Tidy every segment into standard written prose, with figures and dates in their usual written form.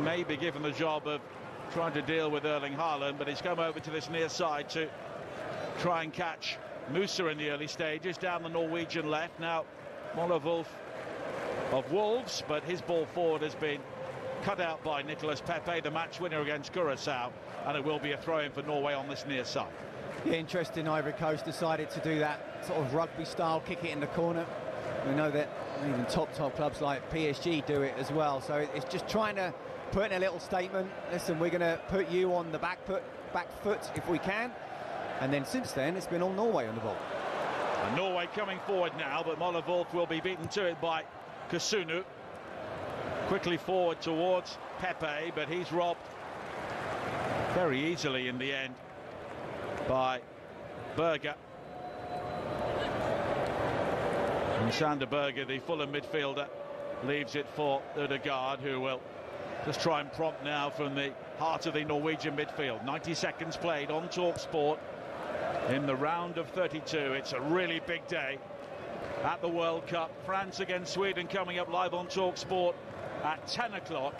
may be given the job of trying to deal with Erling Haaland, but he's come over to this near side to try and catch Musa in the early stages down the Norwegian left. Now Mollewolf of Wolves, but his ball forward has been cut out by Nicolas Pepe, the match winner against Curaçao, and it will be a throw-in for Norway on this near side. Yeah, interesting. Ivory Coast decided to do that sort of rugby style, kick it in the corner. We know that even top clubs like PSG do it as well, so it's just trying to put in a little statement. Listen, we're going to put you on the back foot if we can. And then since then, it's been all Norway on the ball. And Norway coming forward now, but Mollewolf will be beaten to it by Kusunu. Quickly forward towards Pepe, but he's robbed very easily in the end by Berge. And Sander Berge, the Fulham midfielder, leaves it for Ødegaard, who will just try and prompt now from the heart of the Norwegian midfield. 90 seconds played on TalkSport in the round of 32. It's a really big day at the World Cup. France against Sweden coming up live on TalkSport at 10 o'clock.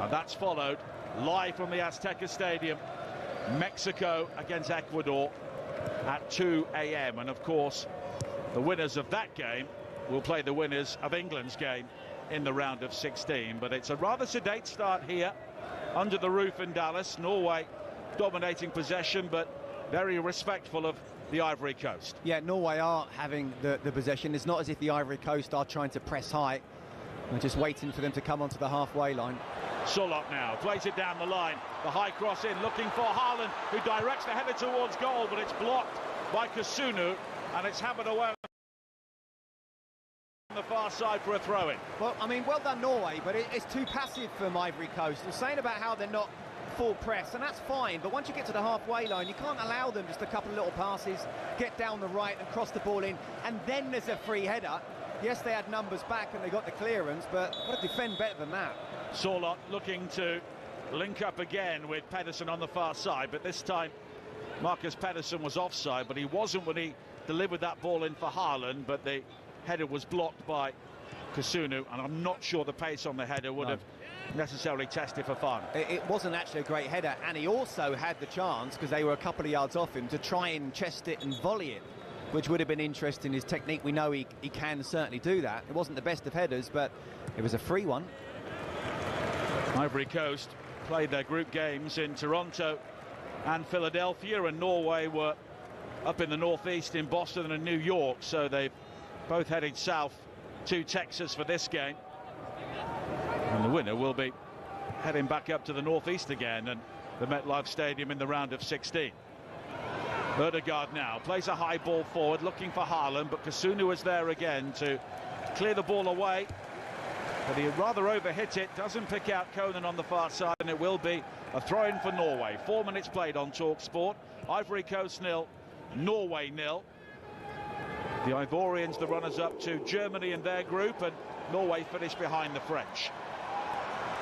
And that's followed live from the Azteca Stadium. Mexico against Ecuador at 2 a.m. And of course, the winners of that game will play the winners of England's game in the round of 16. But it's a rather sedate start here under the roof in Dallas. Norway dominating possession, but very respectful of the Ivory Coast. Yeah, Norway are having the possession. It's not as if the Ivory Coast are trying to press high. We're just waiting for them to come onto the halfway line. Solot now plays it down the line. The high cross in, looking for Haaland, who directs the header towards goal, but it's blocked by Kusunu, and it's hammered away on the far side for a throw-in. Well, I mean, well done Norway, but it's too passive from Ivory Coast. We're saying about how they're not full press, and that's fine, but once you get to the halfway line, you can't allow them just a couple of little passes, get down the right and cross the ball in, and then there's a free header. Yes, they had numbers back and they got the clearance, but got to defend better than that. Solot looking to link up again with Pedersen on the far side, but this time Marcus Pedersen was offside, but he wasn't when he delivered that ball in for Haaland, but the header was blocked by Kusunu, and I'm not sure the pace on the header would have necessarily tested for fun. It wasn't actually a great header, and he also had the chance, because they were a couple of yards off him, to try and chest it and volley it, which would have been interesting. His technique, we know he can certainly do that. It wasn't the best of headers, but it was a free one. Ivory Coast played their group games in Toronto and Philadelphia, and Norway were up in the northeast in Boston and New York, so they've both headed south to Texas for this game. And the winner will be heading back up to the northeast again, and the MetLife Stadium in the round of 16. Ødegaard now plays a high ball forward, looking for Haaland, but Kusunu is there again to clear the ball away. But he rather overhit it, doesn't pick out Conan on the far side, and it will be a throw-in for Norway. 4 minutes played on TalkSport. Ivory Coast 0, Norway 0. The Ivorians, the runners-up to Germany in their group, and Norway finished behind the French.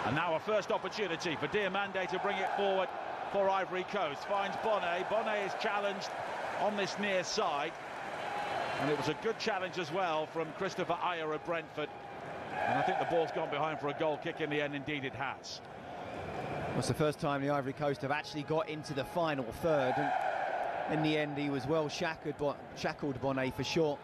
And now a first opportunity for Diamande to bring it forward for Ivory Coast. Finds Bonnet. Bonnet is challenged on this near side, and it was a good challenge as well from Christopher Ayer of Brentford. And I think the ball's gone behind for a goal kick in the end. Indeed it has. Well, it's the first time the Ivory Coast have actually got into the final third, and in the end he was well shackled, Bonnet, for sure.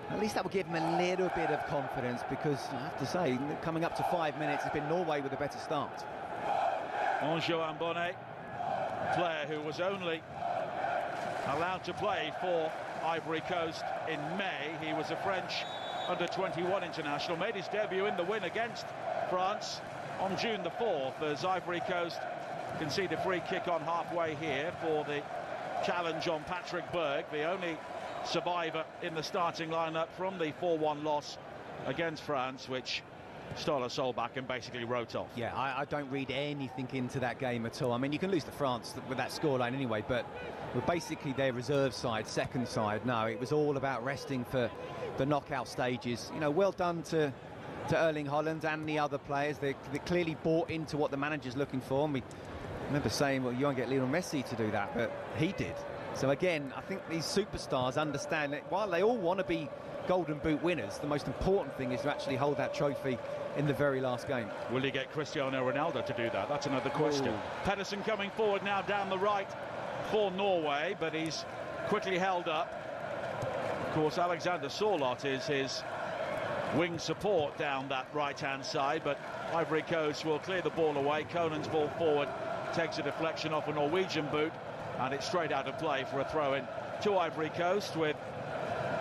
At least that will give him a little bit of confidence, because I have to say, coming up to 5 minutes, it's been Norway with a better start. Anjoan Bonnet, player who was only allowed to play for Ivory Coast in May. He was a French under-21 international, made his debut in the win against France on June the 4th, as Ivory Coast conceded a free kick on halfway here for the challenge on Patrick Berg, the only survivor in the starting lineup from the 4-1 loss against France, which stole a soul back and basically wrote off. Yeah, I don't read anything into that game at all. I mean, you can lose to France with that scoreline anyway, but we're basically their reserve side, second side. No, it was all about resting for the knockout stages. You know, well done to Erling Haaland and the other players. They clearly bought into what the manager's looking for, and we remember saying, well, you won't get Lionel Messi to do that, but he did. So again, I think these superstars understand that while they all want to be Golden Boot winners, the most important thing is to actually hold that trophy in the very last game. Will he get Cristiano Ronaldo to do that? That's another question. Ooh. Pedersen coming forward now down the right for Norway, but he's quickly held up. Of course, Alexander Sørloth is his wing support down that right-hand side, but Ivory Coast will clear the ball away. Conan's ball forward takes a deflection off a Norwegian boot, and it's straight out of play for a throw-in to Ivory Coast with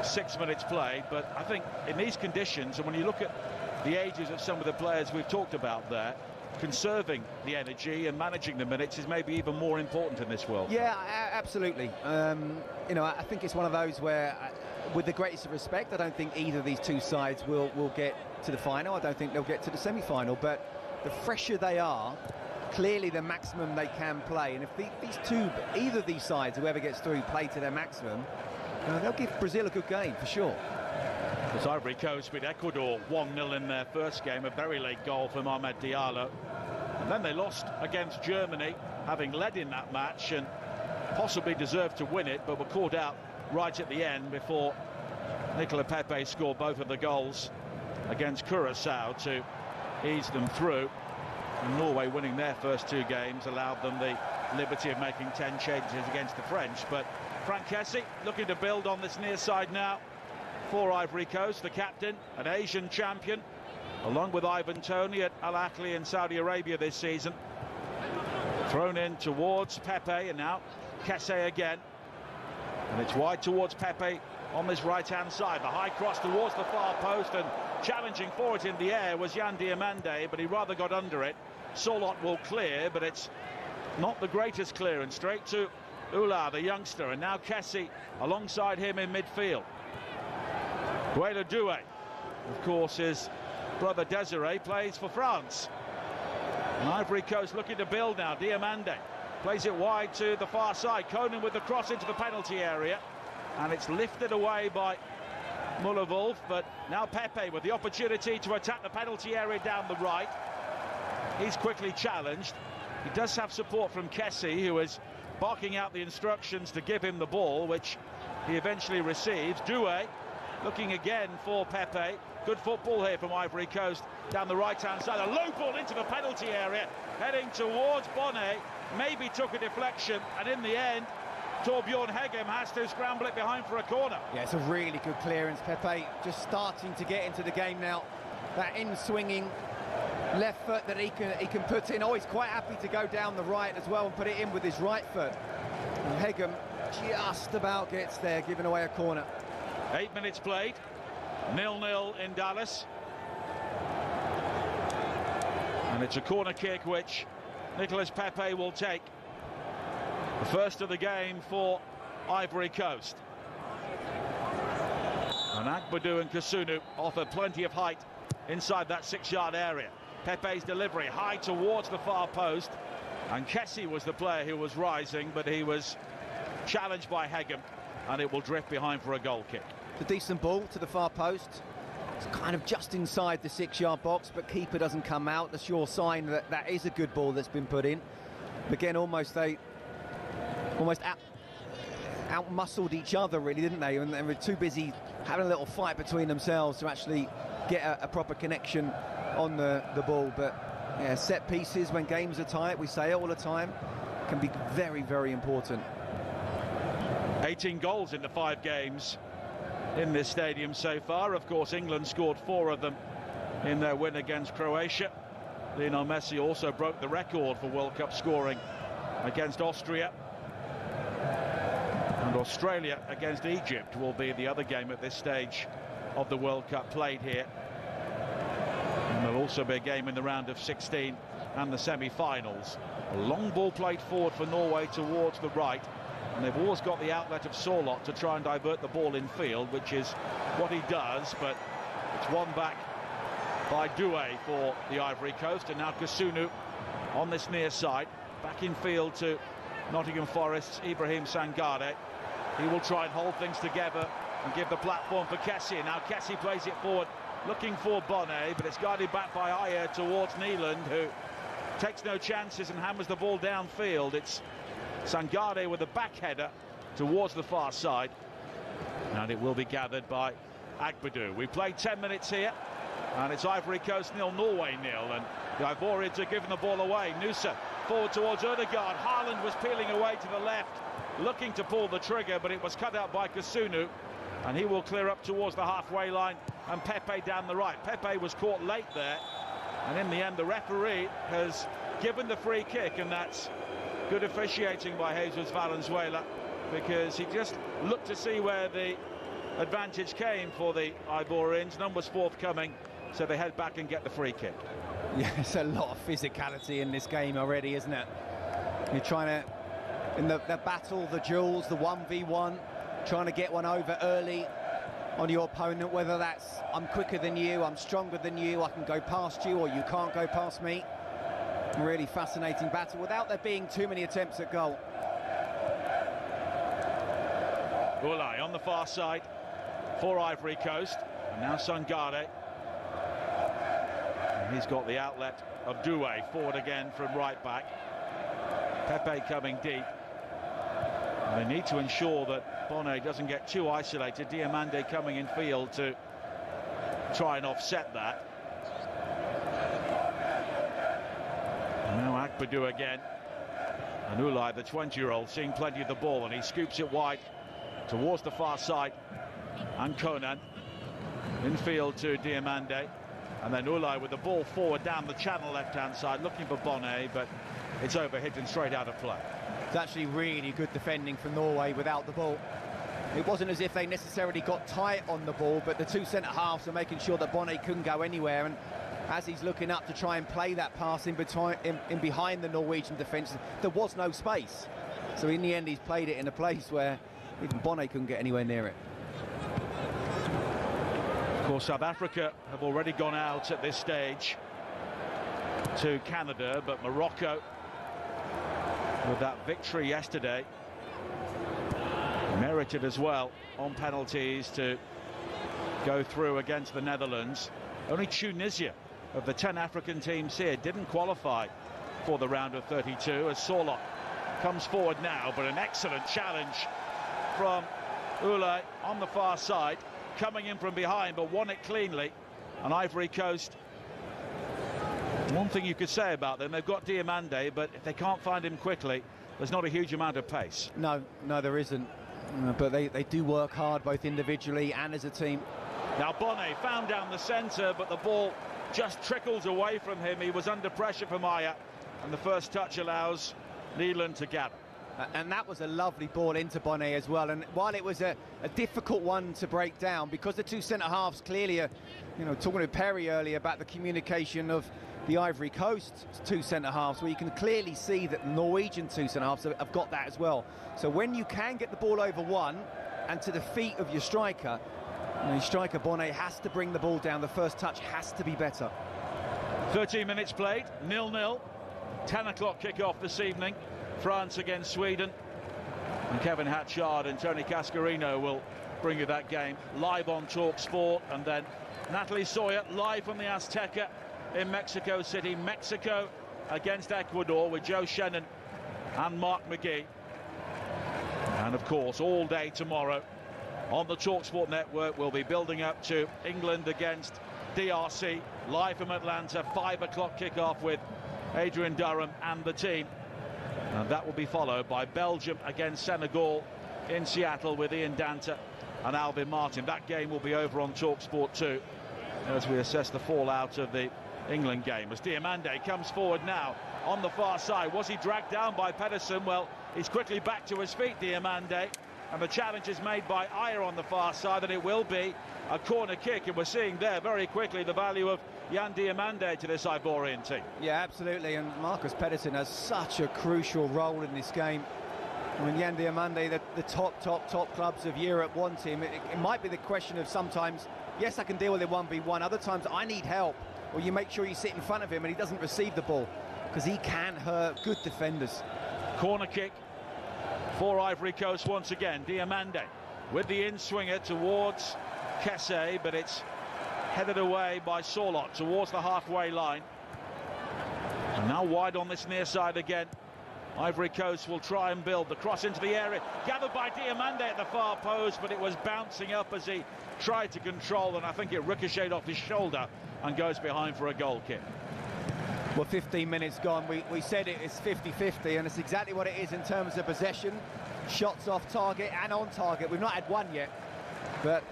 6 minutes played. But I think in these conditions, and when you look at the ages of some of the players we've talked about there, conserving the energy and managing the minutes is maybe even more important in this world. Yeah, absolutely. You know, I think it's one of those where, with the greatest of respect, I don't think either of these two sides will get to the final. I don't think they'll get to the semi-final, but the fresher they are, clearly the maximum they can play. And if either of these sides, whoever gets through, play to their maximum, they'll give Brazil a good game for sure. As Ivory Coast beat Ecuador 1-0 in their first game, a very late goal from Ahmed Diallo. And then they lost against Germany, having led in that match and possibly deserved to win it, but were caught out right at the end before Nicolas Pepe scored both of the goals against Curaçao to ease them through. And Norway, winning their first two games, allowed them the liberty of making 10 changes against the French. But Franck Kessie looking to build on this near side now for Ivory Coast, the captain, an Asian champion, along with Ivan Toney at Al Ahly in Saudi Arabia this season. Thrown in towards Pepe, and now Kessie again. And it's wide towards Pepe on this right-hand side. The high cross towards the far post, and challenging for it in the air was Jan Diomande, but he rather got under it. Sørloth will clear, but it's not the greatest clearance. Straight to Ula, the youngster, and now Kessie alongside him in midfield. Guéla Doué, of course, his brother Desiré plays for France. And Ivory Coast looking to build now. Diomande plays it wide to the far side. Conan with the cross into the penalty area, and it's lifted away by Muller-Wolf, but now Pepe with the opportunity to attack the penalty area down the right. He's quickly challenged. He does have support from Kessie, who is barking out the instructions to give him the ball, which he eventually receives. Doué looking again for Pepe. Good football here from Ivory Coast down the right-hand side. A low ball into the penalty area, heading towards Bonnet. Maybe took a deflection, and in the end, Torbjørn Hegem has to scramble it behind for a corner. Yeah, it's a really good clearance. Pepe just starting to get into the game now. That in-swinging left foot that he can put in. Oh, he's quite happy to go down the right as well and put it in with his right foot. And Hegem just about gets there, giving away a corner. 8 minutes played, 0-0 in Dallas. And it's a corner kick which Nicolas Pepe will take. The first of the game for Ivory Coast. And Agbadou and Kasunu offer plenty of height inside that 6-yard area. Pepe's delivery high towards the far post, and Kessie was the player who was rising, but he was challenged by Hegem, and it will drift behind for a goal kick. It's a decent ball to the far post. It's kind of just inside the 6-yard box, but keeper doesn't come out. That's your sign that that is a good ball that's been put in. Again, almost out-muscled each other, really, didn't they? And they were too busy having a little fight between themselves to actually get a proper connection on the ball. But yeah, set pieces when games are tight, we say it all the time, can be very, very important. 18 goals in the 5 games in this stadium so far. Of course, England scored 4 of them in their win against Croatia. Lionel Messi also broke the record for World Cup scoring against Austria. And Australia against Egypt will be the other game at this stage of the World Cup played here. And there'll also be a game in the round of 16 and the semi-finals. A long ball played forward for Norway towards the right, and they've always got the outlet of Sørloth to try and divert the ball in field, which is what he does, but it's won back by Doué for the Ivory Coast. And now Kasunu on this near side, back in field to Nottingham Forest's Ibrahim Sangare. He will try and hold things together and give the platform for Kessie. Now Kessie plays it forward, looking for Bonnet, but it's guided back by Ayer towards Neeland, who takes no chances and hammers the ball downfield. It's Sangare with a back header towards the far side, and it will be gathered by Agbadou. We played 10 minutes here, and it's Ivory Coast 0, Norway 0, and the Ivorians are giving the ball away. Nusa forward towards Ødegaard. Haaland was peeling away to the left, looking to pull the trigger, but it was cut out by Kasunu, and he will clear up towards the halfway line, and Pepe down the right. Pepe was caught late there, and in the end the referee has given the free kick, and that's good officiating by Jesus Valenzuela, because he just looked to see where the advantage came for the Ivorians. None was forthcoming, so they head back and get the free kick. Yeah, it's a lot of physicality in this game already, isn't it? You're trying to, in the battle, the duels, the 1v1, trying to get one over early on your opponent, whether that's I'm quicker than you, I'm stronger than you, I can go past you, or you can't go past me. Really fascinating battle without there being too many attempts at goal. Ulai on the far side for Ivory Coast, and now Sangare. And he's got the outlet of Doué forward again from right back. Pepe coming deep. And they need to ensure that Bonnet doesn't get too isolated. Diomande coming in field to try and offset that. And now Agbadou again. And Ulai, the 20-year-old, seeing plenty of the ball, and he scoops it wide towards the far side. And Conan infield to Diomande, and then Ulai with the ball forward down the channel left-hand side, looking for Bonnet, but it's overhit and straight out of play. It's actually really good defending from Norway without the ball. It wasn't as if they necessarily got tight on the ball, but the two centre-halves are making sure that Bonnet couldn't go anywhere, and as he's looking up to try and play that pass in behind the Norwegian defence, there was no space. So in the end, he's played it in a place where even Bonnet couldn't get anywhere near it. Of course, South Africa have already gone out at this stage to Canada, but Morocco, with that victory yesterday, merited as well on penalties to go through against the Netherlands. Only Tunisia, of the 10 African teams here, didn't qualify for the round of 32, as Sorloth comes forward now, but an excellent challenge from Ulai on the far side, coming in from behind, but won it cleanly. And Ivory Coast, one thing you could say about them, they've got Diomande, but if they can't find him quickly, there's not a huge amount of pace. No, there isn't. But they do work hard, both individually and as a team. Now Bonnet found down the centre, but the ball just trickles away from him. He was under pressure from Maya, and the first touch allows Nederland to gather. And that was a lovely ball into Bonnet as well. And while it was a difficult one to break down, because the two centre-halves clearly are, talking to Perry earlier about the communication of the Ivory Coast two centre-halves, where you can clearly see that the Norwegian two centre-halves have got that as well. So when you can get the ball over one and to the feet of your striker, your striker Bonnet has to bring the ball down. The first touch has to be better. 13 minutes played, 0-0. 10 o'clock kick-off this evening. France against Sweden, and Kevin Hatchard and Tony Cascarino will bring you that game live on Talk Sport. And then Natalie Sawyer live from the Azteca in Mexico City. Mexico against Ecuador with Joe Shannon and Mark McGee. And of course, all day tomorrow on the Talk Sport network, we'll be building up to England against DRC, live from Atlanta. 5 o'clock kickoff with Adrian Durham and the team. And that will be followed by Belgium against Senegal in Seattle with Ian Danta and Alvin Martin. That game will be over on TalkSport 2 as we assess the fallout of the England game. As Diomande comes forward now on the far side. Was he dragged down by Pedersen? Well, he's quickly back to his feet, Diomande. And the challenge is made by Ayer on the far side, and it will be a corner kick. And we're seeing there very quickly the value of Jan Diomande to this Ivorian team. Yeah, absolutely. And Marcus Pedersen has such a crucial role in this game. I mean, Jan Diomande, the top clubs of Europe want him. It might be the question of sometimes, yes, I can deal with it 1v1. Other times, I need help. Or you make sure you sit in front of him and he doesn't receive the ball, because he can hurt good defenders. Corner kick for Ivory Coast once again. Diomande with the in-swinger towards Kesse, but it's headed away by Sorloth towards the halfway line. And now wide on this near side again Ivory Coast will try and build the cross into the area, gathered by Diomande at the far post, but it was bouncing up as he tried to control, and I think it ricocheted off his shoulder and goes behind for a goal kick. Well, 15 minutes gone. We said it is 50-50, and it's exactly what it is in terms of possession, shots off target and on target. We've not had one yet, but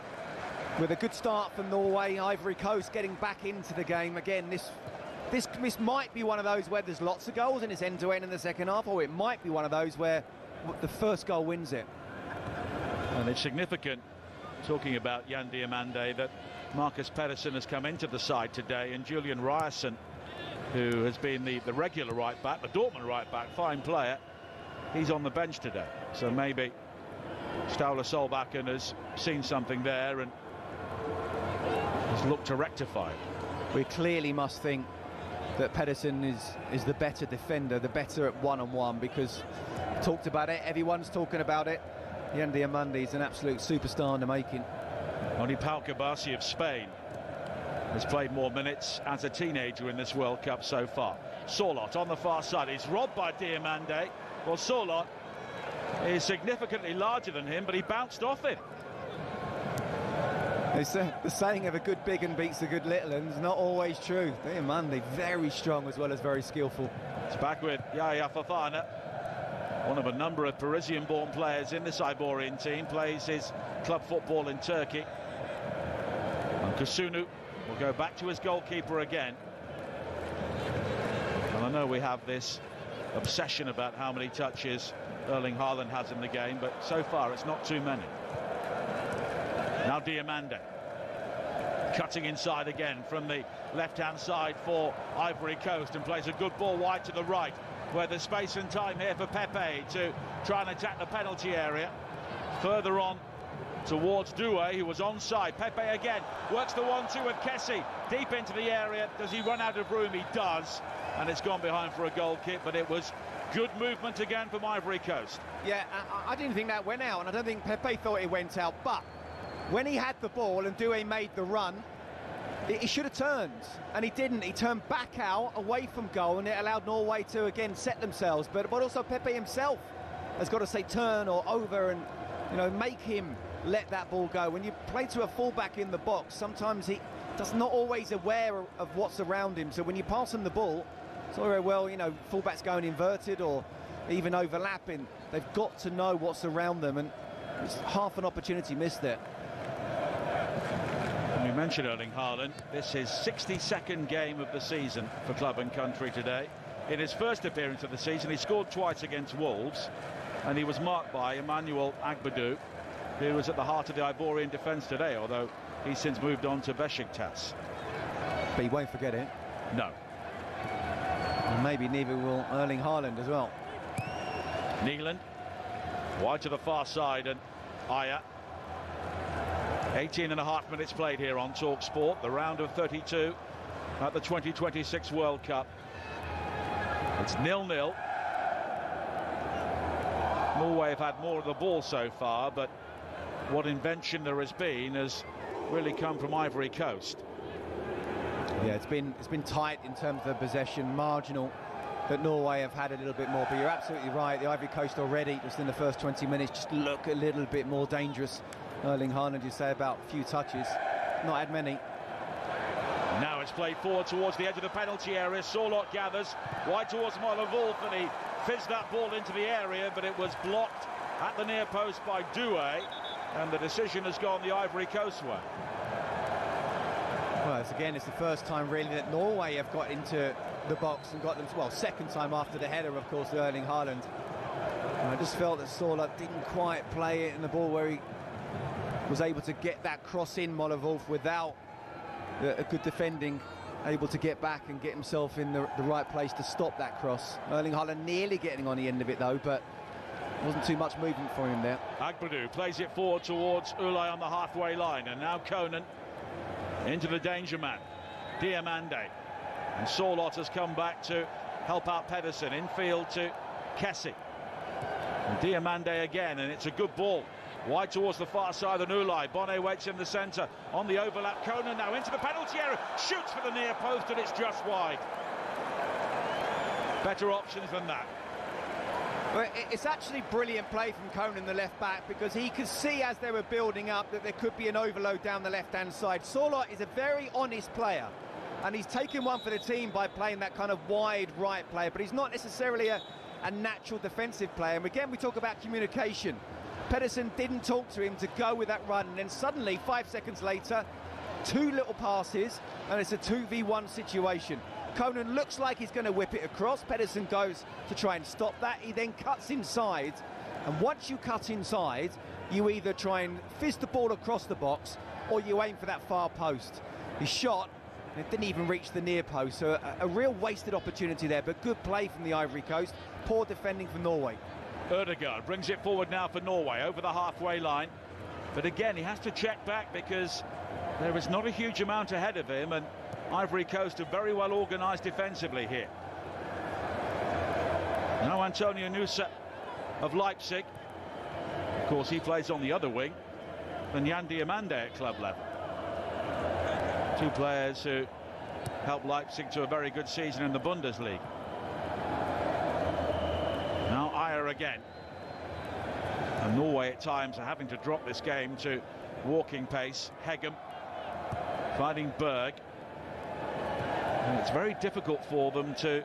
with a good start from Norway, Ivory Coast getting back into the game again. This might be one of those where there's lots of goals and it's end-to-end in the second half, or it might be one of those where the first goal wins it. And it's significant, talking about Jan Diomande, that Marcus Pedersen has come into the side today, and Julian Ryerson, who has been the regular right back, the Dortmund right back, fine player, he's on the bench today. So maybe Ståle Solbakken has seen something there and has looked to rectify it. We clearly must think that Pedersen is the better defender, the better at one-on-one, because talked about it, everyone's talking about it. Jan Diomande is an absolute superstar in the making. Only Pau Kabasi of Spain has played more minutes as a teenager in this World Cup so far. Sorloth on the far side, he's robbed by Diomande. Well, Sorloth is significantly larger than him, but he bounced off him. The saying of a good big un beats a good little un is not always true. Diomande very strong as well as very skillful. It's back with Yaya Fofana, one of a number of Parisian-born players in this Ivorian team, plays his club football in Turkey. And Kusunu will go back to his goalkeeper again. And I know we have this obsession about how many touches Erling Haaland has in the game, but so far it's not too many. Now Diomande cutting inside again from the left-hand side for Ivory Coast, and plays a good ball wide to the right, where there's space and time here for Pepe to try and attack the penalty area. Further on towards Doué, who was onside. Pepe again works the 1-2 with Kessie deep into the area. Does he run out of room? He does, and it's gone behind for a goal kick, but it was good movement again from Ivory Coast. Yeah, I didn't think that went out, and I don't think Pepe thought it went out, but when he had the ball and Doué made the run, he should have turned, and he didn't. He turned back out away from goal, and it allowed Norway to again set themselves, but also Pepe himself has got to say turn or over and, you know, make him let that ball go. When you play to a fullback in the box, sometimes he does not always aware of what's around him, so when you pass him the ball, it's all very well, you know, fullbacks going inverted or even overlapping. They've got to know what's around them, and it's half an opportunity missed there. We mentioned Erling Haaland. This is his 62nd game of the season for club and country today. In his first appearance of the season, he scored twice against Wolves, and he was marked by Emmanuel Agbadou, who was at the heart of the Ivorian defence today, although he's since moved on to Besiktas. But he won't forget it. No. And maybe neither will Erling Haaland as well. Neeland wide to the far side, and Aya. 18.5 minutes played here on TalkSport, the round of 32 at the 2026 World Cup. It's 0-0. Norway have had more of the ball so far, but what invention there has been has really come from Ivory Coast. Yeah, it's been tight in terms of possession, marginal, that Norway have had a little bit more, but you're absolutely right. The Ivory Coast already, just in the first 20 minutes, just look a little bit more dangerous. Erling Haaland, you say about a few touches, not had many. Now it's played forward towards the edge of the penalty area. Sorloth gathers wide towards Milo Wolf, and he fizzed that ball into the area, but it was blocked at the near post by Doué, and the decision has gone the Ivory Coast way. Well, it's the first time really that Norway have got into the box and got them, well, second time after the header, of course, to Erling Haaland. And I just felt that Sorloth didn't quite play it in the ball where he was able to get that cross in, Milo Wolf, without a good defending, able to get back and get himself in the right place to stop that cross. Erling Haaland nearly getting on the end of it though, but wasn't too much movement for him there. Agbadou plays it forward towards Ulai on the halfway line, and now Conan into the danger man, Diomande, and Sorloth has come back to help out Pedersen, infield to Kessie, and Diomande again, and it's a good ball wide towards the far side of Ulai. Bonnet waits in the centre on the overlap. Conan now into the penalty area, shoots for the near post, and it's just wide. Better options than that. Well, it's actually brilliant play from Conan, the left back, because he could see as they were building up that there could be an overload down the left-hand side. Sorloth is a very honest player, and he's taken one for the team by playing that kind of wide right player, but he's not necessarily a natural defensive player. And again, we talk about communication. Pedersen didn't talk to him to go with that run, and then suddenly, 5 seconds later, 2 little passes, and it's a 2v1 situation. Conan looks like he's going to whip it across. Pedersen goes to try and stop that. He then cuts inside, and once you cut inside, you either try and fizz the ball across the box or you aim for that far post. He shot, and it didn't even reach the near post, so a real wasted opportunity there, but good play from the Ivory Coast. Poor defending from Norway. Ødegaard brings it forward now for Norway over the halfway line, but again he has to check back because there is not a huge amount ahead of him, and Ivory Coast are very well organised defensively here. Now Antonio Nusa of Leipzig. Of course, he plays on the other wing than Jan Diamande at club level. 2 players who helped Leipzig to a very good season in the Bundesliga. Now Ayer again. And Norway at times are having to drop this game to walking pace. Hegem fighting Berg. And it's very difficult for them to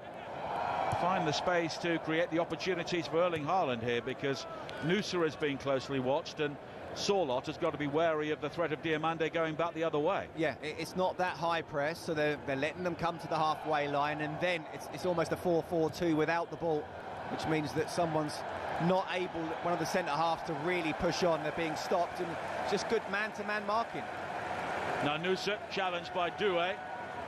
find the space to create the opportunities for Erling Haaland here, because Nusa has been closely watched and Sorloth has got to be wary of the threat of Diamande going back the other way. Yeah, it's not that high press, so they're letting them come to the halfway line, and then it's almost a 4-4-2 without the ball, which means that someone's not able, one of the centre-halves, to really push on. They're being stopped, and just good man-to-man marking. Now Nusa challenged by Doué,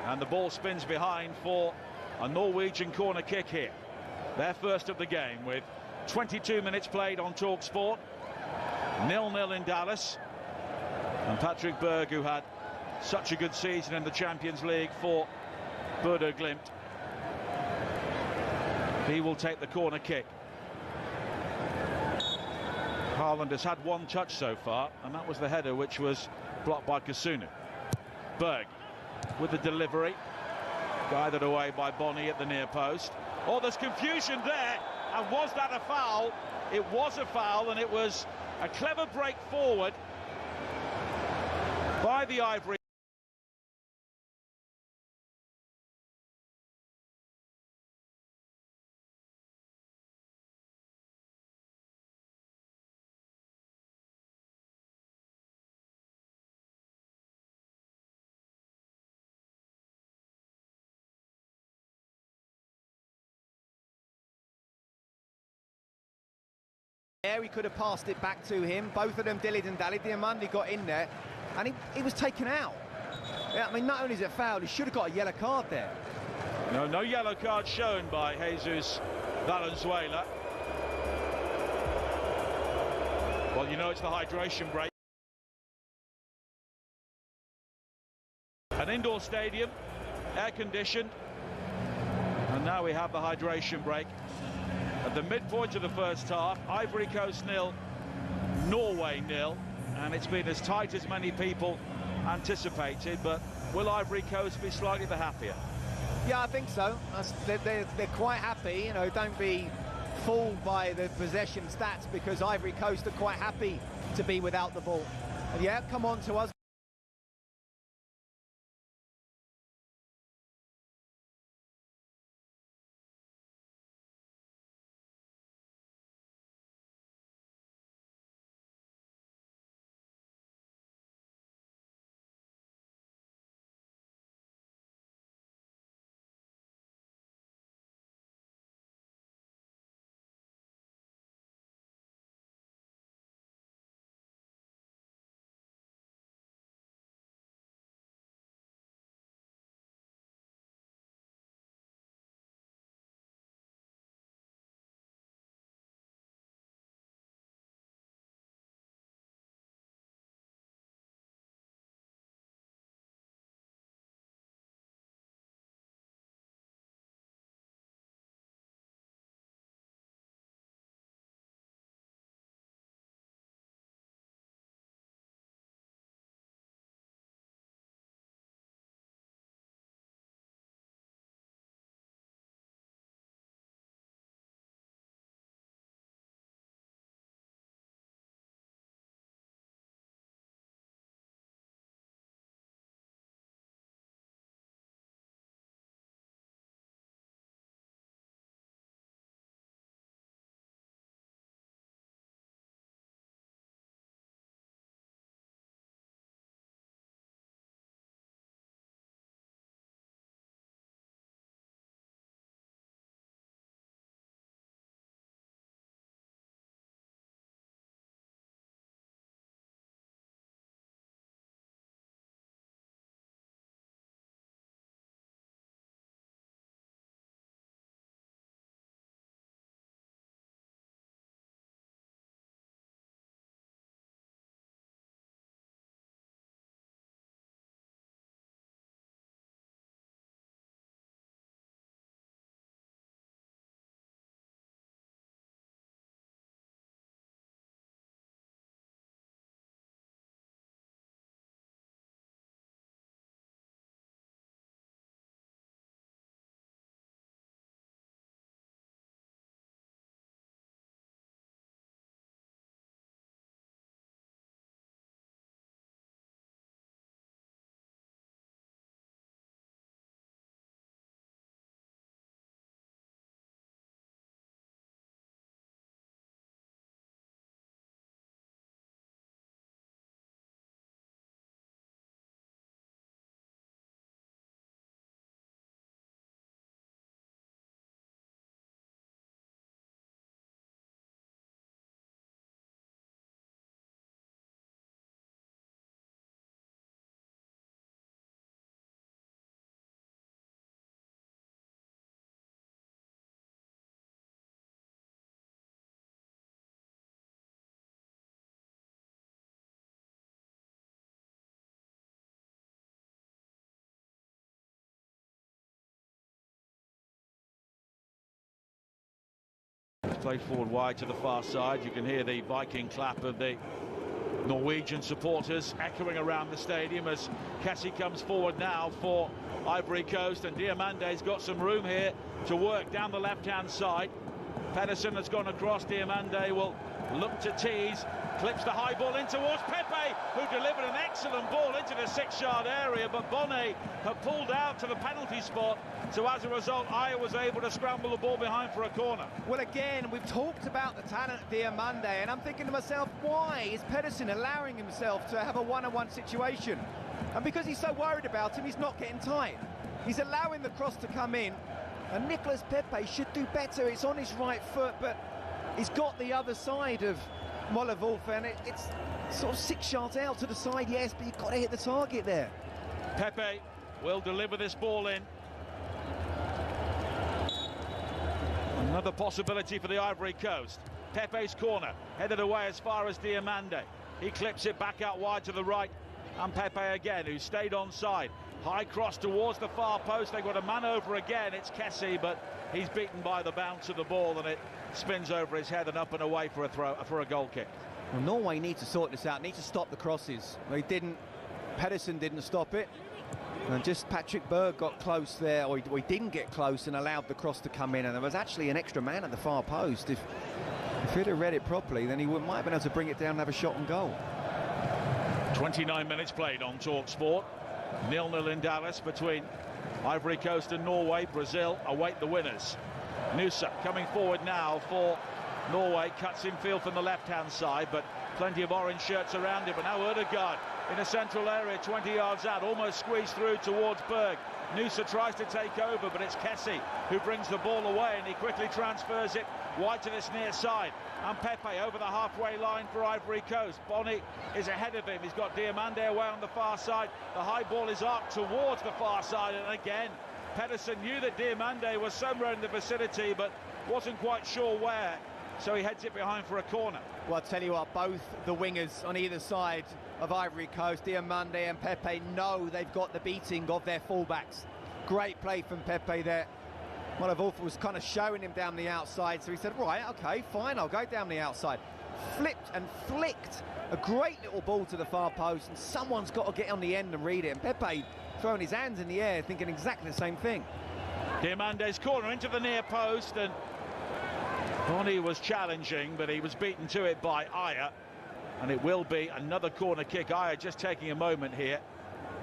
and the ball spins behind for a Norwegian corner kick here. Their first of the game, with 22 minutes played on TalkSport. 0-0 in Dallas. And Patrick Berg, who had such a good season in the Champions League for Bodo Glimt, he will take the corner kick. Haaland has had 1 touch so far, and that was the header, which was blocked by Kasunu. Berg with the delivery, guided away by Bonny at the near post. Oh, there's confusion there, and was that a foul? It was a foul, and it was a clever break forward by the Ivory. Yeah, he could have passed it back to him. Both of them dillied and dallied. Diamande got in there, and he was taken out. Yeah, I mean, not only is it foul, he should have got a yellow card there. No yellow card shown by Jesus Valenzuela. Well, you know it's the hydration break. An indoor stadium, air-conditioned, and now we have the hydration break. At the midpoint of the first half, Ivory Coast 0, Norway 0, and it's been as tight as many people anticipated, but will Ivory Coast be slightly the happier? Yeah, I think so. They're quite happy. You know, don't be fooled by the possession stats, because Ivory Coast are quite happy to be without the ball. And yeah, come on to us. It's played forward wide to the far side. You can hear the Viking clap of the Norwegian supporters echoing around the stadium as Kessie comes forward now for Ivory Coast, and Diamande's got some room here to work down the left-hand side. Pedersen has gone across. Diamande will look to tease, clips the high ball in towards Pepe, who delivered an excellent ball into the 6-yard area, but Bonnet have pulled out to the penalty spot, so as a result Aya was able to scramble the ball behind for a corner. Well, again, we've talked about the talent of Diamande, and I'm thinking to myself, why is Pedersen allowing himself to have a one-on-one situation? And because he's so worried about him, he's not getting tight. He's allowing the cross to come in, and Nicolas Pepe should do better. It's on his right foot, but he's got the other side of Mollewolf, and it's sort of 6 yards out to the side, yes, but you've got to hit the target there. Pepe will deliver this ball in. Another possibility for the Ivory Coast. Pepe's corner, headed away as far as Diamande. He clips it back out wide to the right, and Pepe again, who stayed onside. High cross towards the far post. They've got a man over again. It's Kessie, but he's beaten by the bounce of the ball, and it spins over his head and up and away for a goal kick. Well, Norway need to sort this out, need to stop the crosses. They didn't. Pedersen didn't stop it, and just Patrick Berg got close there, or he didn't get close and allowed the cross to come in, and there was actually an extra man at the far post. If he'd have read it properly, then he might have been able to bring it down and have a shot on goal. 29 minutes played on TalkSport. 0-0 in Dallas between Ivory Coast and Norway. Brazil await the winners. Nusa coming forward now for Norway, cuts infield from the left-hand side, but plenty of orange shirts around him. But now Ødegaard in a central area, 20 yards out, almost squeezed through towards Berg. Nusa tries to take over, but it's Kessie who brings the ball away, and he quickly transfers it wide to this near side. And Pepe over the halfway line for Ivory Coast. Bonnet is ahead of him. He's got Diamande away on the far side. The high ball is arced towards the far side, and again Pedersen knew that Diamande was somewhere in the vicinity, but wasn't quite sure where, so he heads it behind for a corner. Well, I'll tell you what, both the wingers on either side of Ivory Coast, Diamande and Pepe, know they've got the beating of their fullbacks. Great play from Pepe there. Mollewolf was kind of showing him down the outside, so he said, right, okay, fine, I'll go down the outside. Flipped and flicked a great little ball to the far post, and someone's got to get on the end and read it. And Pepe throwing his hands in the air, thinking exactly the same thing. Diamande's corner into the near post, and Bonnie was challenging, but he was beaten to it by Aya, and it will be another corner kick. Aya just taking a moment here,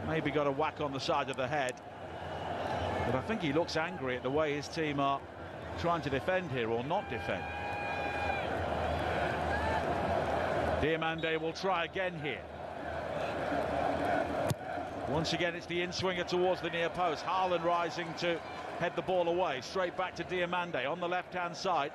maybe got a whack on the side of the head, but I think he looks angry at the way his team are trying to defend here, or not defend. Diamande will try again here. Once again, it's the in-swinger towards the near post. Haaland rising to head the ball away. Straight back to Diamande on the left-hand side.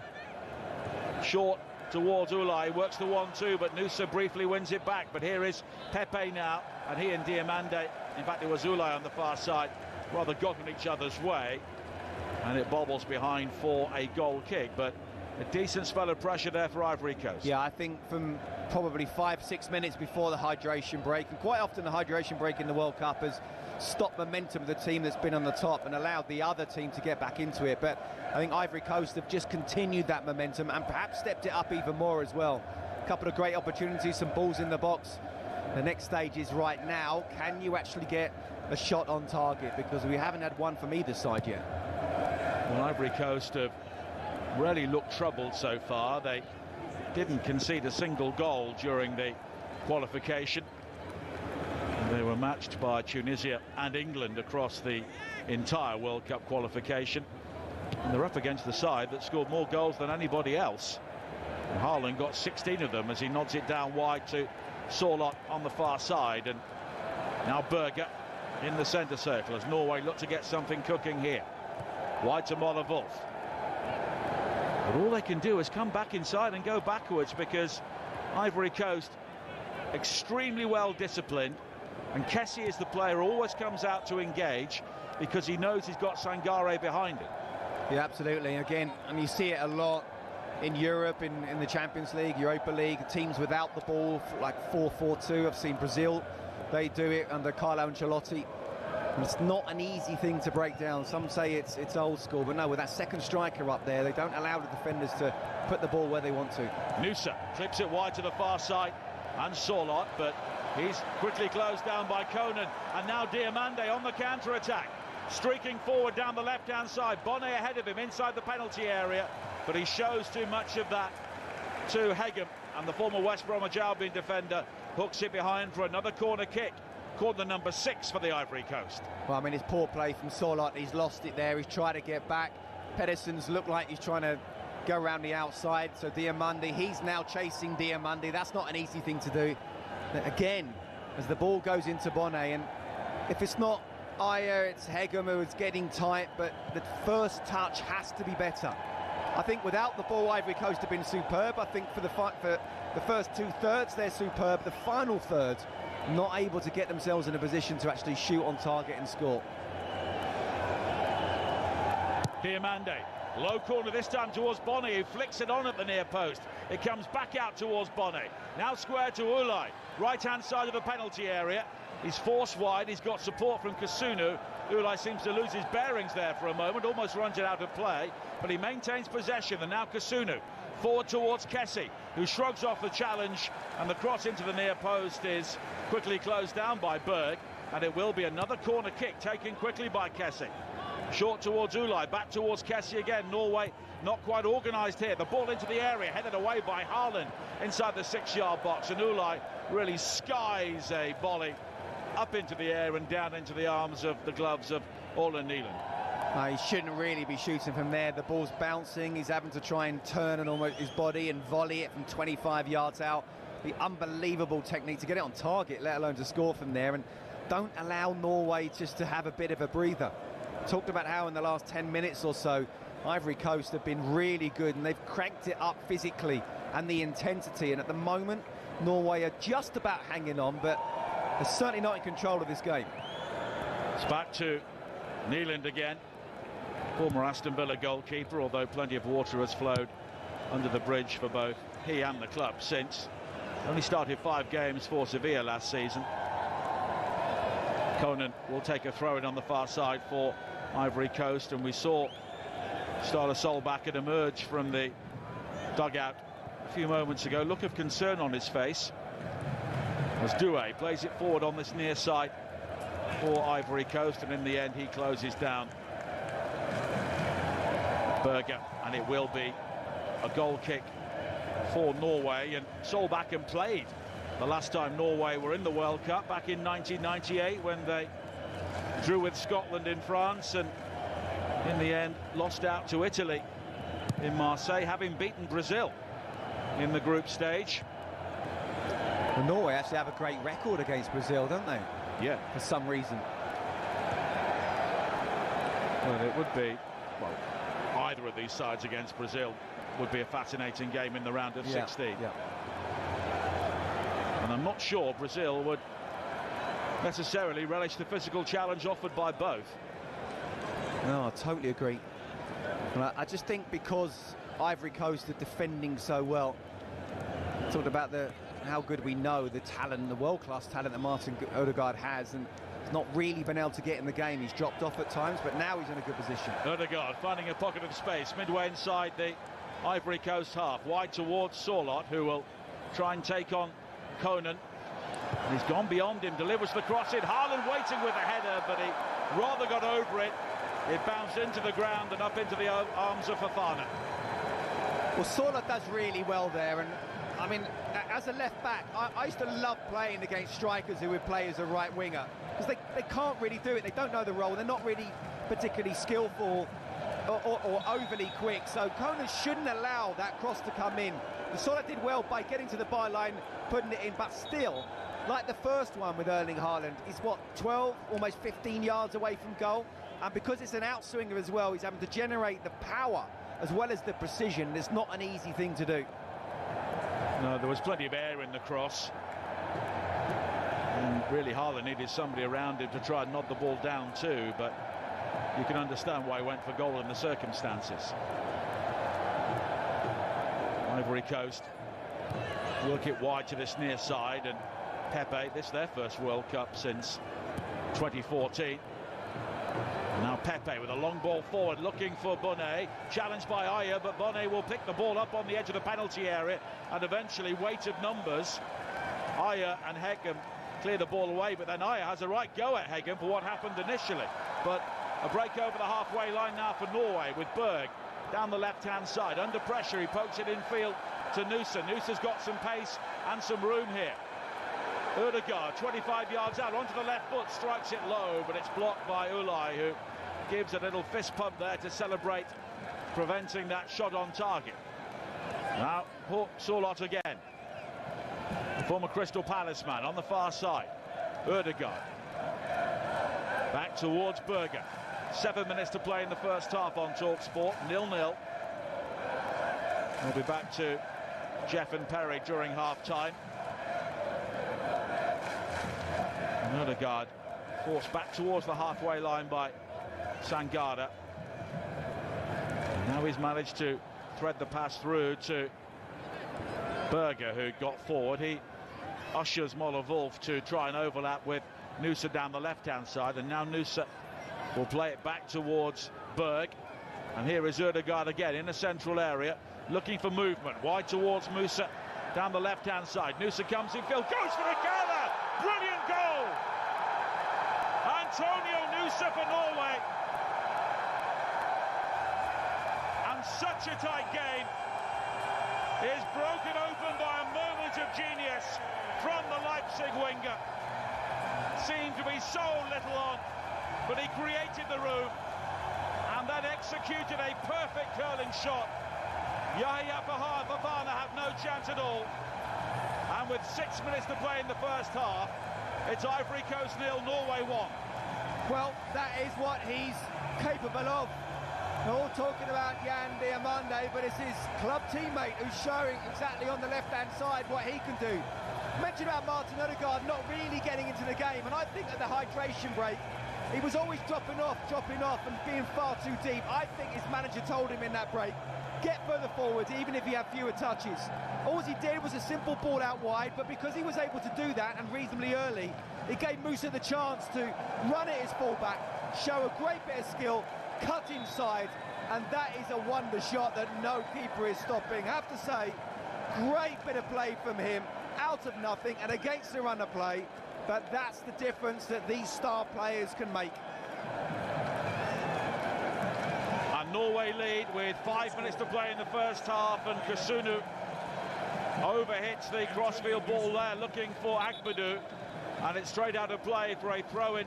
Short towards Ulai, works the 1-2, but Nusa briefly wins it back. But here is Pepe now, and he and Diamande, in fact it was Ulai on the far side, rather got in each other's way, and it bobbles behind for a goal kick. But a decent spell of pressure there for Ivory Coast. Yeah, I think from probably 5-6 minutes before the hydration break, and quite often the hydration break in the World Cup has stopped momentum of the team that's been on the top and allowed the other team to get back into it. But I think Ivory Coast have just continued that momentum and perhaps stepped it up even more as well. A couple of great opportunities, some balls in the box. The next stage is right now, can you actually get a shot on target? Because we haven't had one from either side yet. Well, Ivory Coast have really looked troubled so far. They didn't concede a single goal during the qualification. They were matched by Tunisia and England across the entire World Cup qualification. And they're up against the side that scored more goals than anybody else. And Haaland got 16 of them as he nods it down wide to Sorloth on the far side. And now Berge in the centre circle as Norway look to get something cooking here. Wide to Mollewolf. But all they can do is come back inside and go backwards, because Ivory Coast extremely well disciplined, and Kessie is the player who always comes out to engage because he knows he's got Sangare behind him. Yeah, absolutely. Again, and you see it a lot in Europe, in the Champions League, Europa League, teams without the ball, like 4-4-2. I've seen Brazil, they do it under Carlo Ancelotti. It's not an easy thing to break down. Some say it's old school, but no, with that second striker up there, they don't allow the defenders to put the ball where they want to. Noosa clips it wide to the far side, and Sorloth, but he's quickly closed down by Conan, and now Diomande on the counter-attack, streaking forward down the left-hand side. Bonnet ahead of him inside the penalty area, but he shows too much of that to Hegem, and the former West Bromwich Albion defender hooks it behind for another corner kick. Corner number 6 for the Ivory Coast. Well, I mean, it's poor play from Sorloth. He's lost it there. He's tried to get back. Pedersen's looked like he's trying to go around the outside. So Diomande, he's now chasing Diomande. That's not an easy thing to do. Again, as the ball goes into Bonnet, and if it's not Ayer, it's Hegem who is getting tight, but the first touch has to be better. I think without the ball, Ivory Coast have been superb. I think for the first 2/3, they're superb. The final third, not able to get themselves in a position to actually shoot on target and score. Diomande, low corner this time towards Bonnet, who flicks it on at the near post. It comes back out towards Bonnet. Now square to Ulai, right-hand side of the penalty area. He's forced wide, he's got support from Kasunu. Ulai seems to lose his bearings there for a moment, almost runs it out of play, but he maintains possession, and now Kasunu forward towards Kessie, who shrugs off the challenge, and the cross into the near post is quickly closed down by Berge, and it will be another corner kick taken quickly by Kessie. Short towards Ulai, back towards Kessie again. Norway not quite organised here. The ball into the area, headed away by Haaland inside the 6-yard box, and Ulai really skies a volley up into the air and down into the arms of the gloves of Erling Haaland. He shouldn't really be shooting from there. The ball's bouncing. He's having to try and turn and almost his body and volley it from 25 yards out. The unbelievable technique to get it on target, let alone to score from there. And don't allow Norway just to have a bit of a breather. Talked about how in the last 10 minutes or so, Ivory Coast have been really good, and they've cranked it up physically and the intensity. And at the moment, Norway are just about hanging on, but they're certainly not in control of this game. It's back to Haaland again. Former Aston Villa goalkeeper, although plenty of water has flowed under the bridge for both he and the club since. Only started 5 games for Sevilla last season. Conan will take a throw-in on the far side for Ivory Coast, and we saw Stala Solbakken emerge from the dugout a few moments ago. Look of concern on his face as Doué plays it forward on this near side for Ivory Coast, and in the end he closes down Berge, and it will be a goal kick for Norway. And Solbakken played the last time Norway were in the World Cup back in 1998 when they drew with Scotland in France, and in the end lost out to Italy in Marseille, having beaten Brazil in the group stage. Well, Norway actually have a great record against Brazil, don't they? Yeah. For some reason. Well, it would be, well, either of these sides against Brazil would be a fascinating game in the round of 16. Yeah. And I'm not sure Brazil would necessarily relish the physical challenge offered by both. No, I totally agree. And I just think because Ivory Coast are defending so well, talked about how good we know the talent, the world-class talent that Martin Odegaard has, and he's not really been able to get in the game. He's dropped off at times, but now he's in a good position. Odegaard finding a pocket of space midway inside the Ivory Coast half, wide towards Sorloth, who will try and take on Conan. And he's gone beyond him, delivers the cross in. Haaland waiting with a header, but he rather got over it. It bounced into the ground and up into the arms of Fofana. Well, Sorloth does really well there, and I mean, as a left back, I used to love playing against strikers who would play as a right winger, because they can't really do it. They don't know the role. They're not really particularly skillful or overly quick. So Conan shouldn't allow that cross to come in. And Sorloth did well by getting to the byline, putting it in, but still, like the first one with Erling Haaland, he's what, 12, almost 15 yards away from goal. And because it's an outswinger as well, he's having to generate the power as well as the precision. It's not an easy thing to do. No, there was plenty of air in the cross. And really Haaland needed somebody around him to try and nod the ball down too, but you can understand why he went for goal in the circumstances. Ivory Coast work it wide to this near side, and Pepe, this is their first World Cup since 2014. Now Pepe with a long ball forward, looking for Bonnet, challenged by Ayer, but Bonnet will pick the ball up on the edge of the penalty area, and eventually, weight of numbers, Ayer and Hegem clear the ball away, but then Ayer has a right go at Hegem for what happened initially. But a break over the halfway line now for Norway with Berge down the left-hand side. Under pressure, he pokes it infield to Nusa. Nusa's got some pace and some room here. Ødegaard, 25 yards out, onto the left foot, strikes it low, but it's blocked by Ulai, who gives a little fist pump there to celebrate preventing that shot on target. Now, Sorloth again. The former Crystal Palace man on the far side. Ødegaard. Back towards Berge. 7 minutes to play in the first half on TalkSport, 0-0. We'll be back to Jeff and Perry during half-time. Ødegaard forced back towards the halfway line by Sangare. Now he's managed to thread the pass through to Berge, who got forward. He ushers Moller-Wolf to try and overlap with Nusa down the left-hand side, and now Nusa will play it back towards Berge. And here is Ødegaard again in the central area, looking for movement. Wide towards Musa down the left-hand side. Nusa comes in field, goes for the counter! Brilliant goal! Antonio Nusa for Norway. And such a tight game is broken open by a moment of genius from the Leipzig winger. Seemed to be so little on, but he created the room and then executed a perfect curling shot. Yahya Fofana have no chance at all. And with 6 minutes to play in the first half, it's Ivory Coast 0, Norway 1. Well, that is what he's capable of. We're all talking about Jan Diamande, but it's his club teammate who's showing exactly on the left-hand side what he can do. Mentioned about Martin Ødegaard not really getting into the game, and I think at the hydration break, he was always dropping off and being far too deep. I think his manager told him in that break, get further forward, even if you have fewer touches. All he did was a simple ball out wide, but because he was able to do that and reasonably early, it gave Musa the chance to run at his fullback, show a great bit of skill, cut inside, and that is a wonder shot that no keeper is stopping. I have to say, great bit of play from him, out of nothing and against the run of play, but that's the difference that these star players can make. And Norway lead with 5 minutes to play in the first half, and Kusunu overhits the crossfield ball there, looking for Agbadou, and it's straight out of play for a throw-in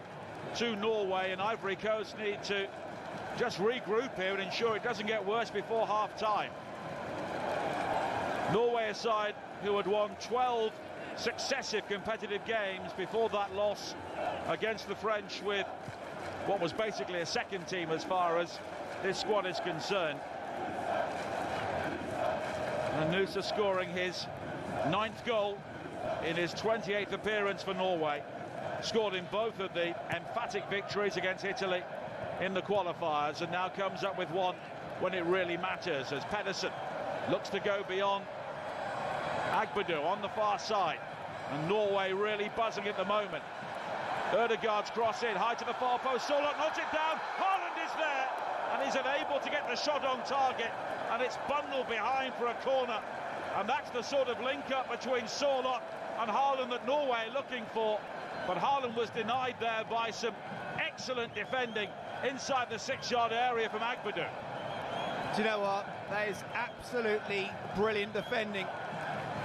to Norway, and Ivory Coast need to just regroup here and ensure it doesn't get worse before half-time. Norway, a side who had won 12 successive competitive games before that loss against the French, with what was basically a second team as far as this squad is concerned. And Nusa scoring his 9th goal in his 28th appearance for Norway. Scored in both of the emphatic victories against Italy in the qualifiers, and now comes up with one when it really matters, as Pedersen looks to go beyond Agbadou on the far side. And Norway really buzzing at the moment. Ødegaard's cross in, high to the far post, Sorloth knocks it down, Haaland is there, and he's unable to get the shot on target, and it's bundled behind for a corner. And that's the sort of link-up between Sorloth and Haaland that Norway are looking for. But Haaland was denied there by some excellent defending inside the 6-yard area from Agbadou. Do you know what? That is absolutely brilliant defending.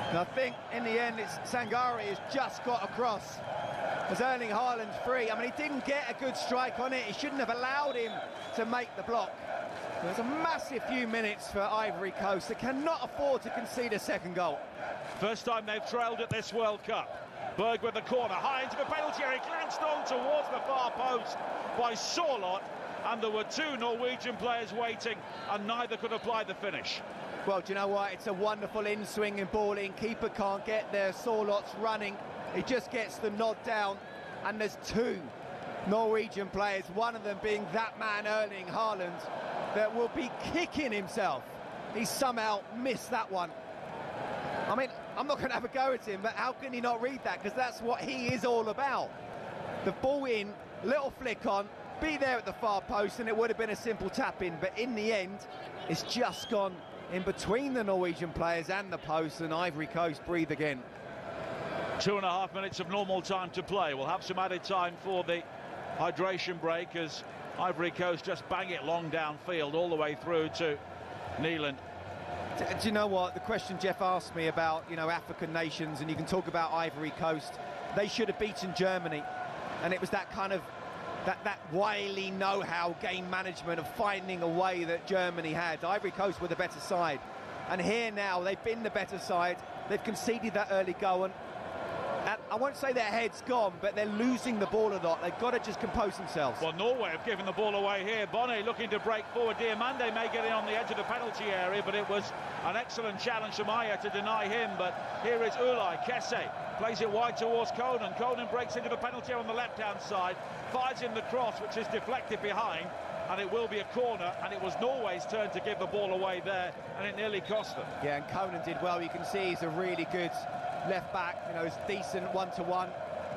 And I think in the end it's Sangare has just got across as Erling Haaland's free. I mean, he didn't get a good strike on it. He shouldn't have allowed him to make the block. There's a massive few minutes for Ivory Coast. They cannot afford to concede a second goal. First time they've trailed at this World Cup. Berge with the corner, high into the penalty area, glanced on towards the far post by Sorloth, and there were two Norwegian players waiting, and neither could apply the finish. Well, do you know what? It's a wonderful in-swing and ball in. Keeper can't get there. Sorloth's running. He just gets the nod down, and there's two Norwegian players, one of them being that man Erling Haaland, that will be kicking himself. He somehow missed that one. I mean, I'm not going to have a go at him, but how can he not read that? Because that's what he is all about. The ball in, little flick on, be there at the far post and it would have been a simple tap-in, but in the end, it's just gone in between the Norwegian players and the post, and Ivory Coast breathe again. 2.5 minutes of normal time to play. We'll have some added time for the hydration break as Ivory Coast just bang it long downfield all the way through to Haaland. Do you know what? The question Jeff asked me about, you know, African nations, and you can talk about Ivory Coast. They should have beaten Germany, and it was that kind of that wily know-how, game management of finding a way that Germany had. Ivory Coast were the better side, and here now they've been the better side. They've conceded that early goal, and I won't say their head's gone, but they're losing the ball a lot. They've got to just compose themselves. Well, Norway have given the ball away here. Bonnet looking to break forward. Diamande may get in on the edge of the penalty area, but it was an excellent challenge from Aya to deny him. But here is Ulai. Kesse plays it wide towards Conan. Conan breaks into the penalty area on the left-hand side, fires in the cross, which is deflected behind, and it will be a corner, and it was Norway's turn to give the ball away there, and it nearly cost them. Yeah, and Conan did well. You can see he's a really good left back, you know, he's decent one-to-one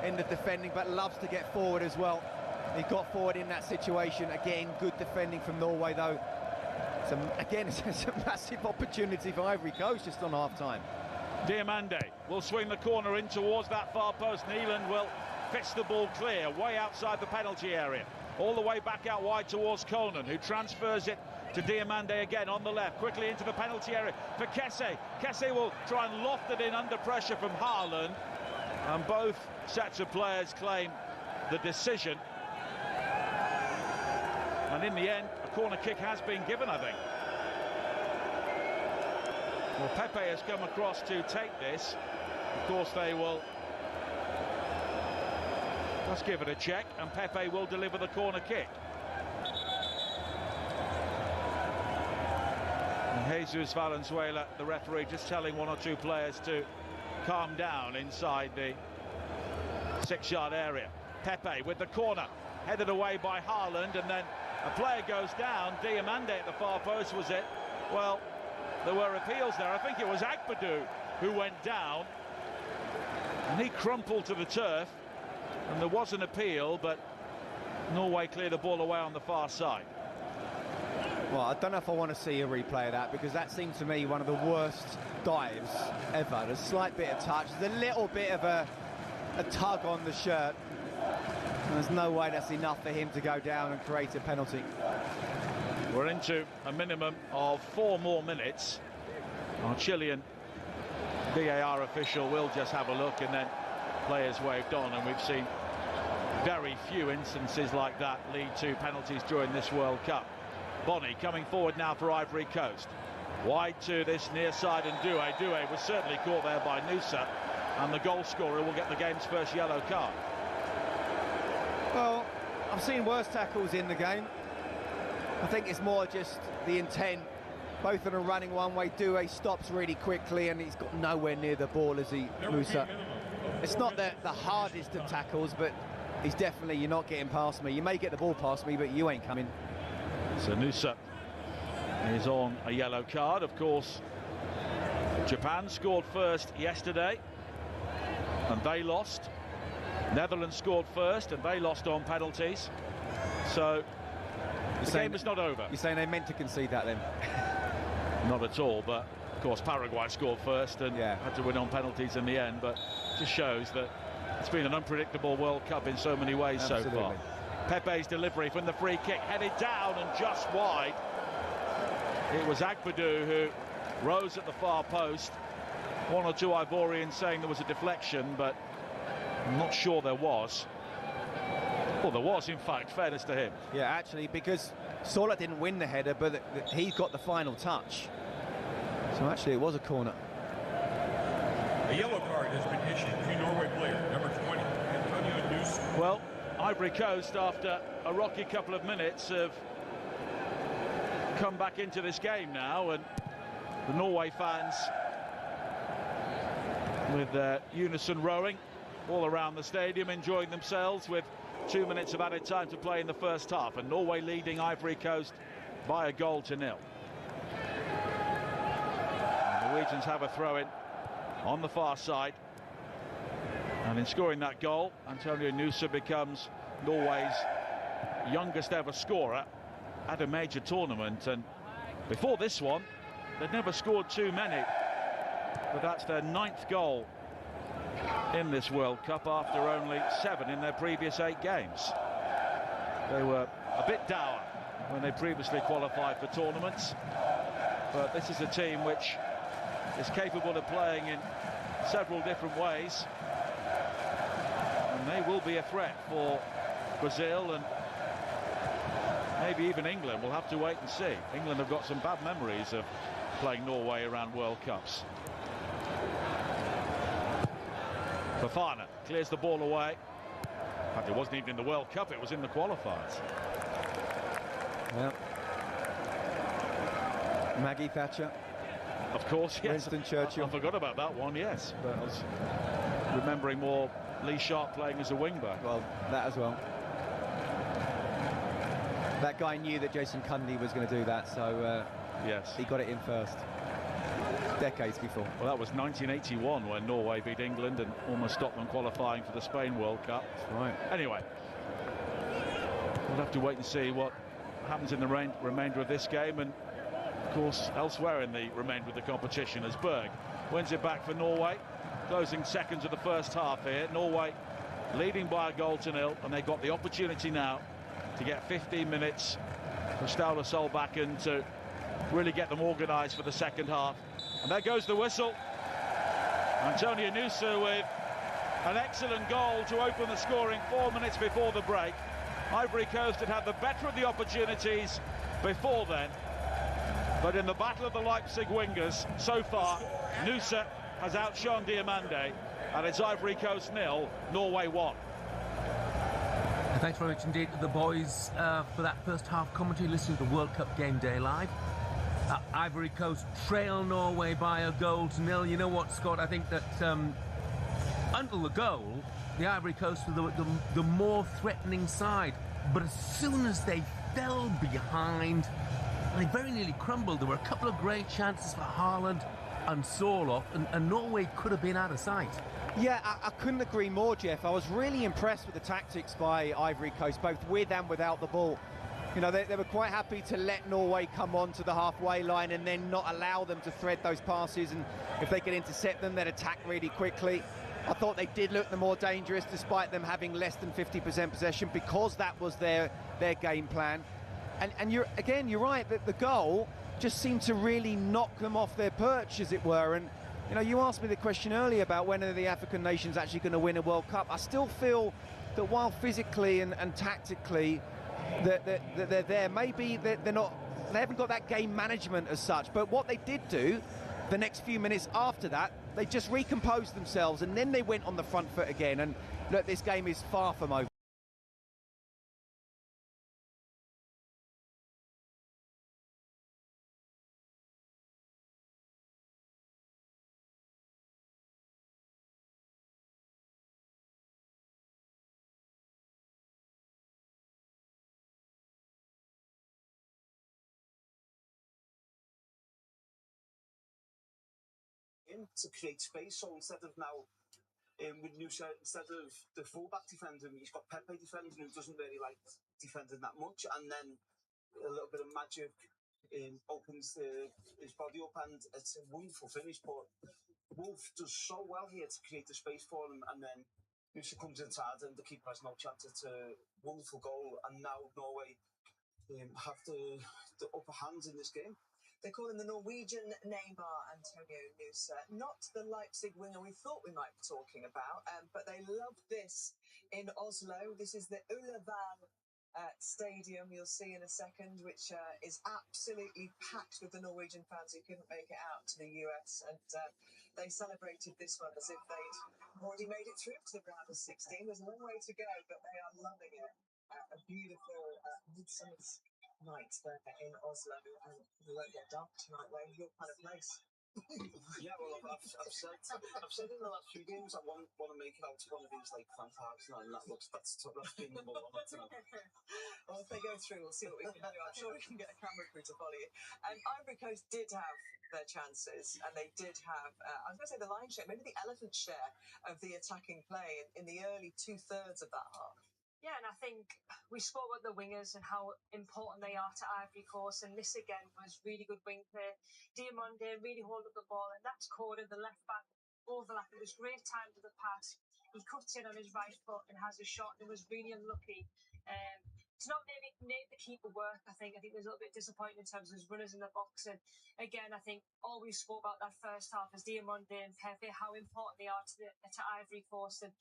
in the defending, but loves to get forward as well. He got forward in that situation. Again, good defending from Norway, though. Again, it's a massive opportunity for Ivory Coast just on half-time. Diamande will swing the corner in towards that far post. Haaland will fist the ball clear, way outside the penalty area. All the way back out wide towards Conan, who transfers it to Diamande again on the left, quickly into the penalty area for Kesse. Kesse will try and loft it in under pressure from Haaland, and both sets of players claim the decision. And in the end, a corner kick has been given, I think. Well, Pepe has come across to take this. Of course, they will just give it a check, and Pepe will deliver the corner kick. And Jesus Valenzuela, the referee, just telling one or two players to calm down inside the 6-yard area. Pepe with the corner, headed away by Haaland, and then a player goes down. Diamande at the far post, was it? Well, there were appeals there. I think it was Agbadou who went down, and he crumpled to the turf, and there was an appeal, but Norway cleared the ball away on the far side. Well, I don't know if I want to see a replay of that, because that seemed to me one of the worst dives ever. There's a slight bit of touch, there's a little bit of a tug on the shirt, and there's no way that's enough for him to go down and create a penalty. We're into a minimum of 4 more minutes. Our Chilean VAR official will just have a look, and then players waved on, and we've seen very few instances like that lead to penalties during this World Cup. Bonnie coming forward now for Ivory Coast. Wide to this near side, and Doué was certainly caught there by Nusa, and the goal scorer will get the game's first yellow card. Well, I've seen worse tackles in the game. I think it's more just the intent. Both of them running one way. Doué stops really quickly, and he's got nowhere near the ball as he Nusa. It's not the hardest of tackles, but he's definitely, you're not getting past me. You may get the ball past me, but you ain't coming. So Nusa is on a yellow card. Of course, Japan scored first yesterday, and they lost. Netherlands scored first, and they lost on penalties. So the game is not over. You're saying they meant to concede that then? Not at all, but of course Paraguay scored first and had to win on penalties in the end, but just shows that it's been an unpredictable World Cup in so many ways so far. Pepe's delivery from the free kick, headed down and just wide. It was Agbadou who rose at the far post. One or two Ivorians saying there was a deflection, but I'm not sure there was. Well, there was, in fact, fairness to him. Yeah, actually, because Sola didn't win the header, but he got the final touch. So actually, it was a corner. A yellow card has been issued to Norway player number 20, Antonio Nusa. Well, Ivory Coast, after a rocky couple of minutes, have come back into this game now, and the Norway fans with their unison rowing all around the stadium, enjoying themselves with 2 minutes of added time to play in the first half, and Norway leading Ivory Coast by 1-0. The Norwegians have a throw-in on the far side, and in scoring that goal, Antonio Nusa becomes Norway's youngest ever scorer at a major tournament, and before this one they'd never scored too many, but that's their 9th goal in this World Cup after only 7 in their previous 8 games. They were a bit dour when they previously qualified for tournaments, but this is a team which is capable of playing in several different ways, and they will be a threat for Brazil and maybe even England. We'll have to wait and see. England have got some bad memories of playing Norway around World Cups. Fofana clears the ball away. In fact, it wasn't even in the World Cup, it was in the qualifiers. Yeah. Maggie Thatcher. Of course, yes. Winston Churchill. I forgot about that one, yes. But I was remembering more Lee Sharp playing as a wing-back. Well, that as well. That guy knew that Jason Cundy was going to do that, so yes, he got it in first. Decades before. Well, that was 1981 when Norway beat England and almost stopped them qualifying for the Spain World Cup. That's right. Anyway, we'll have to wait and see what happens in the remainder of this game, and of course elsewhere in the remainder of the competition, as Berge wins it back for Norway. Closing seconds of the first half here. Norway leading by a goal to nil, and they've got the opportunity now to get 15 minutes for Ståle Solbakken to really get them organised for the second half. And there goes the whistle. Antonio Nusa with an excellent goal to open the scoring 4 minutes before the break. Ivory Coast had the better of the opportunities before then, but in the battle of the Leipzig wingers, so far, Nusa has outshone Diomande, and it's Ivory Coast 0, Norway 1. Thanks very much indeed to the boys for that first half commentary, listening to the World Cup Game Day Live. Ivory Coast trail Norway by a goal to nil. You know what, Scott? I think that until the goal, the Ivory Coast were the more threatening side. But as soon as they fell behind, they very nearly crumbled. There were a couple of great chances for Haaland and Sorloth, and Norway could have been out of sight. Yeah, I couldn't agree more, Jeff. I was really impressed with the tactics by Ivory Coast, both with and without the ball. You know, they were quite happy to let Norway come on to the halfway line and then not allow them to thread those passes, and if they could intercept them, they'd attack really quickly. I thought they did look the more dangerous despite them having less than 50% possession, because that was their game plan. And you're right, that the goal just seemed to really knock them off their perch, as it were. And you know, you asked me the question earlier about when are the African nations actually going to win a World Cup. I still feel that while physically and tactically that they're there, maybe they haven't got that game management as such, but what they did do the next few minutes after that, they just recomposed themselves, and then they went on the front foot again. And look, this game is far from over. To create space, so instead of now with Nusa, instead of the fullback defending, he's got Pepe defending, who doesn't really like defending that much, and then a little bit of magic opens his body up, and it's a wonderful finish. But Wolf does so well here to create the space for him, and then Nusa comes inside and the keeper has no chance. It's a wonderful goal, and now Norway have the upper hands in this game. They call him the Norwegian Neymar, Antonio Nusa. Not the Leipzig winger we thought we might be talking about, but they love this in Oslo. This is the Ullevål Stadium, you'll see in a second, which is absolutely packed with the Norwegian fans who couldn't make it out to the US. And they celebrated this one as if they'd already made it through to the round of 16. There's a long way to go, but they are loving it. A beautiful midsummer's night there in Oslo, and we won't get dark tonight. Where your kind of place? Yeah, well, I've said in the last few games I want to make it out to one of these like fanfares, and that's been number one up to now. Well, if they go through, we'll see what we can do. I'm sure we can get a camera crew to follow you. And Ivory Coast did have their chances, and they did have, I was going to say the lion's share, maybe the elephant share of the attacking play in the early 2/3 of that half. Yeah, and I think we spoke about the wingers and how important they are to Ivory Coast, and this again was really good wing play. Diamonde really holding up the ball, and that's Corda, the left back, overlap. It was great time to the pass. He cuts in on his right foot and has a shot, and was really unlucky. It's not maybe made the keeper work. I think it was a little bit disappointing in terms of his runners in the box. And again, I think all we spoke about that first half is Diamonde and Pepe, how important they are to Ivory Coast. And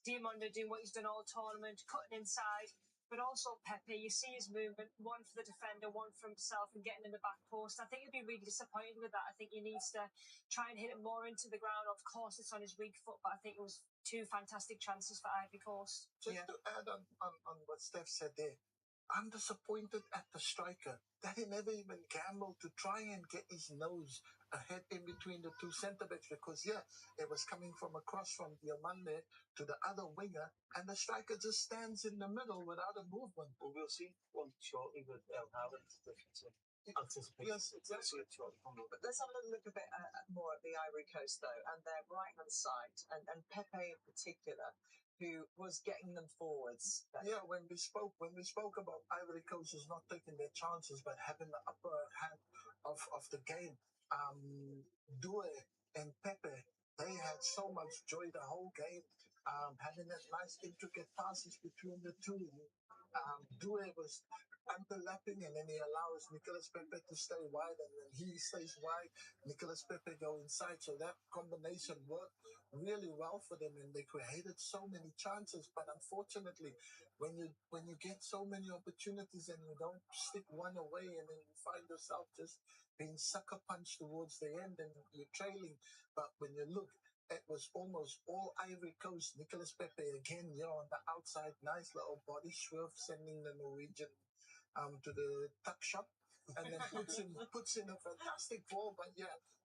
Diamonde doing what he's done all tournament, cutting inside, but also Pepe, you see his movement, one for the defender, one for himself, and getting in the back post. I think he'd be really disappointed with that. I think he needs to try and hit it more into the ground. Of course, it's on his weak foot, but I think it was 2 fantastic chances for Ivory Coast. Just to add on what Steph said there, I'm disappointed at the striker that he never even gambled to try and get his nose ahead in between the 2 centre backs, because it was coming from across from Diamande to the other winger, and the striker just stands in the middle without a movement. Well, we'll see one shortly with Erling Haaland. Yes, exactly. But let's have a little look a bit more at the Ivory Coast, though, and their right-hand side, and Pepe in particular, who was getting them forwards. Yeah, when we spoke about Ivory Coast is not taking their chances, but having the upper hand of the game, Due and Pepe, they had so much joy the whole game, having that nice intricate passes between the two. Due was underlapping, and then he allows Nicolas Pepe to stay wide, and then he stays wide, Nicolas Pepe go inside. So that combination worked really well for them, and they created so many chances. But unfortunately, when you get so many opportunities and you don't stick one away, and then you find yourself just being sucker punched towards the end, and you're trailing. But when you look, it was almost all Ivory Coast. Nicolas Pepe again, on the outside, nice little body swerve, sending the Norwegian to the tuck shop, and then puts in a fantastic ball. But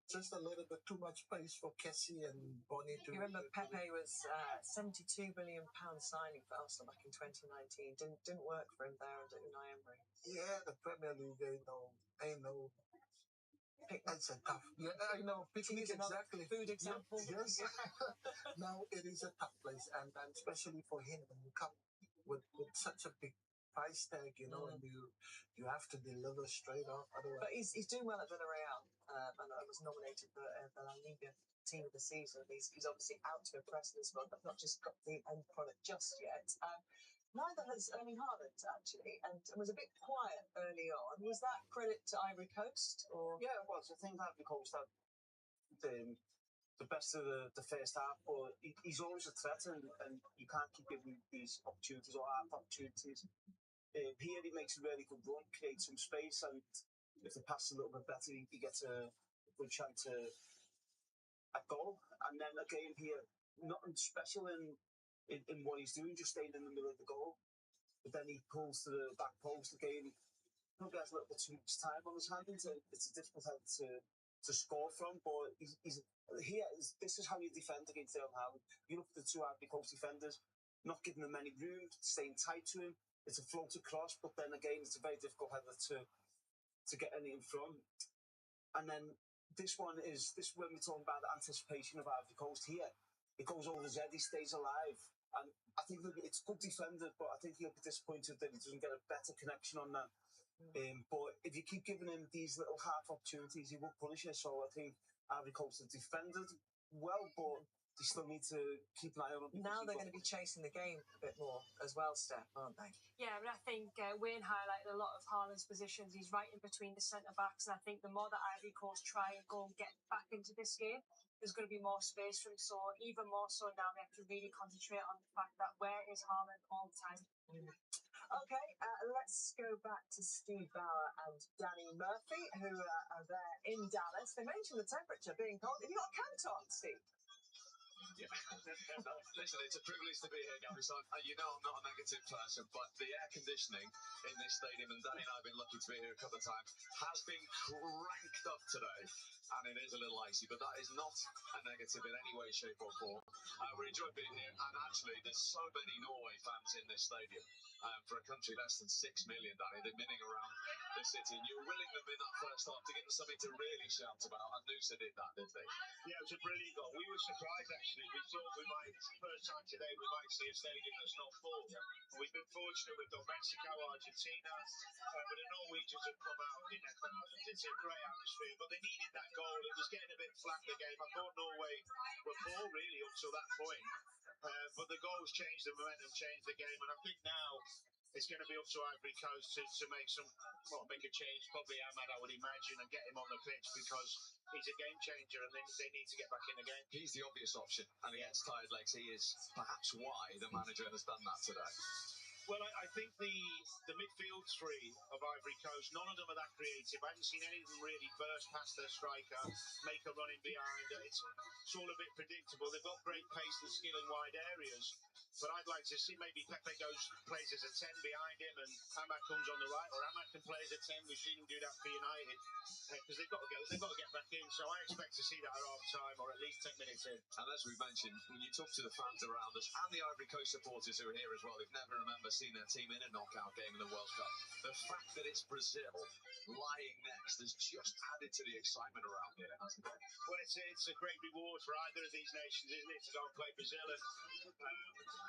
just a little bit too much pace for Kessie and Bonnie to. You remember Pepe was £72 million signing for Arsenal back in 2019. Didn't work for him there under Unai Emery. Yeah, the Premier League ain't no. It's a tough. Yeah, I know. Picnic, exactly. Food example. Yes. No, it is a tough place, and especially for him when you come with such a big price tag, and you have to deliver straight off. Otherwise, but he's doing well at Villarreal, and I was nominated for the La Liga Team of the Season. He's obviously out to impress this month. I've not just got the end product just yet. Neither has Erling Haaland, actually, and was a bit quiet early on. Was that credit to Ivory Coast? Or? Yeah, it was. I think Ivory Coast had the best of the first half, but he's always a threat, and you can't keep giving these opportunities or half opportunities. Here he makes a really good run, creates some space, and if the pass is a little bit better, he gets a good chance at goal. And then again here, nothing special in what he's doing, just staying in the middle of the goal. But then he pulls to the back post again. He gets a little bit too much time on his hands, and it's a difficult hand to score from. But this is how you defend against Erling Haaland. You look at the 2 Ivory Coast defenders, not giving them any room, staying tight to him. It's a float across, but then again, it's a very difficult header to get any in front. And then this one is when we're talking about the anticipation of Ivory Coast here. It goes over his head, he stays alive. And I think it's good defended, but I think he'll be disappointed that he doesn't get a better connection on that. But if you keep giving him these little half opportunities, he will punish you. So I think Ivory Coast have defended well, but they still need to keep an eye on him. Now they're going to be chasing the game a bit more as well, Steph, aren't they? Yeah, but I think Wayne highlighted a lot of Haaland's positions. He's right in between the centre-backs, and I think the more that Ivory Coast try and go and get back into this game, there's going to be more space for him. So even more so now, they have to really concentrate on the fact that where is Haaland all the time? Okay, let's go back to Steve Bauer and Danny Murphy, who are there in Dallas. They mentioned the temperature being cold. Have you got a coat on, Steve? Yeah, listen, it's a privilege to be here, Gabby. So you know I'm not a negative person, but the air conditioning in this stadium, and Danny and I have been lucky to be here a couple of times, has been cranked up today. and it is a little icy, but that is not a negative in any way, shape or form. We enjoyed being here, and actually there's so many Norway fans in this stadium. For a country less than 6 million, Danny, they're minning around the city, and you were willing them in that first half to give them something to really shout about, and Noosa did that, didn't they? Yeah, it was a brilliant goal. We were surprised, actually. We thought we might, first time today, we might see a stadium that's not full. We've been fortunate with Mexico, Argentina, but the Norwegians have come out in their thousands. It's a great atmosphere, but they needed that goal. It was getting a bit flat, the game. I thought Norway were poor, really, up to that point. But the goals changed the momentum, changed the game, and I think now it's going to be up to Ivory Coast to make make a change. Probably Ahmad, I would imagine, and get him on the pitch because he's a game changer, and they need to get back in the game. He's the obvious option, and against tired legs, he is perhaps why the manager has done that today. Well, I think the midfield three of Ivory Coast, none of them are that creative. I haven't seen any of them really burst past their striker, make a run in behind. It's all a bit predictable. They've got great pace and skill in wide areas, but I'd like to see maybe Pepe plays as a 10 behind him, and Ahmad comes on the right, or Ahmad can play as a 10. We've seen him do that for United because they've got to get back in. So I expect to see that at half time, or at least 10 minutes in. And as we've mentioned, when you talk to the fans around us and the Ivory Coast supporters who are here as well, they've never remember seeing their team in a knockout game in the World Cup. The fact that it's Brazil lying next has just added to the excitement around here, hasn't it? Well, it's a great reward for either of these nations, isn't it, to go and play Brazil? And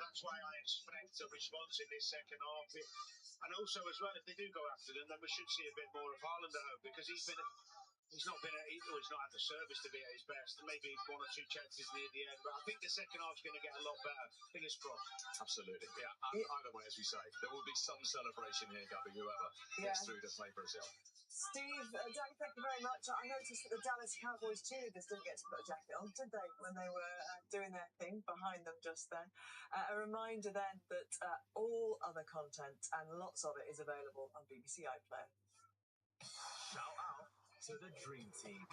that's why I expect a response in this second half. And also, as well, if they do go after them, then we should see a bit more of Haaland, I hope, because he's not had the service to be at his best, and maybe one or two chances near the end. But I think the second half's going to get a lot better. Fingers crossed. Absolutely, yeah. Either way, as we say, there will be some celebration here, Gabby, whoever gets through to play Brazil. Steve, Danny, thank you very much. I noticed that the Dallas Cowboys cheerleaders didn't get to put a jacket on, did they, when they were doing their thing behind them just then? A reminder then that all other content, and lots of it, is available on BBC iPlayer. Shout out to the Dream Team.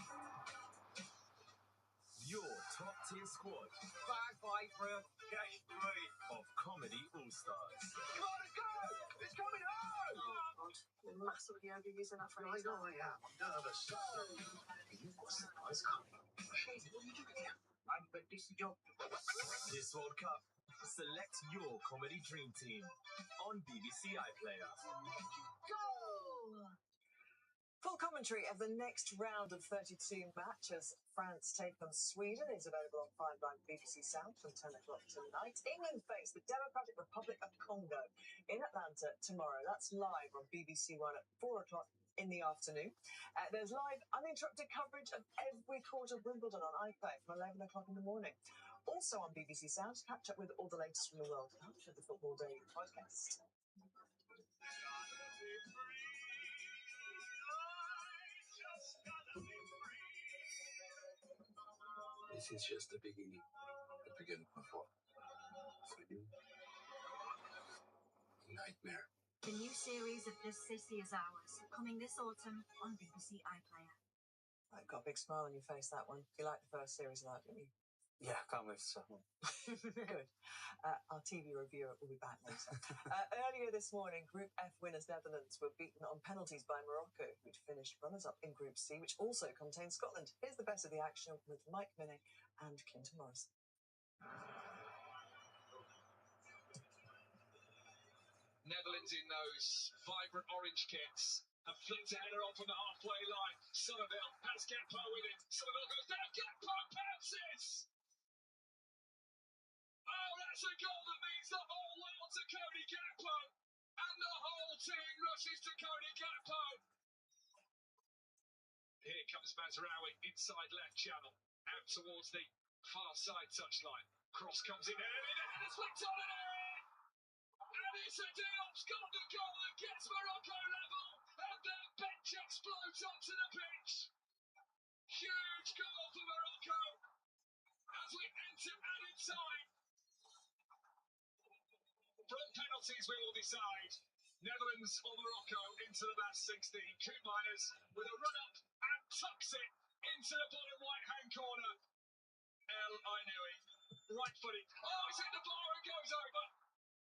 Your top-tier squad. Bad vibe for a game 3 of Comedy All-Stars. You gotta go! It's coming home! Oh, God. You're massively overusing that phrase. I know I am. I'm nervous. You've got surprise coming. Hey, what are you doing here? I'm a decent job. This World Cup, select your Comedy Dream Team on BBC iPlayer. Go! Full commentary of the next round of 32 matches. France take on Sweden is available on 5 Line BBC Sound from 10 o'clock tonight. England face the Democratic Republic of Congo in Atlanta tomorrow. That's live on BBC One at 4 o'clock in the afternoon. There's live uninterrupted coverage of every quarter of Wimbledon on iPlayer from 11 o'clock in the morning. Also on BBC Sound, catch up with all the latest from the World Cup with the Football Daily podcast. This is just the beginning. The beginning of what? For you? Nightmare. The new series of This City Is Ours, coming this autumn on BBC iPlayer. I've got a big smile on your face, that one. You liked the first series of that, didn't you? Yeah, can't wait for second. Good. Our TV reviewer will be back later. Earlier this morning, Group F winners Netherlands were beaten on penalties by Morocco, which finished runners-up in Group C, which also contains Scotland. Here's the best of the action with Mike Minnick and Clinton Morris. Netherlands in those vibrant orange kits have flicked a header off on the halfway line. Somerville has Gakpo with it. Somerville goes down. Gakpo bounces. Oh, that's a goal that means the whole world to Cody Gakpo. And the whole team rushes to Cody Gakpo. Here comes Mazraoui inside left channel. Out towards the far side touchline. Cross comes in early. The header's flicked on and in. And it's a Diop's golden goal that gets Morocco level. And their bench explodes onto the pitch. Huge goal for Morocco. As we enter added time. From penalties we will decide. Netherlands or Morocco into the last 16. Koopmeiners with a run-up and tucks it into the bottom right-hand corner. El Ainoui, right footed. Oh, it's hit the bar and goes over.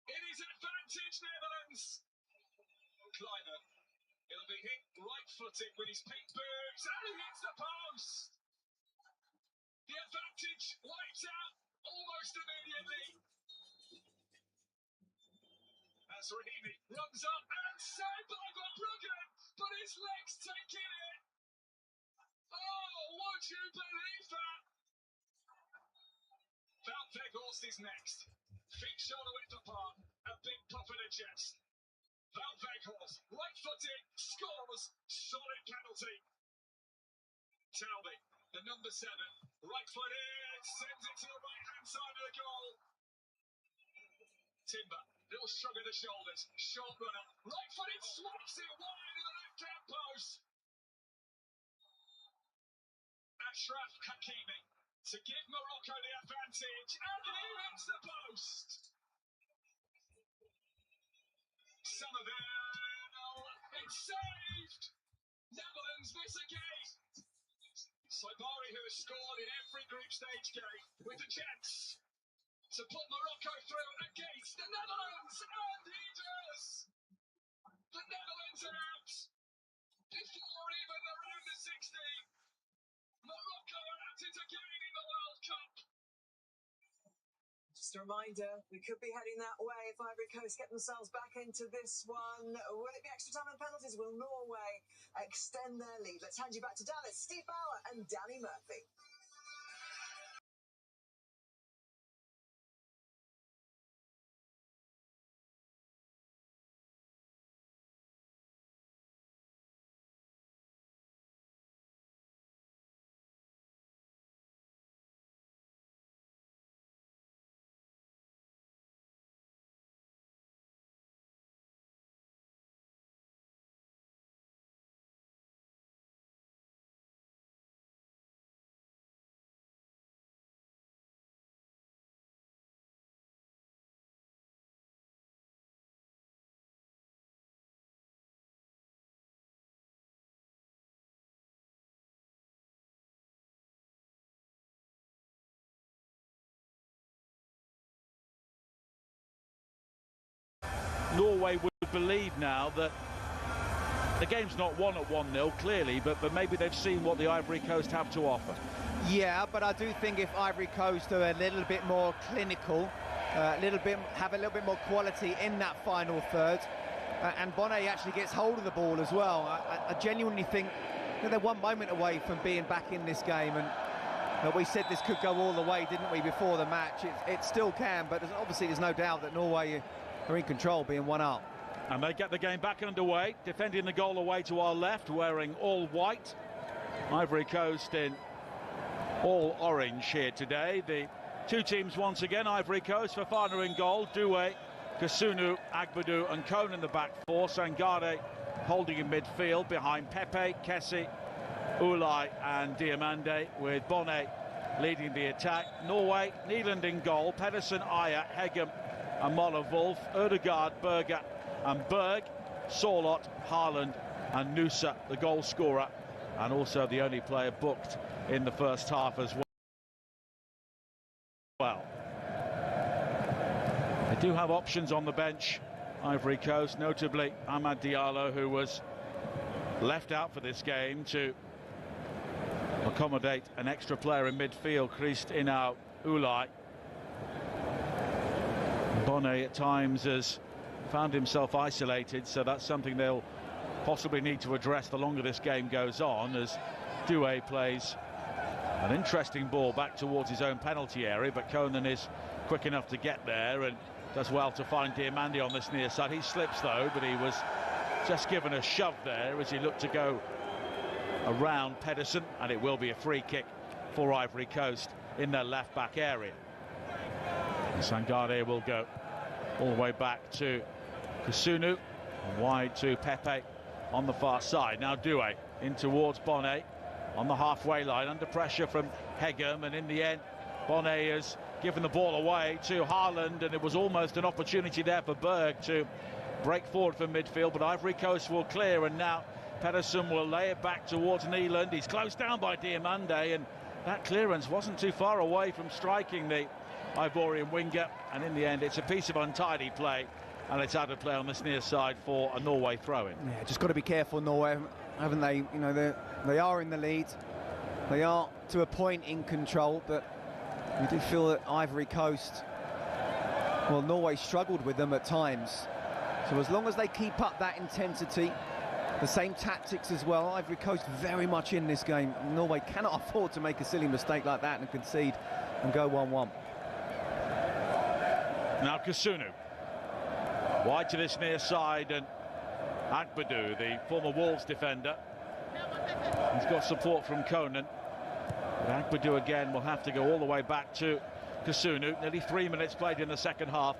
It is advantage Netherlands. Kleiber He'll be hit right-footed with his pink boots, and he hits the post. The advantage wiped out almost immediately. As Rahimi runs up and saved by Van Bruggen, but his legs taking it. Oh, would you believe that? Van Veghorst is next. Feet shoulder width apart, a big puff in the chest. Van Veghorst, right-footed, scores, solid penalty. Talby, the number 7, right-footed, sends it to the right-hand side of the goal. Timber, little shrug of the shoulders, short runner, right-footed, swats it wide of the left-hand post. Ashraf Hakimi to give Morocco the advantage, and he hits the post. Somerville, it's saved. Netherlands miss again. Saibari, who has scored in every group stage game, with a chance to put Morocco through against the Netherlands, and he does. The Netherlands are out before even the round of 16. Morocco are at it again in the World Cup. Just a reminder, we could be heading that way if Ivory Coast get themselves back into this one. Will it be extra time and penalties? Will Norway extend their lead? Let's hand you back to Dallas, Steve Bauer and Danny Murphy. Norway would believe now that the game's not won at 1-0, clearly, but maybe they've seen what the Ivory Coast have to offer. Yeah, but I do think if Ivory Coast are a little bit more clinical, have a little bit more quality in that final third, and Bonnet actually gets hold of the ball as well, I genuinely think that they're one moment away from being back in this game, and we said this could go all the way, didn't we, before the match? It still can, but there's no doubt that Norway are in control, being one up. And they get the game back underway, defending the goal away to our left, wearing all white. Ivory Coast in all orange here today. The two teams once again, Ivory Coast, Fofana in goal, Doué, Kasunu, Agbadou and Cone in the back four. Sangare holding in midfield behind Pepe, Kessie, Ulai and Diamande, with Bonnet leading the attack. Norway, Nieland in goal, Pedersen, Ayer, Hegem and Moller Wolf, Ødegaard, Berge and Berg, Sorlot, Haaland and Nusa, the goal scorer, and also the only player booked in the first half as well. They do have options on the bench, Ivory Coast, notably Amad Diallo, who was left out for this game to accommodate an extra player in midfield, Christ Inau Ulai. Bonnet at times has found himself isolated, so that's something they'll possibly need to address the longer this game goes on, as Doué plays an interesting ball back towards his own penalty area, but Conan is quick enough to get there and does well to find Diamande on this near side. He slips though, but he was just given a shove there as he looked to go around Pedersen, and it will be a free kick for Ivory Coast in their left back area. Sangare will go all the way back to Kasunu, wide to Pepe on the far side. Now Doué in towards Bonnet on the halfway line, under pressure from Hegem, and in the end Bonnet has given the ball away to Haaland, and it was almost an opportunity there for Berg to break forward from midfield, but Ivory Coast will clear, and now Pedersen will lay it back towards Nieland. He's closed down by Diamande, and that clearance wasn't too far away from striking the Ivorian winger, and in the end it's a piece of untidy play and it's out of play on this near side for a Norway throw-in. Yeah, just got to be careful, Norway, haven't they? You know, they are in the lead. They are to a point in control, but we do feel that Ivory Coast, well, Norway struggled with them at times. So as long as they keep up that intensity, the same tactics as well, Ivory Coast very much in this game. Norway cannot afford to make a silly mistake like that and concede and go 1-1. Now Kasunu. Wide to this near side, and Agbadou, the former Wolves defender, he's got support from Conan. But Agbadou again will have to go all the way back to Kasunu. Nearly 3 minutes played in the second half.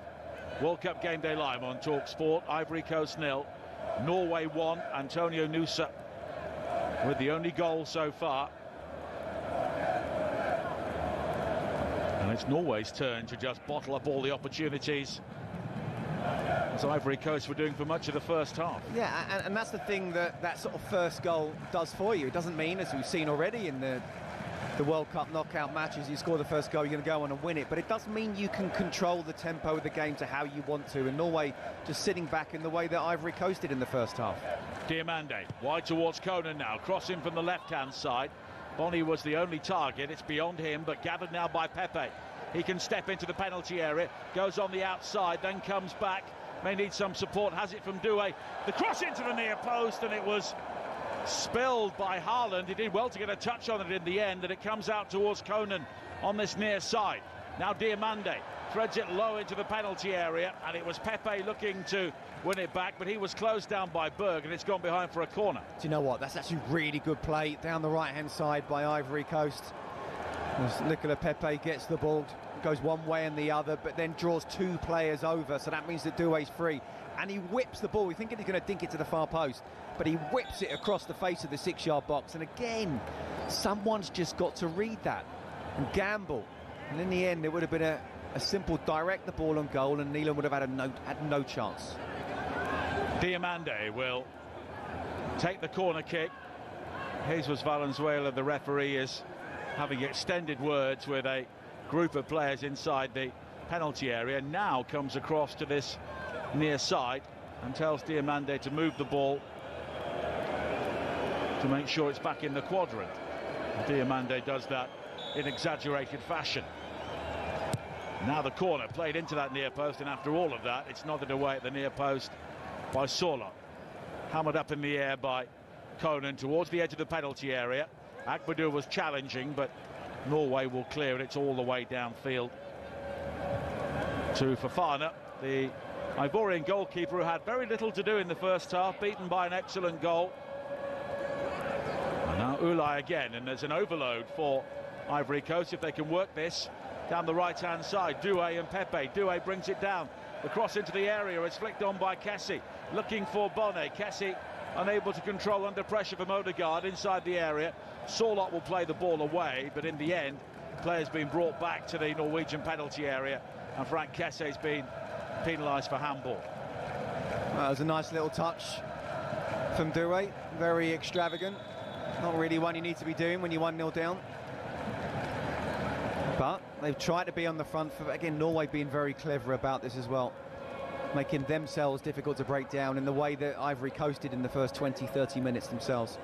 World Cup Game Day Live on TalkSport. Ivory Coast 0, Norway 1. Antonio Nusa with the only goal so far. And it's Norway's turn to just bottle up all the opportunities, as Ivory Coast were doing for much of the first half. Yeah, and that's the thing that sort of first goal does for you. It doesn't mean, as we've seen already in the World Cup knockout matches, you score the first goal, you're going to go on and win it. But it does mean you can control the tempo of the game to how you want to. And Norway just sitting back in the way that Ivory Coast did in the first half. Diomande wide towards Conan now, crossing from the left-hand side. Bonny was the only target. It's beyond him, but gathered now by Pepe. He can step into the penalty area, goes on the outside, then comes back. May need some support, has it from Doué. The cross into the near post, and it was spilled by Haaland. He did well to get a touch on it in the end, and it comes out towards Conan on this near side. Now Diomande threads it low into the penalty area, and it was Pepe looking to win it back, but he was closed down by Berge, and it's gone behind for a corner. Do you know what? That's actually really good play down the right-hand side by Ivory Coast. As Nicolas Pepe gets the ball, goes one way and the other, but then draws two players over, so that means that Doué's free. And he whips the ball. We're thinking he's going to dink it to the far post, but he whips it across the face of the 6-yard box. And again, someone's just got to read that and gamble. And in the end, it would have been a simple direct the ball on goal, and Neelan would have had no chance. Diomande will take the corner kick. Jesus Valenzuela, the referee, is having extended words with a group of players inside the penalty area. Now comes across to this near side and tells Diomande to move the ball to make sure it's back in the quadrant. Diomande does that in exaggerated fashion. Now the corner played into that near post, and after all of that, it's nodded away at the near post by Sorloth. Hammered up in the air by Conan towards the edge of the penalty area. Agbadou was challenging, but Norway will clear it. It's all the way downfield to Fofana, the Ivorian goalkeeper, who had very little to do in the first half, beaten by an excellent goal. And now Ulai again, and there's an overload for Ivory Coast if they can work this down the right-hand side. Doué and Pepe. Doué brings it down. The cross into the area is flicked on by Kessie, looking for Bonnet. Kessie unable to control under pressure from Odegaard inside the area. Sorloth will play the ball away, but in the end, the player's been brought back to the Norwegian penalty area, and Frank Kessie's been penalised for handball. Well, that was a nice little touch from Doué. Very extravagant. Not really one you need to be doing when you're 1-0 down. But they've tried to be on the front foot. Again, Norway being very clever about this as well, making themselves difficult to break down in the way that Ivory Coast did in the first 20-30 minutes themselves.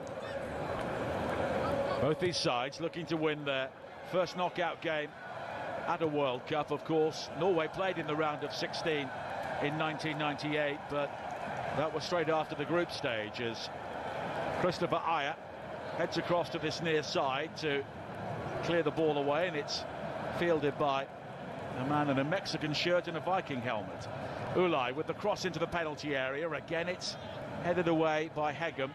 Both these sides looking to win their first knockout game at a World Cup, of course. Norway played in the round of 16 in 1998, but that was straight after the group stage, as Christopher Ayer heads across to this near side to clear the ball away, and it's fielded by a man in a Mexican shirt and a Viking helmet. Ulai with the cross into the penalty area. Again, it's headed away by Hegem.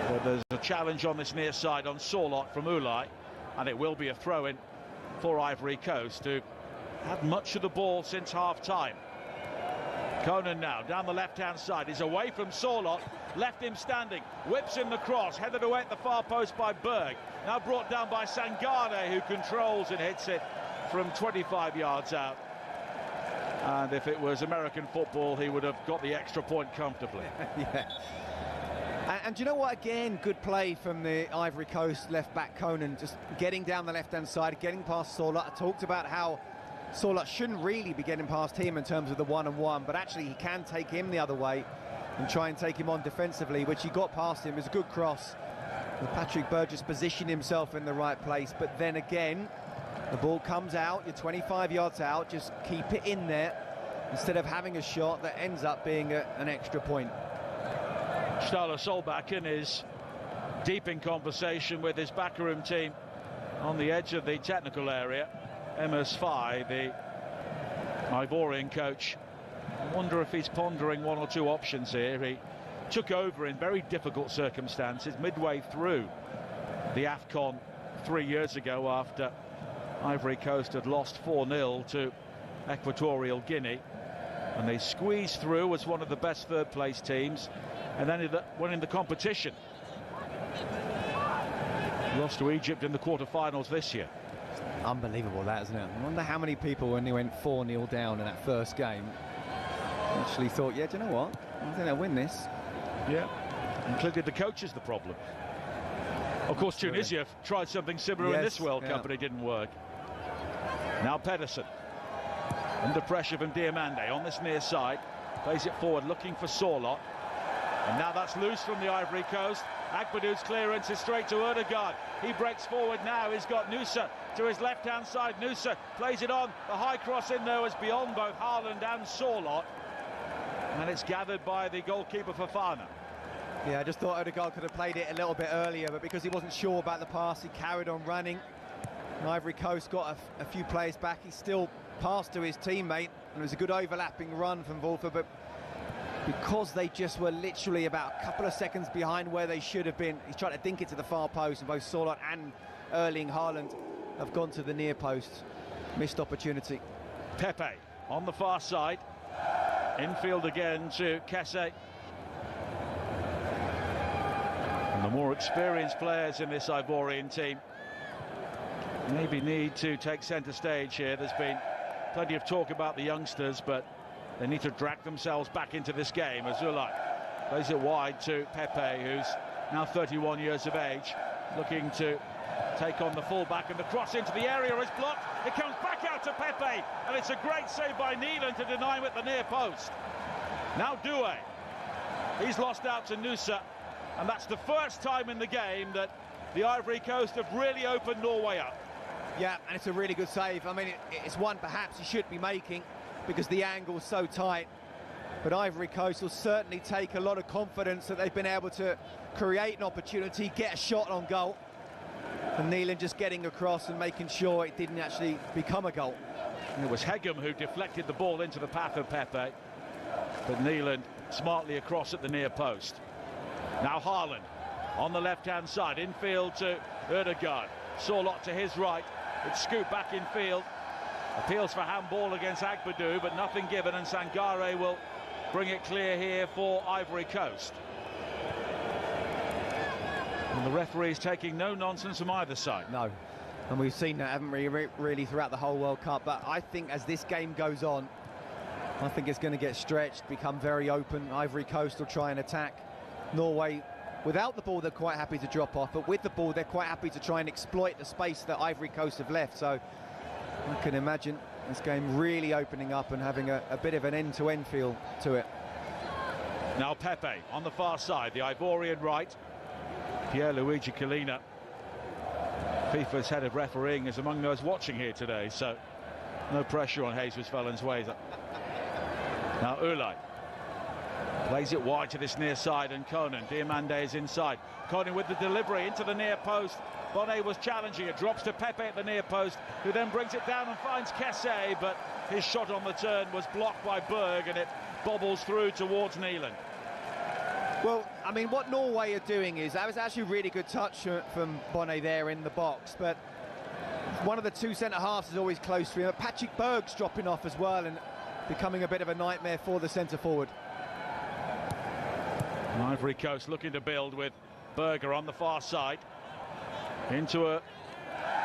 But there's a challenge on this near side on Sorloth from Ulai, and it will be a throw-in for Ivory Coast, who had much of the ball since half-time. Conan now down the left-hand side. He's away from Sorloth, left him standing, whips in the cross, headed away at the far post by Berge. Now brought down by Sangare, who controls and hits it from 25 yards out. And if it was American football, he would have got the extra point comfortably. Yeah. And do you know what? Again, good play from the Ivory Coast left back Conan, just getting down the left-hand side, getting past Sorloth. I talked about how Sorloth shouldn't really be getting past him in terms of the one-on-one, but actually he can take him the other way and try and take him on defensively, which he got past him. It was a good cross. And Patrick Berge just positioned himself in the right place, but then again, the ball comes out, you're 25 yards out, just keep it in there instead of having a shot that ends up being an extra point. Ståle Solbakken is deep in conversation with his backroom team on the edge of the technical area. Emmers Faye, the Ivorian coach, I wonder if he's pondering one or two options here. He took over in very difficult circumstances midway through the AFCON 3 years ago after Ivory Coast had lost 4-0 to Equatorial Guinea, and they squeezed through as one of the best third-place teams and then winning the competition. Lost to Egypt in the quarter-finals this year. Unbelievable that, isn't it? I wonder how many people, when they went 4-0 down in that first game, actually thought, yeah, do you know what? I think they'll win this. Yeah, included the coaches, the problem. Of course, Tunisia tried something similar in this World Cup, but it didn't work. Now Pedersen, under pressure from Diomande on this near side, plays it forward, looking for Sorloth. And now that's loose from the Ivory Coast. Agbadou's clearance is straight to Ødegaard. He breaks forward now. He's got Nusa to his left-hand side. Nusa plays it on. The high cross in there was beyond both Haaland and Sorloth. And it's gathered by the goalkeeper Fofana. Yeah, I just thought Ødegaard could have played it a little bit earlier, but because he wasn't sure about the pass, he carried on running. And Ivory Coast got a few players back. He still passed to his teammate, and it was a good overlapping run from Wolfer, but because they just were literally about a couple of seconds behind where they should have been, he's trying to dink it to the far post, and both Sorloth and Erling Haaland have gone to the near post. Missed opportunity. Pepe on the far side. Infield again to Kesse. And the more experienced players in this Ivorian team maybe need to take centre stage here. There's been plenty of talk about the youngsters, but they need to drag themselves back into this game. Azulay plays it wide to Pepe, who's now 31 years of age, looking to take on the fullback, and the cross into the area is blocked. It comes back out to Pepe, and it's a great save by Haaland to deny him at the near post. Now Doué, he's lost out to Nusa, and that's the first time in the game that the Ivory Coast have really opened Norway up. Yeah, and it's a really good save. I mean, it's one perhaps he should be making because the angle's so tight. But Ivory Coast will certainly take a lot of confidence that they've been able to create an opportunity, get a shot on goal. And Haaland just getting across and making sure it didn't actually become a goal. And it was Hegem who deflected the ball into the path of Pepe. But Haaland smartly across at the near post. Now Haaland on the left-hand side, infield to Ødegaard. Sorloth to his right. It's scooped back in field. Appeals for handball against Agbadou, but nothing given, and Sangare will bring it clear here for Ivory Coast. And the referee's taking no nonsense from either side. No, and we've seen that, haven't we, really throughout the whole World Cup. But I think as this game goes on, I think it's going to get stretched, become very open. Ivory Coast will try and attack. Norway, without the ball, they're quite happy to drop off, but with the ball, they're quite happy to try and exploit the space that Ivory Coast have left. So I can imagine this game really opening up and having a bit of an end-to-end feel to it. Now Pepe on the far side, the Ivorian right. Pierluigi Collina, FIFA's head of refereeing, is among those watching here today, so no pressure on Jesus Valenzuela. Now Ulai plays it wide to this near side, and Conan. Diomande is inside. Conan with the delivery into the near post. Bonnet was challenging it, drops to Pepe at the near post, who then brings it down and finds Kesse, but his shot on the turn was blocked by Berg, and it bobbles through towards Haaland. Well, I mean, what Norway are doing is, that was actually a really good touch from Bonnet there in the box, but one of the two centre-halves is always close to him. Patrick Berg's dropping off as well and becoming a bit of a nightmare for the centre-forward. Ivory Coast looking to build with Berger on the far side. Into a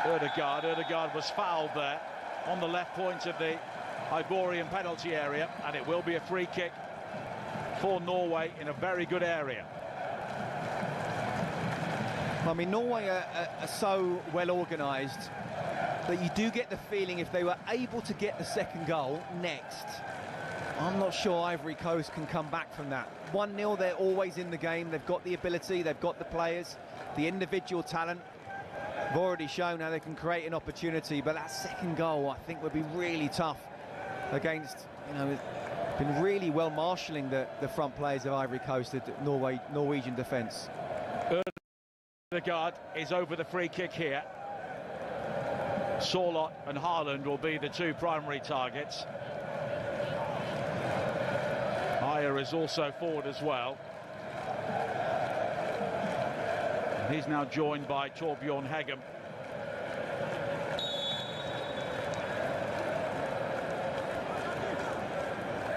Ødegaard. Ødegaard was fouled there on the left point of the Ivorian penalty area, and it will be a free kick for Norway in a very good area. I mean, Norway are so well organised But you do get the feeling if they were able to get the second goal next, I'm not sure Ivory Coast can come back from that. 1-0, they're always in the game. They've got the ability, they've got the players, the individual talent. They've already shown how they can create an opportunity, but that second goal, I think, would be really tough against, you know, been really well marshalling the front players of Ivory Coast, the Norwegian defence. Ødegaard is over the free kick here. Sorloth and Haaland will be the two primary targets. Ayer is also forward as well. And he's now joined by Torbjorn Hegem.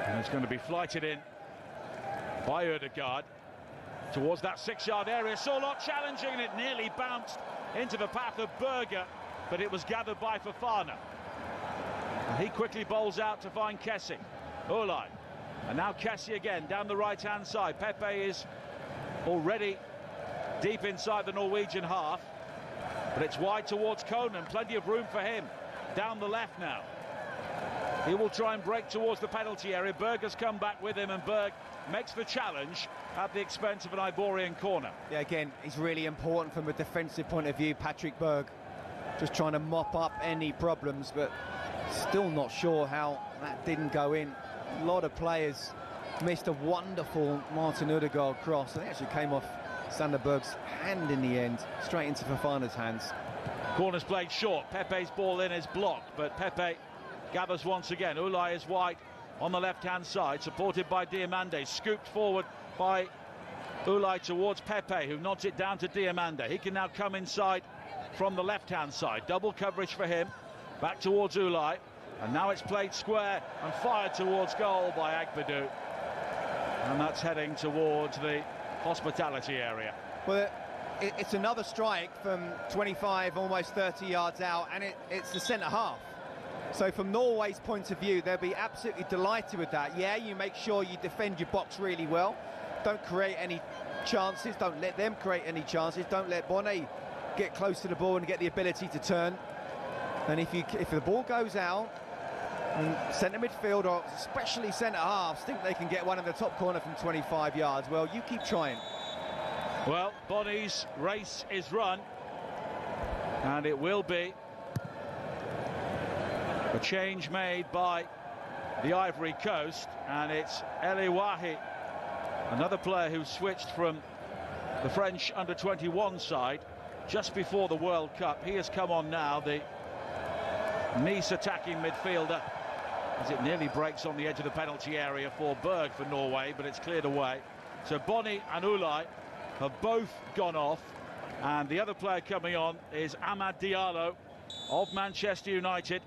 And it's going to be flighted in by Ødegaard towards that 6-yard area. Sorloth challenging, and it nearly bounced into the path of Berge, but it was gathered by Fofana. And he quickly bowls out to find Kessie. Ulai. And now Kessie again down the right-hand side. Pepe is already deep inside the Norwegian half, but it's wide towards Conan. Plenty of room for him down the left now. He will try and break towards the penalty area. Berge has come back with him, and Berge makes the challenge at the expense of an Ivorian corner. Yeah, again, it's really important from a defensive point of view. Patrick Berge just trying to mop up any problems, but still not sure how that didn't go in. A lot of players missed a wonderful Martin Ødegaard cross, and it actually came off Sander Berge's hand in the end, straight into Fofana's hands. Corner's played short. Pepe's ball in is blocked, but Pepe gathers once again. Ulai is wide on the left-hand side, supported by Diomande. Scooped forward by Ulai towards Pepe, who nods it down to Diomande. He can now come inside from the left-hand side. Double coverage for him. Back towards Ulai. And now it's played square and fired towards goal by Agbadou. And that's heading towards the hospitality area. Well, it's another strike from 25, almost 30 yards out, and it's the centre-half. So from Norway's point of view, they'll be absolutely delighted with that. Yeah, you make sure you defend your box really well. Don't create any chances. Don't let them create any chances. Don't let Bonnet get close to the ball and get the ability to turn. And if the ball goes out, and centre midfield, or especially centre-halves, think they can get one in the top corner from 25 yards, well, you keep trying. Well, Bonnet's race is run, and it will be a change made by the Ivory Coast, and it's Eliwahi, another player who switched from the French under-21 side just before the World Cup. He has come on now, the Nice attacking midfielder, as it nearly breaks on the edge of the penalty area for Berge for Norway, but it's cleared away. So Bonnet and Ulai have both gone off, and the other player coming on is Amad Diallo of Manchester United.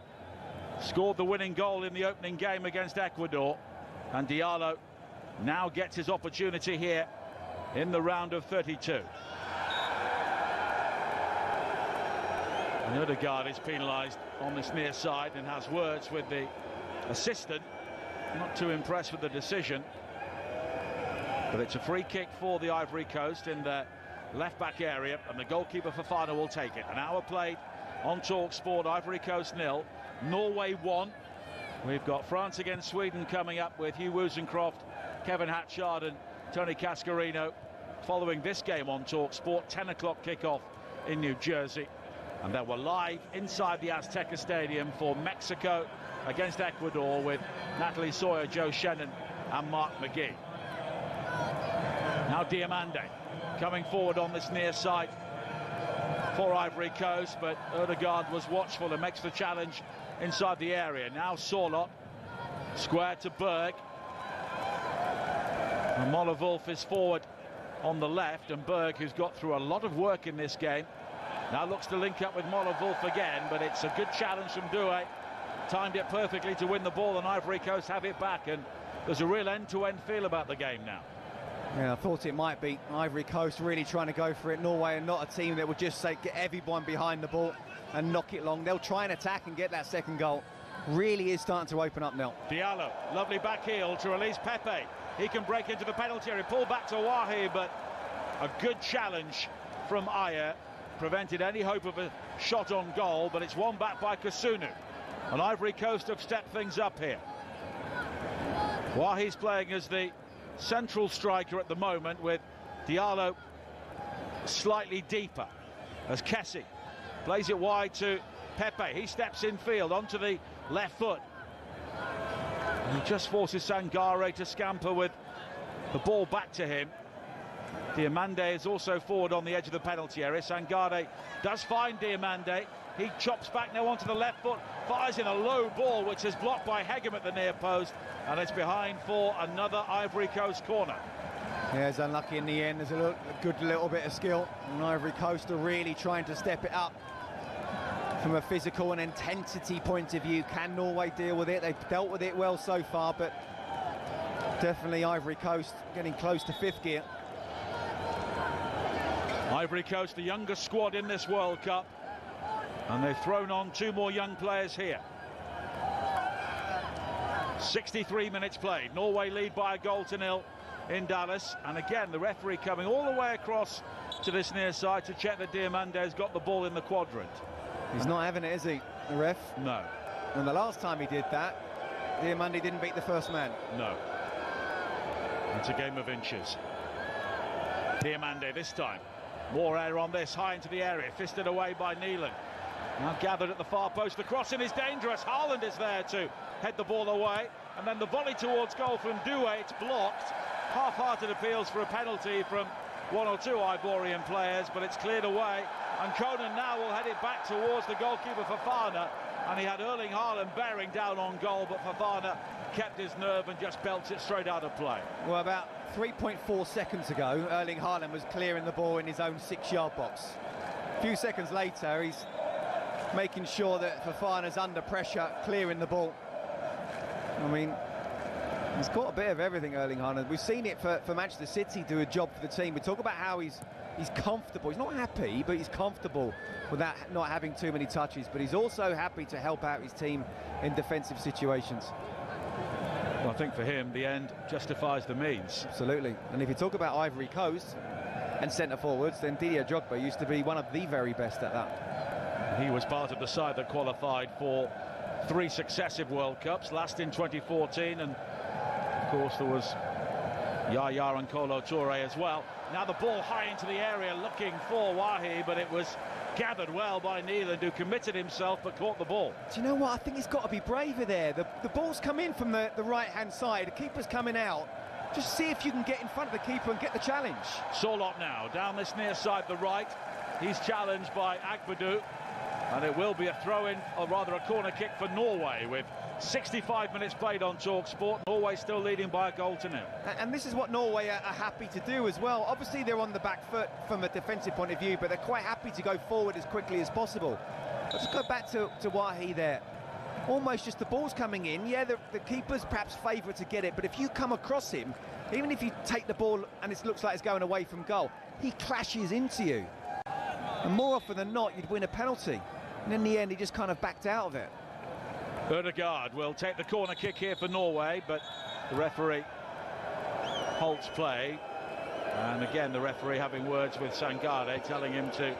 Scored the winning goal in the opening game against Ecuador, and Diallo now gets his opportunity here in the round of 32. And Ødegaard is penalised on this near side and has words with the assistant. Not too impressed with the decision, but it's a free kick for the Ivory Coast in the left-back area, and the goalkeeper Fofana will take it. An hour played on TalkSport. Ivory Coast 0, Norway 1. We've got France against Sweden coming up with Hugh Wozencroft, Kevin Hatchard and Tony Cascarino following this game on TalkSport. 10 o'clock kickoff in New Jersey, and then we're live inside the Azteca Stadium for Mexico against Ecuador with Natalie Sawyer, Joe Shannon and Mark McGee. Now Diomande coming forward on this near side for Ivory Coast, but Ødegaard was watchful and makes the challenge inside the area. Now Sorloth, square to Berge. And Moller-Wolf is forward on the left, and Berge, who's got through a lot of work in this game, now looks to link up with Moller-Wolf again, but it's a good challenge from Doué. Timed it perfectly to win the ball, and Ivory Coast have it back, and there's a real end-to-end feel about the game now. Yeah, I thought it might be Ivory Coast really trying to go for it. Norway are not a team that would just say get everyone behind the ball and knock it long. They'll try and attack and get that second goal. Really is starting to open up now. Diallo, lovely back heel to release Pepe. He can break into the penalty area, pull back to Wahi, but a good challenge from Ayer prevented any hope of a shot on goal, but it's won back by Kasunu. And Ivory Coast have stepped things up here. Wahi's playing as the central striker at the moment, with Diallo slightly deeper, as Kessie plays it wide to Pepe. He steps in field onto the left foot. And he just forces Sangare to scamper with the ball back to him. Diomande is also forward on the edge of the penalty area. Sangare does find Diomande. He chops back now onto the left foot, fires in a low ball, which is blocked by Hegem at the near post, and it's behind for another Ivory Coast corner. Yeah, it's unlucky in the end. There's a good little bit of skill, and Ivory Coast are really trying to step it up from a physical and intensity point of view. Can Norway deal with it? They've dealt with it well so far, but definitely Ivory Coast getting close to fifth gear. Ivory Coast, the youngest squad in this World Cup, and they've thrown on 2 more young players here. 63 minutes played. Norway lead by a goal to nil in Dallas, and again the referee coming all the way across to this near side to check that Diomande's got the ball in the quadrant. He's not having it, is he, the ref? No. And the last time he did that, Diomande didn't beat the first man. No. It's a game of inches. Diomande this time. More air on this, high into the area, fisted away by Neelan. Now gathered at the far post, the crossing is dangerous. Haaland is there to head the ball away, and then the volley towards goal from Doué, it's blocked. Half-hearted appeals for a penalty from 1 or 2 Ivorian players, but it's cleared away, and Conan now will head it back towards the goalkeeper Fofana, and he had Erling Haaland bearing down on goal, but Fofana kept his nerve and just belts it straight out of play. Well, about 3.4 seconds ago, Erling Haaland was clearing the ball in his own 6-yard box. A few seconds later, he's making sure that Fofana's under pressure, clearing the ball. I mean, he's got a bit of everything, Erling Haaland. We've seen it for Manchester City do a job for the team. We talk about how he's comfortable. He's not happy, but he's comfortable without not having too many touches. But he's also happy to help out his team in defensive situations. Well, I think for him, the end justifies the means. Absolutely. And if you talk about Ivory Coast and centre forwards, then Didier Drogba used to be one of the very best at that. He was part of the side that qualified for 3 successive World Cups, last in 2014, and of course there was Yaya and Kolo Touré as well. Now the ball high into the area looking for Wahi, but it was gathered well by Neeland, who committed himself but caught the ball. Do you know what? I think he's got to be braver there. The ball's come in from the right-hand side. The keeper's coming out. Just see if you can get in front of the keeper and get the challenge. Sorloth now down this near side, the right. He's challenged by Agbadou, and it will be a throw-in, or rather a corner kick for Norway, with 65 minutes played on TalkSport. Norway still leading by a goal to nil. And this is what Norway are happy to do as well. Obviously they're on the back foot from a defensive point of view, but they're quite happy to go forward as quickly as possible. Let's go back to Wahi there. Almost just the ball's coming in. Yeah, the keeper's perhaps favoured to get it, but if you come across him, even if you take the ball and it looks like it's going away from goal, he clashes into you. And more often than not, you'd win a penalty. And in the end, he just kind of backed out of it. Ødegaard will take the corner kick here for Norway, but the referee halts play. And again, the referee having words with Sangare, telling him to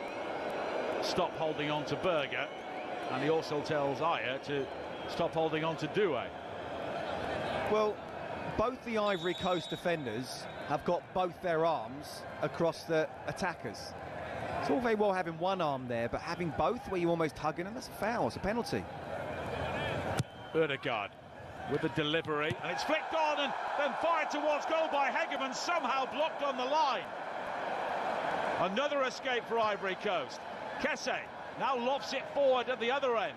stop holding on to Berge. And he also tells Aya to stop holding on to Doué. Well, both the Ivory Coast defenders have got both their arms across the attackers. It's all very well having one arm there, but having both where you're almost hugging them, that's a foul, it's a penalty. Ødegaard with the delivery, and it's flicked on and then fired towards goal by Hegem and somehow blocked on the line. Another escape for Ivory Coast. Kessie now lofts it forward at the other end,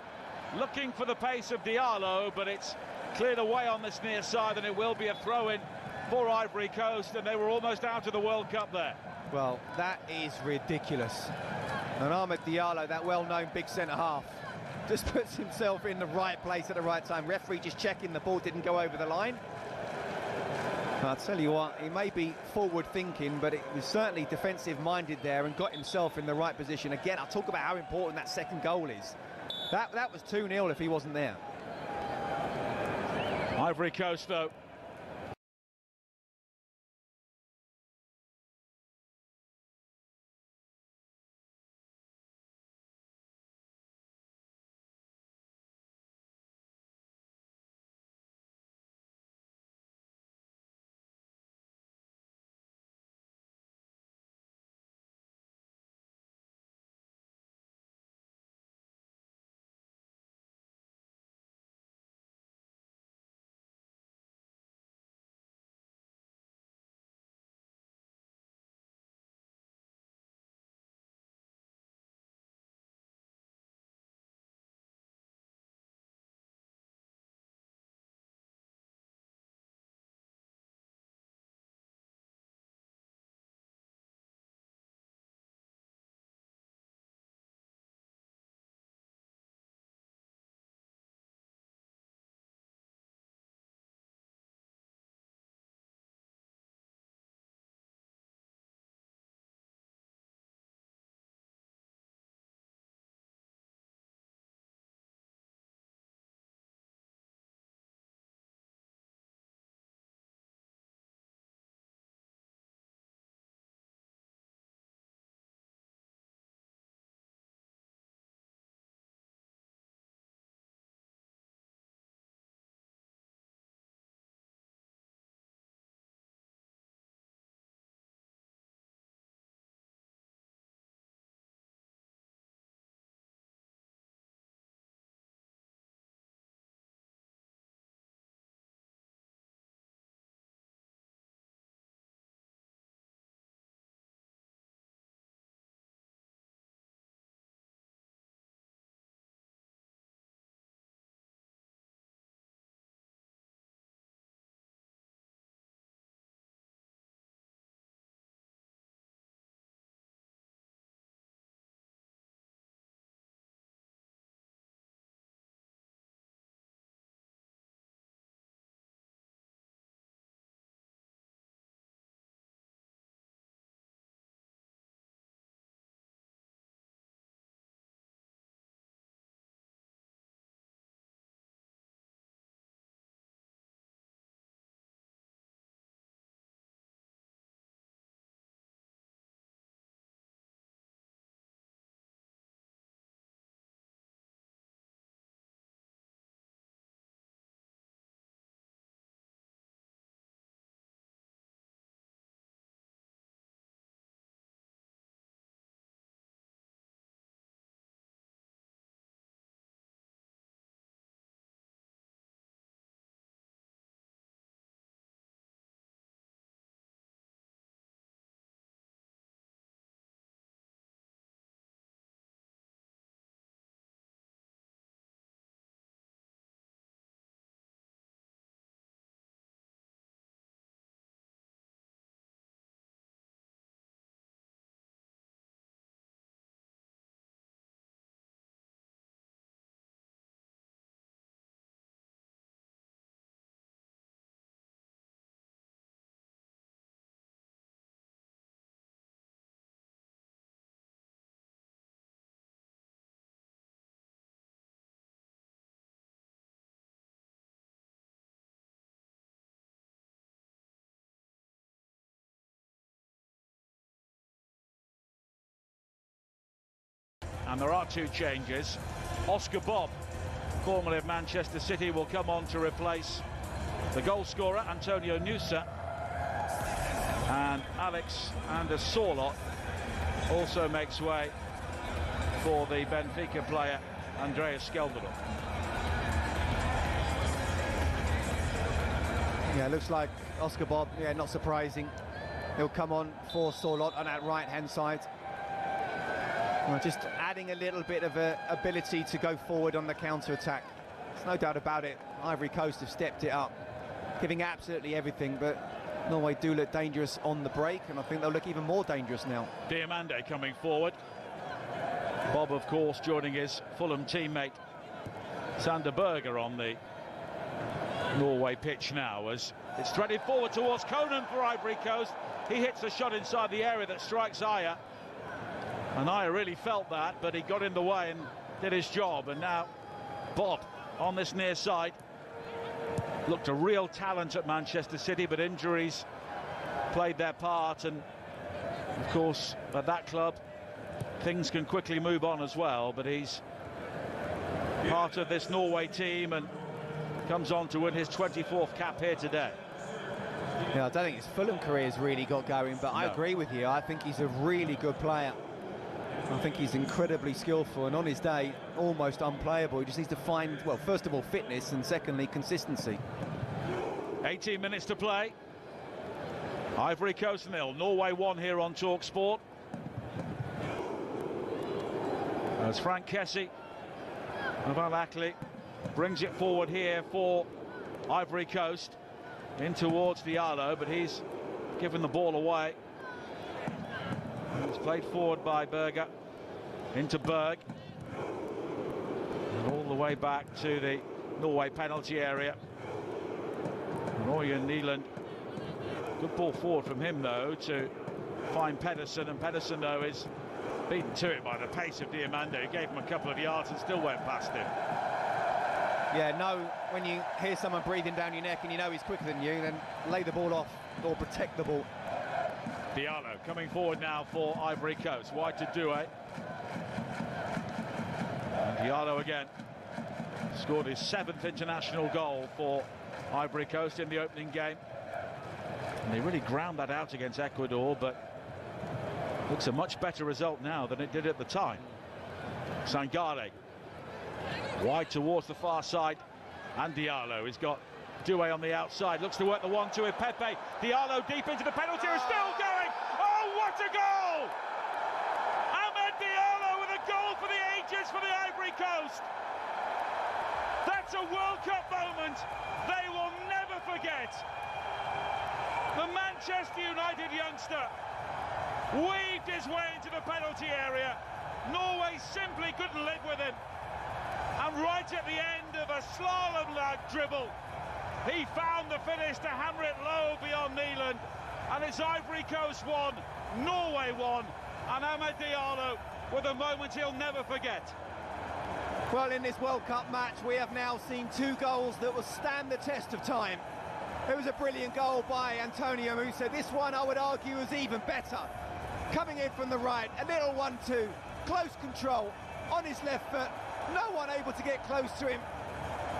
looking for the pace of Diallo, but it's cleared away on this near side, and it will be a throw-in for Ivory Coast, and they were almost out of the World Cup there. Well, that is ridiculous. And Ahmed Diallo, that well-known big centre-half, just puts himself in the right place at the right time. Referee just checking the ball didn't go over the line. I'll tell you what, he may be forward-thinking, but it was certainly defensive-minded there and got himself in the right position. Again, I'll talk about how important that second goal is. That was 2-0 if he wasn't there. Ivory Coast, though, and there are 2 changes. Oscar Bob, formerly of Manchester City, will come on to replace the goal scorer Antonio Nusa, and Alex Ander Sorlot also makes way for the Benfica player Andreas Skelvedorf. Yeah, looks like Oscar Bob, yeah, not surprising. He'll come on for Sorlot on that right-hand side. Well, just adding a little bit of ability to go forward on the counter-attack. There's no doubt about it. Ivory Coast have stepped it up, giving absolutely everything, but Norway do look dangerous on the break, and I think they'll look even more dangerous now. Diamande coming forward. Bob, of course, joining his Fulham teammate Sander Berge on the Norway pitch now, as it's threaded forward towards Conan for Ivory Coast. He hits a shot inside the area that strikes Aya, and Aya really felt that, but he got in the way and did his job. And now Bob on this near side. Looked a real talent at Manchester City, but injuries played their part, and of course at that club things can quickly move on as well. But he's part of this Norway team and comes on to win his 24th cap here today. Yeah, I don't think his Fulham career's really got going, but I agree with you. I think he's a really good player. I think he's incredibly skillful, and on his day, almost unplayable. He just needs to find, well, first of all, fitness, and secondly, consistency. 18 minutes to play. Ivory Coast 0, Norway 1 here on TalkSport. As Frank Kessie of Al Ahly brings it forward here for Ivory Coast, in towards Diallo, but he's given the ball away. It's played forward by Berge, into Berg, and all the way back to the Norway penalty area. Royan Neeland, good ball forward from him though to find Pedersen, and Pedersen though is beaten to it by the pace of Diamande, who gave him a couple of yards and still went past him. Yeah, no, when you hear someone breathing down your neck and you know he's quicker than you, then lay the ball off or protect the ball. Diallo coming forward now for Ivory Coast, wide to Doué. And Diallo again scored his 7th international goal for Ivory Coast in the opening game. And they really ground that out against Ecuador, but looks a much better result now than it did at the time. Sangare wide towards the far side, and Diallo has got Doué on the outside, looks to work the 1-2 with Pepe. Diallo deep into the penalty area, still going. Oh, what a goal! Ahmed Diallo with a goal for the ages for the Ivory Coast. That's a World Cup moment they will never forget. The Manchester United youngster weaved his way into the penalty area. Norway simply couldn't live with him. And right at the end of a slalom-like dribble, he found the finish to hammer it low beyond Neeland. And it's Ivory Coast 1, Norway 1, and Ahmed Diallo with a moment he'll never forget. Well, in this World Cup match, we have now seen 2 goals that will stand the test of time. It was a brilliant goal by Antonio Nusa. This one, I would argue, was even better. Coming in from the right, a little 1-2, close control, on his left foot, no one able to get close to him.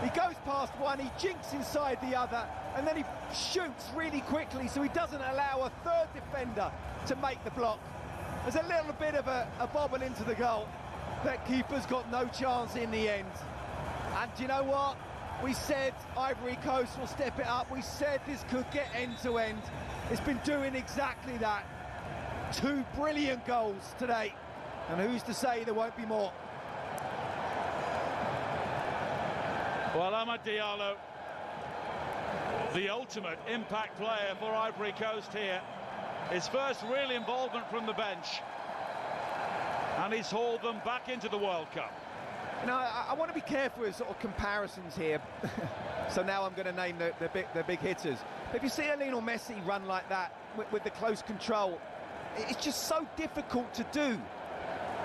He goes past one, he jinks inside the other, and then he shoots really quickly, so he doesn't allow a third defender to make the block. There's a little bit of a bobble into the goal. That keeper's got no chance in the end. And do you know what? We said Ivory Coast will step it up. We said this could get end to end. It's been doing exactly that. 2 brilliant goals today. And who's to say there won't be more? Well, Ahmed Diallo, the ultimate impact player for Ivory Coast here. His first real involvement from the bench. And he's hauled them back into the World Cup. You know, I want to be careful with sort of comparisons here. So now I'm going to name the big hitters. But if you see a Lionel Messi run like that with the close control, it's just so difficult to do.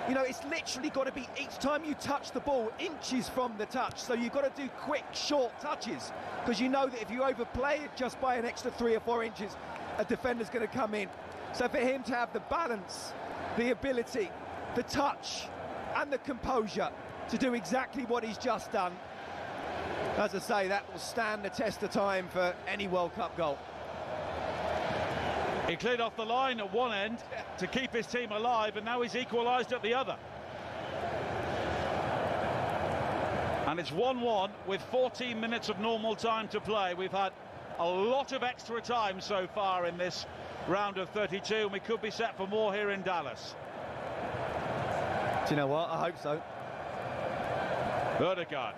You know, it's literally got to be each time you touch the ball, inches from the touch. So you've got to do quick, short touches, because you know that if you overplay it just by an extra 3 or 4 inches, a defender's going to come in. So for him to have the balance, the ability, the touch, and the composure to do exactly what he's just done. As I say, that will stand the test of time for any World Cup goal. He cleared off the line at one end to keep his team alive, and now he's equalised at the other. And it's 1-1 with 14 minutes of normal time to play. We've had a lot of extra time so far in this round of 32, and we could be set for more here in Dallas. Do you know what? I hope so. Ødegaard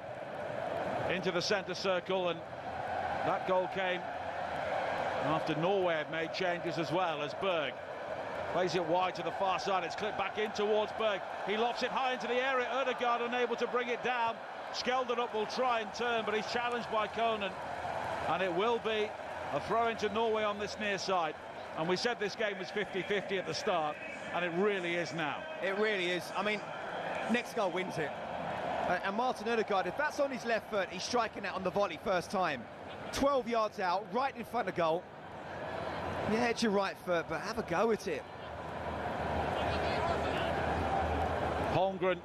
into the centre circle, and that goal came after Norway had made changes as well, as Berge plays it wide to the far side. It's clipped back in towards Berge. He lofts it high into the area. Ødegaard unable to bring it down. Skelderup will try and turn, but he's challenged by Conan, and it will be a throw into Norway on this near side. And we said this game was 50-50 at the start, and it really is now. It really is. I mean, next goal wins it. And Martin Ødegaard, if that's on his left foot, he's striking out on the volley first time. 12 yards out, right in front of goal. Yeah, it's your right foot, but have a go at it. Holmgren.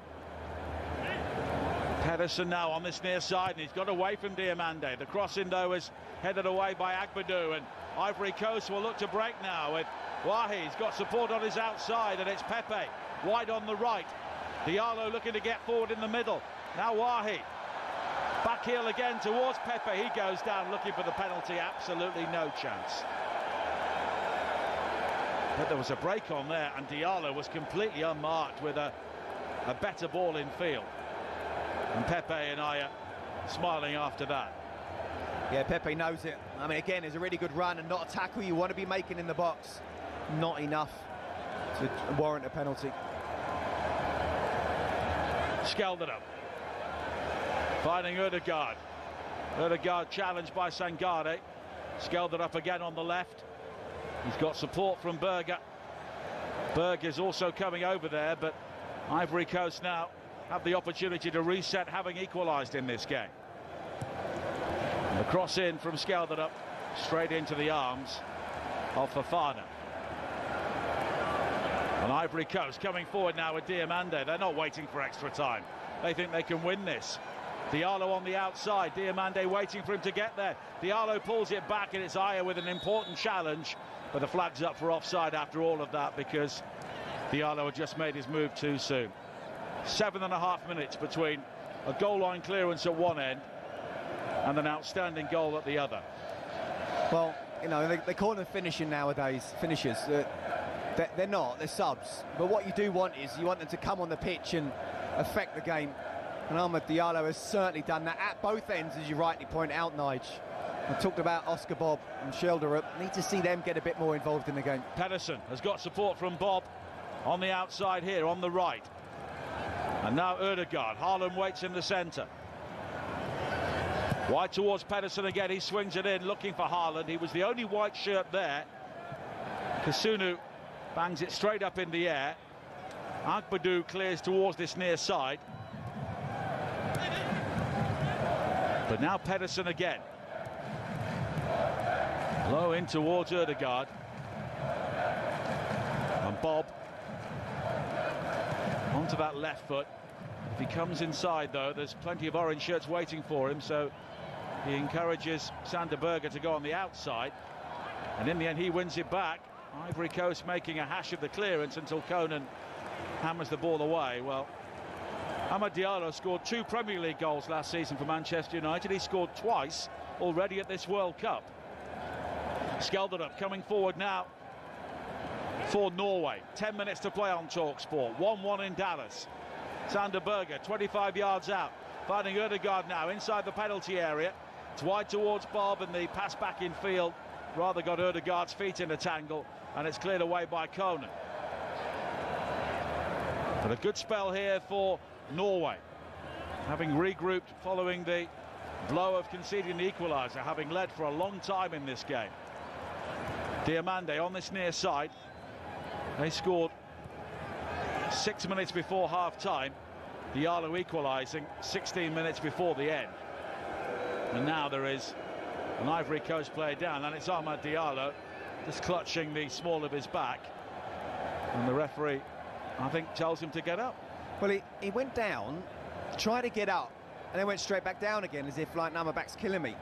Pedersen now on this near side, and he's got away from Diamande. The crossing, though, is headed away by Agbadou, and Ivory Coast will look to break now with Wahi's got support on his outside, and it's Pepe wide on the right. Diallo looking to get forward in the middle. Now Wahi. Back heel again towards Pepe. He goes down looking for the penalty. Absolutely no chance. But there was a break on there, and Diallo was completely unmarked with a better ball in field. And Pepe and I are smiling after that. Yeah, Pepe knows it. I mean, again, it's a really good run and not a tackle you want to be making in the box. Not enough to warrant a penalty. Skelderup finding Ødegaard. Ødegaard challenged by Sangare. Skelderup again on the left. He's got support from Berge. Berge is also coming over there, but Ivory Coast now have the opportunity to reset, having equalised in this game. And the cross in from Skelderup straight into the arms of Fofana. And Ivory Coast coming forward now with Diamande. They're not waiting for extra time. They think they can win this. Diallo on the outside. Diamande waiting for him to get there. Diallo pulls it back, and it's Aya with an important challenge. But the flag's up for offside after all of that, because Diallo had just made his move too soon. 7.5 minutes between a goal line clearance at one end and an outstanding goal at the other. Well, you know, they call them finishing nowadays, finishers. They're not, they're subs. But what you do want is you want them to come on the pitch and affect the game. And Amad Diallo has certainly done that at both ends, as you rightly point out, Nige. I talked about Oscar Bob and Skelderup. Need to see them get a bit more involved in the game. Pedersen has got support from Bob on the outside here, on the right. And now Ødegaard. Haaland waits in the centre. Wide towards Pedersen again. He swings it in, looking for Haaland. He was the only white shirt there. Kasunu bangs it straight up in the air. Agbadou clears towards this near side. But now Pedersen again. Low in towards Ødegaard. And Bob onto that left foot. If he comes inside, though, there's plenty of orange shirts waiting for him, so he encourages Sander Berge to go on the outside. And in the end, he wins it back. Ivory Coast making a hash of the clearance until Conan hammers the ball away. Well, Amad Diallo scored 2 Premier League goals last season for Manchester United. He scored twice already at this World Cup. Skelderup coming forward now for Norway. 10 minutes to play on TalkSport. 1-1 in Dallas. Sander Berge, 25 yards out. Finding Ødegaard now inside the penalty area. It's wide towards Bob, and the pass back in field rather got Ødegaard's feet in a tangle, and it's cleared away by Conan. But a good spell here for Norway, having regrouped following the blow of conceding the equaliser, having led for a long time in this game. Diamande on this near side. They scored 6 minutes before half-time. Diallo equalising 16 minutes before the end. And now there is an Ivory Coast player down, and it's Amad Diallo just clutching the small of his back. And the referee, I think, tells him to get up. Well, he went down, tried to get up, and then went straight back down again, as if, like, now my back's killing me.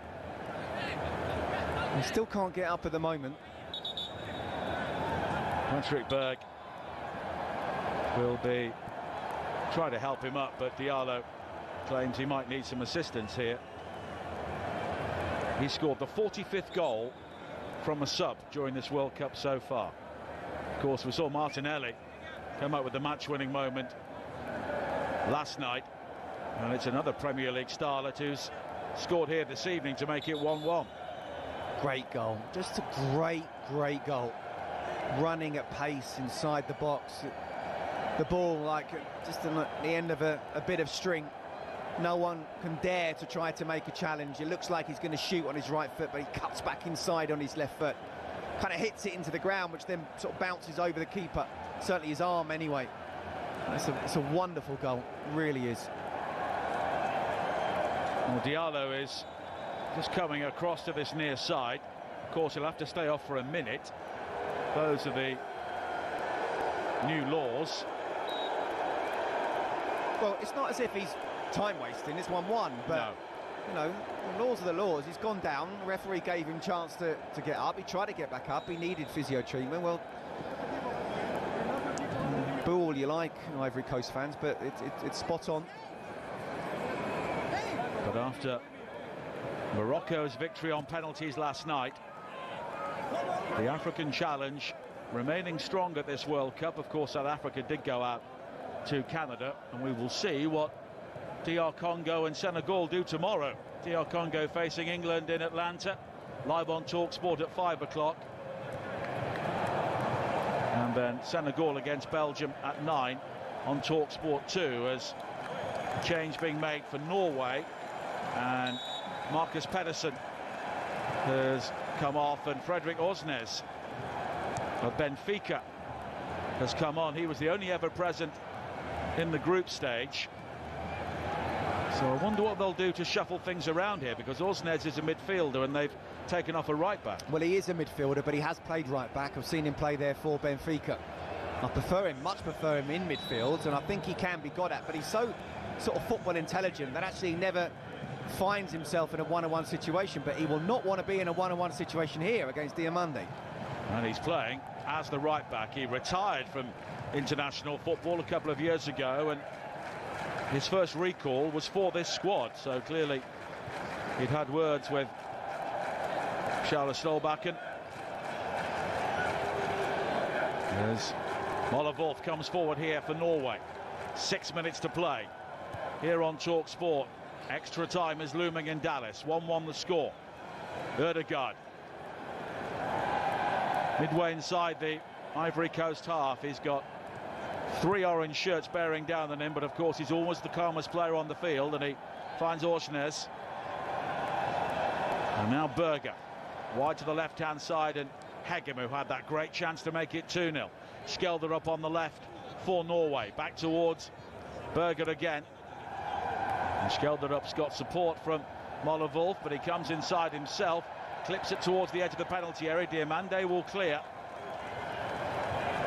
He still can't get up at the moment. Patrick Berg will be trying to help him up, but Diallo claims he might need some assistance here. He scored the 45th goal from a sub during this World Cup so far. Of course, we saw Martinelli come up with the match-winning moment last night, and it's another Premier League starlet who's scored here this evening to make it 1-1. Great goal, just a great goal. Running at pace inside the box, the ball like just at the end of a bit of string. No one can dare to try to make a challenge. It looks like he's going to shoot on his right foot, but he cuts back inside on his left foot, kind of hits it into the ground, which then sort of bounces over the keeper, certainly his arm anyway. It's a wonderful goal, it really is. Well, Diallo is just coming across to this near side. Of course, he'll have to stay off for a minute. Those are the new laws. Well, it's not as if he's time wasting, it's 1-1, but no. You know, the laws are the laws. He's gone down, the referee gave him a chance to get up, he tried to get back up, he needed physio treatment. Well, boo all you like, Ivory Coast fans, but it's spot on. But after Morocco's victory on penalties last night, the African challenge remaining strong at this World Cup. Of course, South Africa did go out to Canada, and we will see what DR Congo and Senegal do tomorrow. DR Congo facing England in Atlanta, live on TalkSport at 5 o'clock. And then Senegal against Belgium at 9 on TalkSport 2, as change being made for Norway, and Marcus Pedersen has come off, and Frederick Osnes of Benfica has come on. He was the only ever present in the group stage. So I wonder what they'll do to shuffle things around here, because Osnes is a midfielder and they've taken off a right back. Well, he is a midfielder, but he has played right back. I've seen him play there for Benfica. I much prefer him in midfield, and I think he can be got at, but he's so sort of football intelligent that actually he never finds himself in a one-on-one situation, but he will not want to be in a one-on-one situation here against Diomande. And he's playing as the right back. He retired from international football a couple of years ago, and his first recall was for this squad, so clearly he'd had words with Charles Stolbakken. As Moller-Wolf comes forward here for Norway. 6 minutes to play here on TalkSport. Extra time is looming in Dallas. 1-1 the score. Ødegaard midway inside the Ivory Coast half. He's got 3 orange shirts bearing down on him, but of course he's always the calmest player on the field, and he finds Osnes. And now Berge wide to the left-hand side, and Hegem, who had that great chance to make it 2-0. Skelder up on the left for Norway. Back towards Berge again. And Skelderup's got support from Moller-Wolf, but he comes inside himself, clips it towards the edge of the penalty area. Diomande will clear.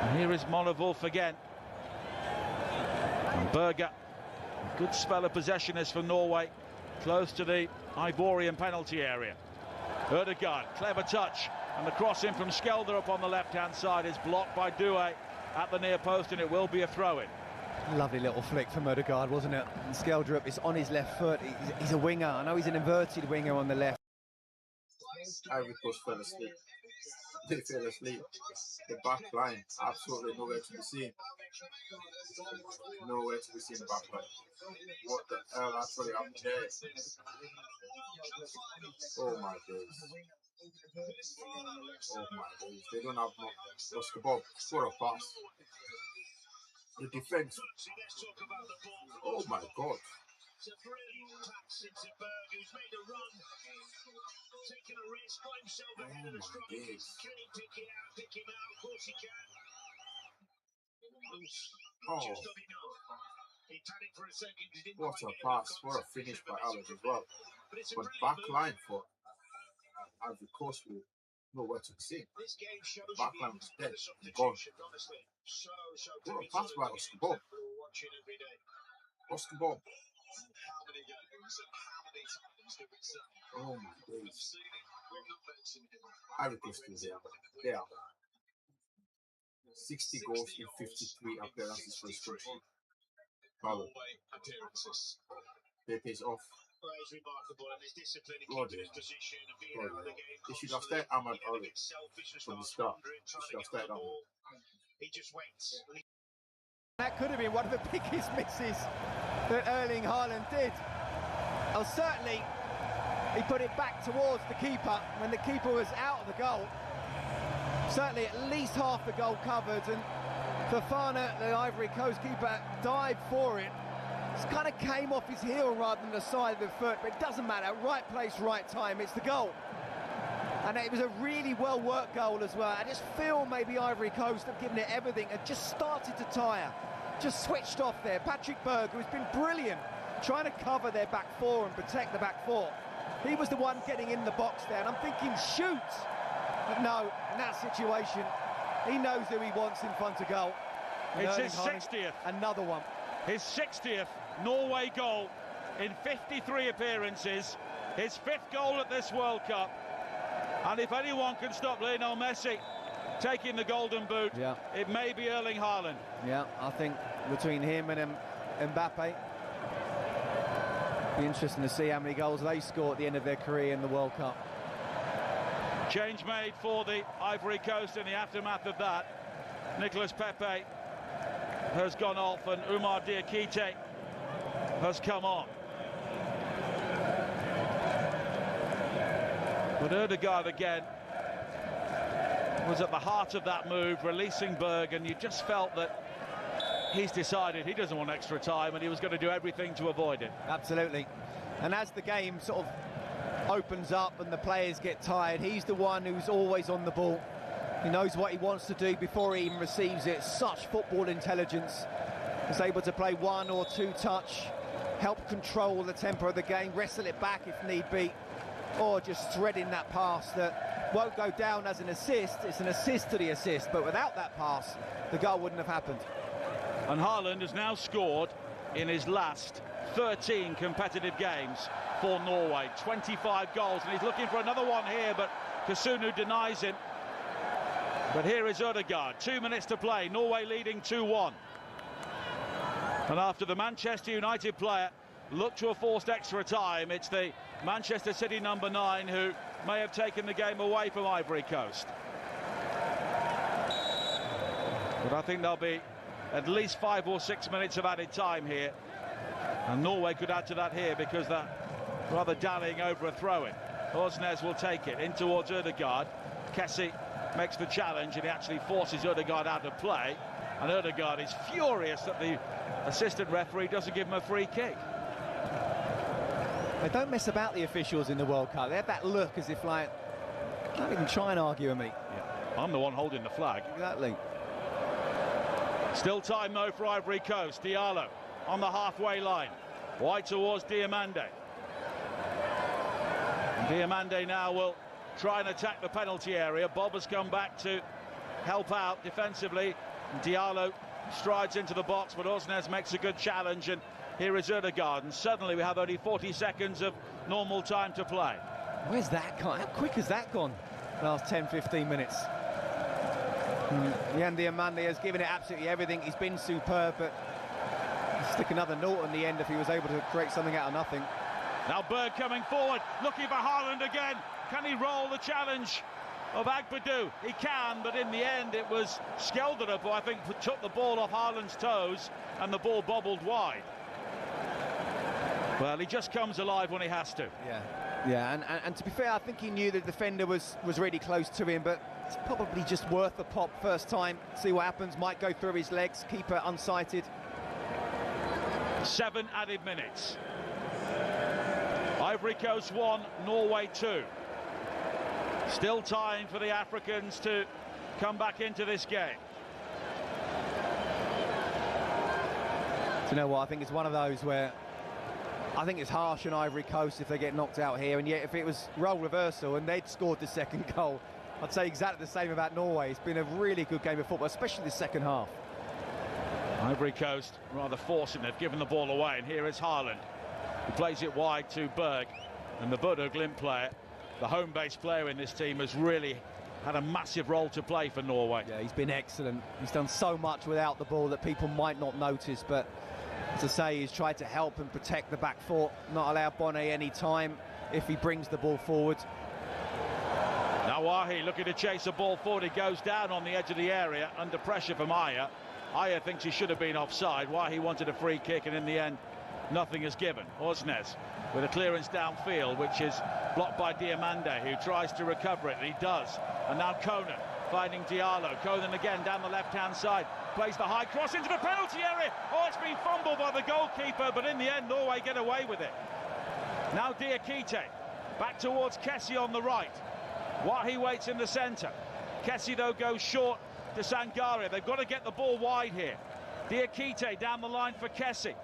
And here is Moller-Wolf again. And Berge, a good spell of possession is for Norway, close to the Ivorian penalty area. Ødegaard, clever touch, and the cross in from Skelderup on the left-hand side is blocked by Doué at the near post, and it will be a throw-in. Lovely little flick from Ødegaard, wasn't it? And Skelderup is on his left foot. He's a winger. I know he's an inverted winger on the left. Ivory Coast fell asleep. They fell asleep. The back line, absolutely nowhere to be seen. Nowhere to be seen in the back line. What the hell actually happened there? Oh my days. Oh my days. They don't have much. Oscar Bob, what a pass. The defense. Oh my god. It's a brilliant pass into Berge, who's made a run, taking a risk, got himself ahead of the strikers. Can he pick it out? Pick him out? Of course he can. Just not enough. He panicked for a second. What a pass! What a finish by Haaland as well. But back line for Ivory Coast will nowhere to be seen. Back line was dead. Gone. What a pass by Oscar Bob. coaching every day. Oscar Bob. How many games and how many times do we say? Oh my We've days. seen it, we've not mentioned it. Ivory Coast is there. Yeah. 60 goals in 53 appearances for his country. Haaland. Norway appearances. Pepe's off. Well, he's remarkable and his discipline in Oh, keeping dear. his position and being Oh, out of the yeah. game. They should have constantly, started Ahmad being a early bit selfish and from the starts start. wandering, They trying should to have get started the Ahmad. ball. He just waits. And That could have been one of the biggest misses that Erling Haaland did. Oh, certainly he put it back towards the keeper when the keeper was out of the goal. Certainly at least half the goal covered, and Fofana, the Ivory Coast keeper, dived for it. It kind of came off his heel rather than the side of the foot, but it doesn't matter. Right place, right time. It's the goal. And it was a really well-worked goal as well. I just feel maybe Ivory Coast have given it everything and just started to tire. Just switched off there. Patrick Berge, who's been brilliant, trying to cover their back four and protect the back four. He was the one getting in the box there, and I'm thinking, shoot! But no, in that situation, he knows who he wants in front of goal. And It's Erling his Haaland, 60th. Another one. His 60th Norway goal in 53 appearances. His 5th goal at this World Cup. And if anyone can stop Lionel Messi taking the golden boot, Yeah. it may be Erling Haaland. Yeah, I think between him and Mbappe, be interesting to see how many goals they score at the end of their career in the World Cup. Change made for the Ivory Coast in the aftermath of that. Nicolas Pepe has gone off and Oumar Diakite has come on. But Ødegaard again was at the heart of that move, releasing Berge, and you just felt that he's decided he doesn't want extra time and he was going to do everything to avoid it. Absolutely. And as the game sort of opens up and the players get tired, he's the one who's always on the ball. He knows what he wants to do before he even receives it. Such football intelligence. He's able to play one or two touch, help control the tempo of the game, wrestle it back if need be, or just threading that pass that won't go down as an assist. It's an assist to the assist, but without that pass, the goal wouldn't have happened. And Haaland has now scored in his last 13 competitive games for Norway. 25 goals, and he's looking for another one here, but Kasunu denies him. But here is Ødegaard, 2 minutes to play, Norway leading 2-1. And after the Manchester United player looked to have forced extra time, it's the Manchester City number 9 who may have taken the game away from Ivory Coast. But I think there'll be at least 5 or 6 minutes of added time here. And Norway could add to that here because that rather dallying over a throw-in. Osnes will take it in towards Ødegaard. Kessie makes the challenge and he actually forces Ødegaard out of play. And Ødegaard is furious that the assistant referee doesn't give him a free kick. They don't mess about the officials in the World Cup. They have that look as if like, don't even try and argue with me. Yeah, I'm the one holding the flag. Exactly. Still time though for Ivory Coast. Diallo on the halfway line. Wide towards Diomande. Diomande now will try and attack the penalty area. Bob has come back to help out defensively. Diallo strides into the box, but Osnes makes a good challenge, and here is Ødegaard, and suddenly we have only 40 seconds of normal time to play. Where's that gone? How quick has that gone? Last 10-15 minutes. Yan Diomande has given it absolutely everything. He's been superb, but he'd stick another naught in the end if he was able to create something out of nothing. Now Berge coming forward, looking for Haaland again. Can he roll the challenge of Agbadou? He can, but in the end it was Skelderup who I think took the ball off Haaland's toes and the ball bobbled wide. Well, he just comes alive when he has to. Yeah, and to be fair, I think he knew the defender was really close to him, but it's probably just worth the pop first time. See what happens, might go through his legs, keeper unsighted. 7 added minutes. Ivory Coast 1, Norway 2. Still time for the Africans to come back into this game. Do you know what? I think it's one of those where I think it's harsh on Ivory Coast if they get knocked out here, and yet if it was role reversal and they'd scored the second goal, I'd say exactly the same about Norway. It's been a really good game of football, especially the second half. Ivory Coast rather forcing, they've given the ball away, and here is Haaland, who plays it wide to Berge, and the Bodo Glimt player, the home-based player in this team, has really had a massive role to play for Norway. Yeah, he's been excellent. He's done so much without the ball that people might not notice, but as I say, he's tried to help and protect the back four, not allow Bonnet any time if he brings the ball forward. Now Wahi looking to chase a ball forward. He goes down on the edge of the area under pressure from Aya. Aya thinks he should have been offside. Wahi wanted a free kick, and in the end, nothing is given. Osnes with a clearance downfield, which is blocked by Diamande, who tries to recover it, and he does. And now Conan finding Diallo. Conan again down the left-hand side. Plays the high cross into the penalty area. Oh, it's been fumbled by the goalkeeper, but in the end, Norway get away with it. Now Diakite back towards Kessie on the right. Wahi waits in the centre. Kessie, though, goes short to Sangare. They've got to get the ball wide here. Diakite down the line for Kessie.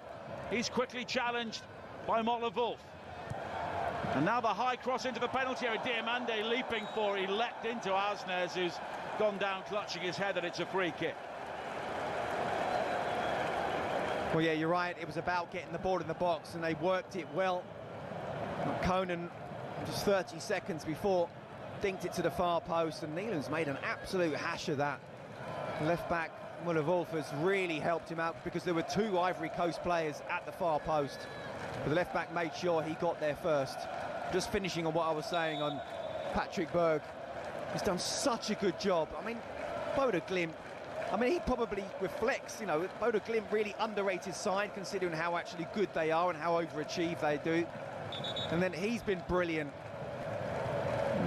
He's quickly challenged by Motley-Wolf. And now the high cross into the penalty area. Diamande leaping for, he leapt into Asnes, who's gone down clutching his head, and it's a free kick. Well, yeah, you're right. It was about getting the ball in the box, and they worked it well. Conan, just 30 seconds before, dinked it to the far post, and Neelan's made an absolute hash of that. Left back Motley-Wolf has really helped him out because there were two Ivory Coast players at the far post. But the left back made sure he got there first. Just finishing on what I was saying on Patrick Berg. He's done such a good job. I mean, Bodo Glimt, I mean, he probably reflects, you know, Bodo Glimt really underrated side considering how actually good they are and how overachieved they do. And then he's been brilliant.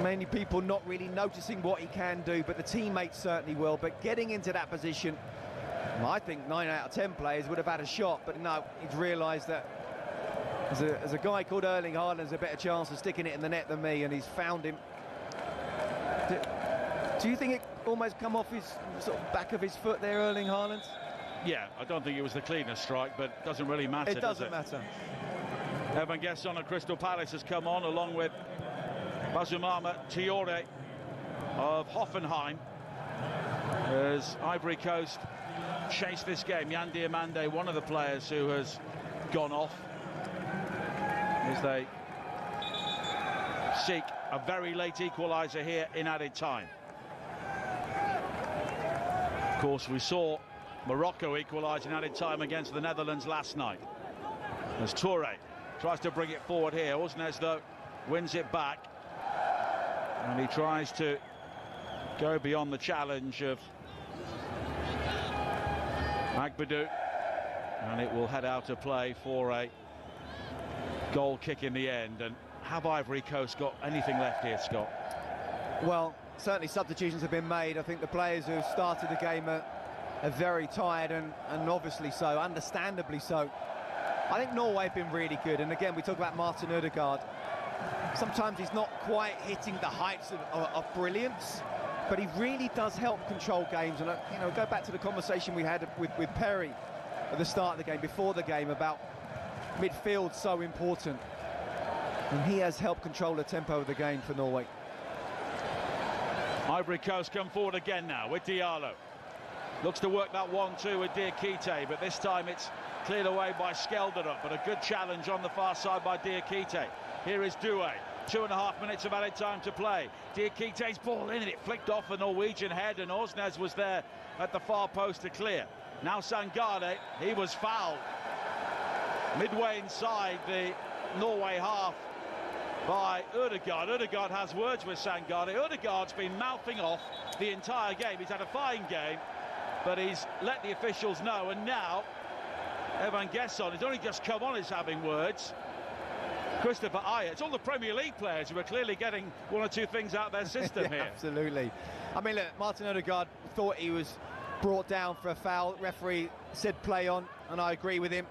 Many people not really noticing what he can do, but the teammates certainly will. But getting into that position, I think 9 out of 10 players would have had a shot, but no, he's realised that as a guy called Erling Haaland has a better chance of sticking it in the net than me, and he's found him. Do you think it almost come off his sort of back of his foot there, Erling Haaland? Yeah, I don't think it was the cleanest strike, but it doesn't really matter. It doesn't matter. Evan Gesson of Crystal Palace has come on, along with Bazumama Tiore of Hoffenheim, as Ivory Coast chase this game. Yan Diamande, one of the players who has gone off, as they seek a very late equaliser here in added time. Of course, we saw Morocco equalise in added time against the Netherlands last night, as Toure tries to bring it forward here. Osnes, though, wins it back, and he tries to go beyond the challenge of Agbadou, and it will head out of play for a goal kick in the end. And have Ivory Coast got anything left here, Scott? Well, certainly substitutions have been made. I think the players who have started the game are very tired, and obviously so, understandably so. I think Norway have been really good, and again we talk about Martin Ødegaard. Sometimes he's not quite hitting the heights of brilliance, but he really does help control games. And you know, go back to the conversation we had with Perry at the start of the game, before the game, about midfield so important, and he has helped control the tempo of the game for Norway. Ivory Coast come forward again now with Diallo. Looks to work that 1-2 with Diakite, but this time it's cleared away by Skelderup, but a good challenge on the far side by Diakite. Here is Doué, 2.5 minutes of added time to play. Diakite's ball in, and it flicked off the Norwegian head, and Osnes was there at the far post to clear. Now Sangare, he was fouled midway inside the Norway half by Ødegaard. Ødegaard has words with Sangare. Ødegaard's been mouthing off the entire game. He's had a fine game, but he's let the officials know, and now Evan Gesson, who's only just come on, is having words. Christopher Aya, it's all the Premier League players who are clearly getting one or two things out of their system yeah, here. Absolutely. I mean, look, Martin Ødegaard thought he was brought down for a foul. Referee said play on, and I agree with him.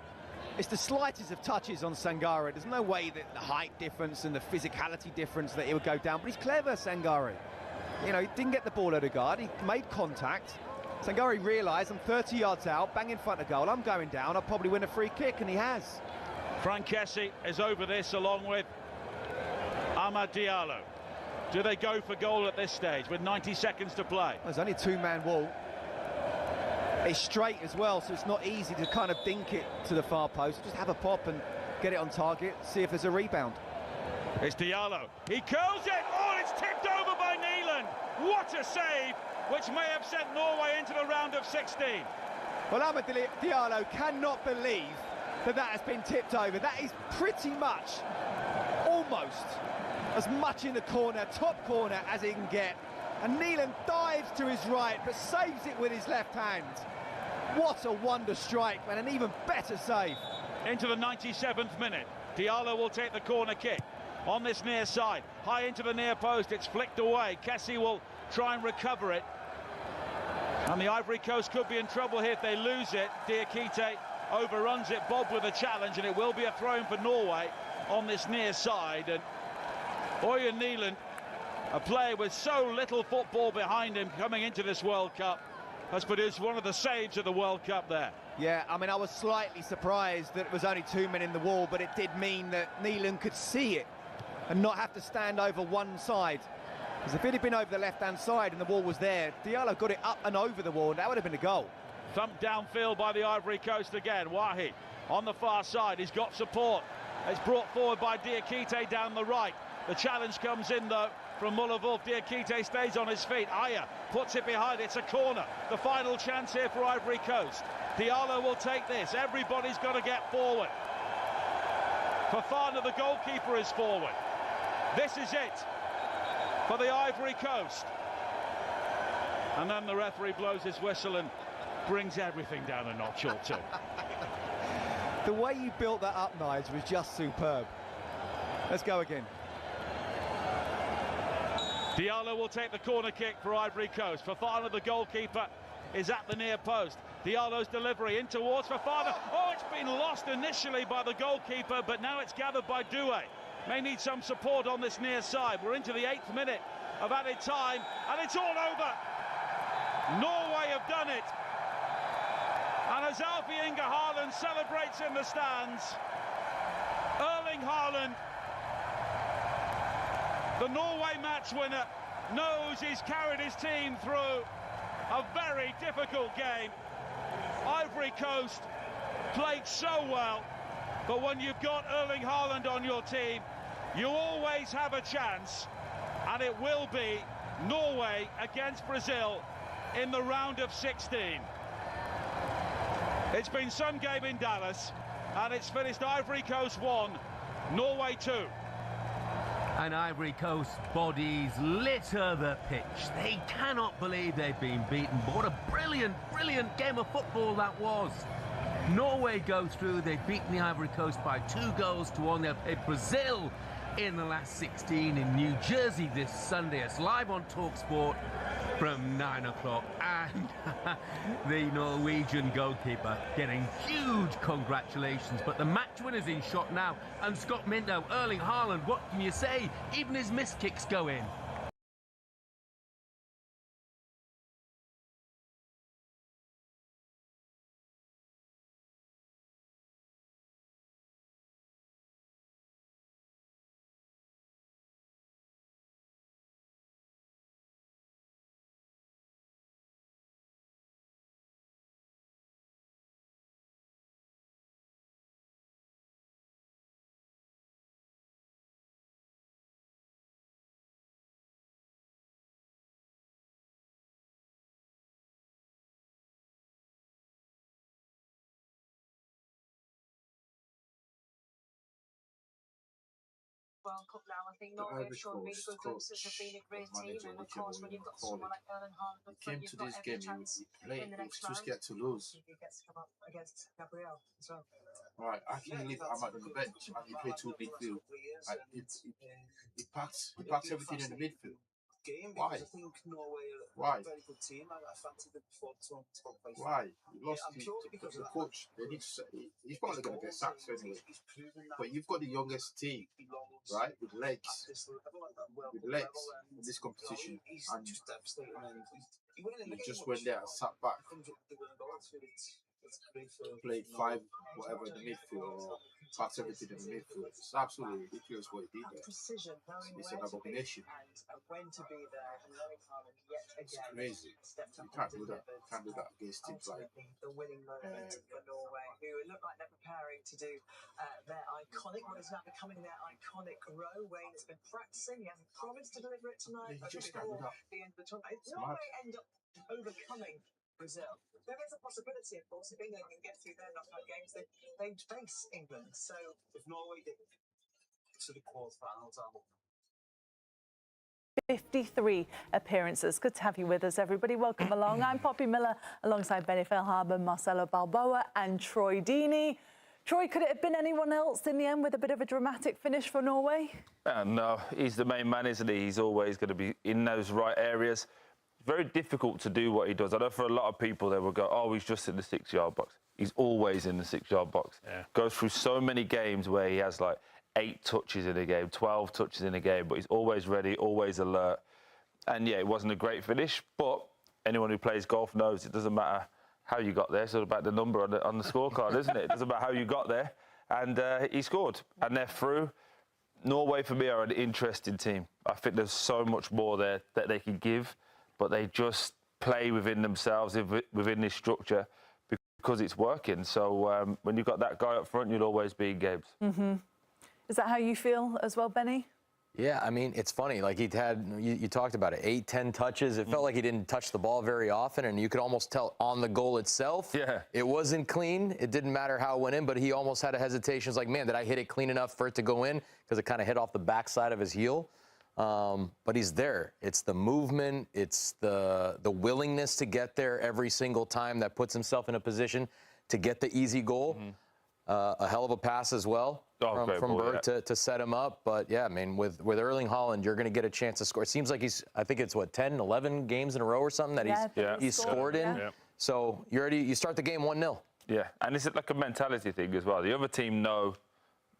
It's the slightest of touches on Sangare. There's no way that the height difference and the physicality difference that he would go down, but he's clever, Sangare. You know, he didn't get the ball, Ødegaard. He made contact. Sangare realised, I'm 30 yards out, bang in front of goal, I'm going down, I'll probably win a free kick, and he has. Frank Kessie is over this, along with Amad Diallo. Do they go for goal at this stage with 90 seconds to play? There's only a two-man wall. It's straight as well, so it's not easy to kind of dink it to the far post. Just have a pop and get it on target, see if there's a rebound. It's Diallo. He curls it. Oh, it's tipped over by Haaland. What a save, which may have sent Norway into the round of 16. Well, Amad Diallo cannot believe that has been tipped over. That is pretty much, almost, as much in the corner, top corner, as he can get. And Haaland dives to his right, but saves it with his left hand. What a wonder strike, and an even better save. Into the 97th minute. Diallo will take the corner kick on this near side. High into the near post, it's flicked away. Kessie will try and recover it. And the Ivory Coast could be in trouble here if they lose it. Diakite overruns it, Bob with a challenge, and it will be a throw-in for Norway on this near side. And Erling Haaland, a player with so little football behind him coming into this World Cup, has produced one of the saves of the World Cup there. Yeah, I mean, I was slightly surprised that it was only 2 men in the wall, but it did mean that Haaland could see it and not have to stand over one side. Because if it had been over the left-hand side and the wall was there, Diallo got it up and over the wall, and that would have been a goal. Thumped downfield by the Ivory Coast again. Wahi on the far side. He's got support. It's brought forward by Diakite down the right. The challenge comes in, though, from Muller-Wolf. Diakite stays on his feet. Aya puts it behind. It's a corner. The final chance here for Ivory Coast. Diallo will take this. Everybody's got to get forward. Fofana, the goalkeeper, is forward. This is it for the Ivory Coast. And then the referee blows his whistle and brings everything down a notch or two. The way you built that up, Nige, was just superb. Let's go again. Diallo will take the corner kick for Ivory Coast. Fofana, the goalkeeper, is at the near post. Diallo's delivery in towards Fofana. Oh, it's been lost initially by the goalkeeper, but now it's gathered by Doué. May need some support on this near side. We're into the 8th minute of added time, and it's all over. Norway have done it. And as Erling Haaland celebrates in the stands, Erling Haaland, the Norway match winner, knows he's carried his team through a very difficult game. Ivory Coast played so well, but when you've got Erling Haaland on your team, you always have a chance, and it will be Norway against Brazil in the round of 16. It's been some game in Dallas, and it's finished Ivory Coast 1, Norway 2. And Ivory Coast bodies litter the pitch. They cannot believe they've been beaten. But what a brilliant, brilliant game of football that was. Norway go through. They've beaten the Ivory Coast by 2-1. They'll play Brazil in the last 16 in New Jersey this Sunday. It's live on TalkSport from 9 o'clock. And the Norwegian goalkeeper getting huge congratulations. But the match winner's in shot now. And Scott Minto, Erling Haaland, what can you say? Even his missed kicks go in. World Cup now. I think Norway have shown really good glimpses of being a great team, and of course when you've got someone like Erling Haaland up front, you've got every chance in the next round. Just get to lose. He gets to come up against Gabriel as well. Right, I can leave Ahmad on the bench and he play 2 midfield. He packs everything in the midfield. Why? I think Norway Why? are a very good team. I fancied them before to play. Why? He lost because the coach. They need to, he's probably going to get sacked anyway. But you've got the youngest team, right, with legs. With legs in this competition. And just devastating. he just went there and sat back. Played 5, whatever, in the midfield. That's everything in the midfield. It's absolutely ridiculous what he did there. Precision, knowing It's where an to be abomination. and when to be there. And Erling Haaland yet It's again crazy. stepped You up can't and do that. delivered. Can't do that against teams like Ultimately, the winning moment for Norway, who look like they're preparing to do their iconic, what is now becoming their iconic row. Wayne has been practicing. He hasn't promised to deliver it tonight, but just can't do before that. the end of the tournament, if Norway end up overcoming Brazil, there is a possibility, of course, if England can get through their knockout games, they'd face England. So if Norway get to the quarterfinals, 53 appearances. Good to have you with us, everybody. Welcome along. I'm Poppy Miller, alongside Benny Feilhaber, Marcelo Balboa and Troy Deeney. Troy, could it have been anyone else in the end with a bit of a dramatic finish for Norway? No, he's the main man, isn't he? He's always going to be in those right areas. Very difficult to do what he does. I know for a lot of people, they will go, oh, he's just in the 6-yard box. He's always in the 6-yard box. Yeah. Goes through so many games where he has like 8 touches in a game, 12 touches in a game, but he's always ready, always alert. And yeah, it wasn't a great finish, but anyone who plays golf knows it doesn't matter how you got there. It's all about the number on the scorecard, isn't it? It doesn't matter how you got there. And he scored, and they're through. Norway, for me, are an interesting team. I think there's so much more there that they can give, but they just play within themselves, within this structure, because it's working. So when you've got that guy up front, you'll always be in games. Mm-hmm. Is that how you feel as well, Benny? Yeah, I mean, it's funny. Like, he'd had, you talked about it, 8, 10 touches. It felt like he didn't touch the ball very often, and you could almost tell on the goal itself. Yeah. It wasn't clean. It didn't matter how it went in, but he almost had a hesitation. It's like, man, did I hit it clean enough for it to go in? Because it kind of hit off the backside of his heel. But he's there. It's the movement. It's the willingness to get there every single time that puts himself in a position to get the easy goal. Mm-hmm. A hell of a pass as well from Berge to set him up. But, yeah, I mean, with Erling Haaland, you're going to get a chance to score. It seems like I think it's, 10, 11 games in a row or something that he's scored in. Yeah. So you start the game 1-0. Yeah, and it's like a mentality thing as well. The other team know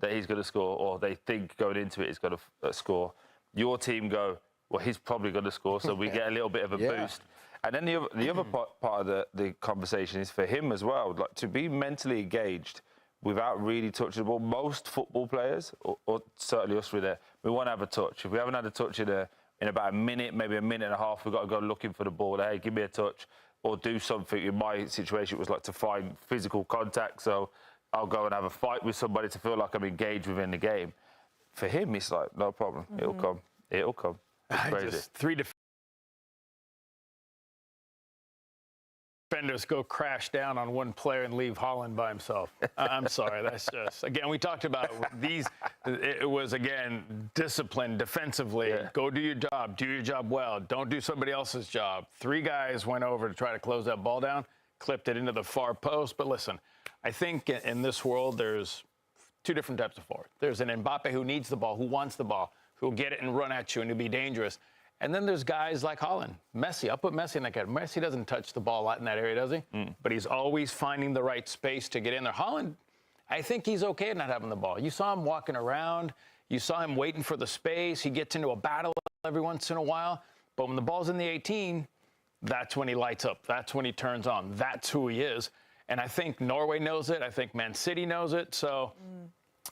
that he's going to score, or they think going into it he's going to score. Your team go, well, he's probably going to score, so we get a little bit of a boost. And then the other part of the conversation is for him as well, like to be mentally engaged without really touching the ball. Most football players, or certainly us through there, we want to have a touch. If we haven't had a touch in about a minute, maybe a minute and a half, we've got to go looking for the ball. Hey, give me a touch, or do something. In my situation, it was like to find physical contact. So I'll go and have a fight with somebody to feel like I'm engaged within the game. For him, it's like, no problem. Mm-hmm. It'll come. It'll come. It's crazy. Just 3 defenders go crash down on one player and leave Haaland by himself. I'm sorry. That's just, again, we talked about these. It was, again, discipline defensively. Yeah. Go do your job. Do your job well. Don't do somebody else's job. 3 guys went over to try to close that ball down, clipped it into the far post. But listen, I think in this world there's 2 different types of forward. There's an Mbappe who needs the ball, who wants the ball, who'll get it and run at you and he'll be dangerous. And then there's guys like Haaland. Messi, I'll put Messi in that category. Messi doesn't touch the ball a lot in that area, does he? But he's always finding the right space to get in there. Haaland, I think he's okay at not having the ball. You saw him walking around. You saw him waiting for the space. He gets into a battle every once in a while. But when the ball's in the 18, that's when he lights up. That's when he turns on. That's who he is. And I think Norway knows it. I think Man City knows it. So,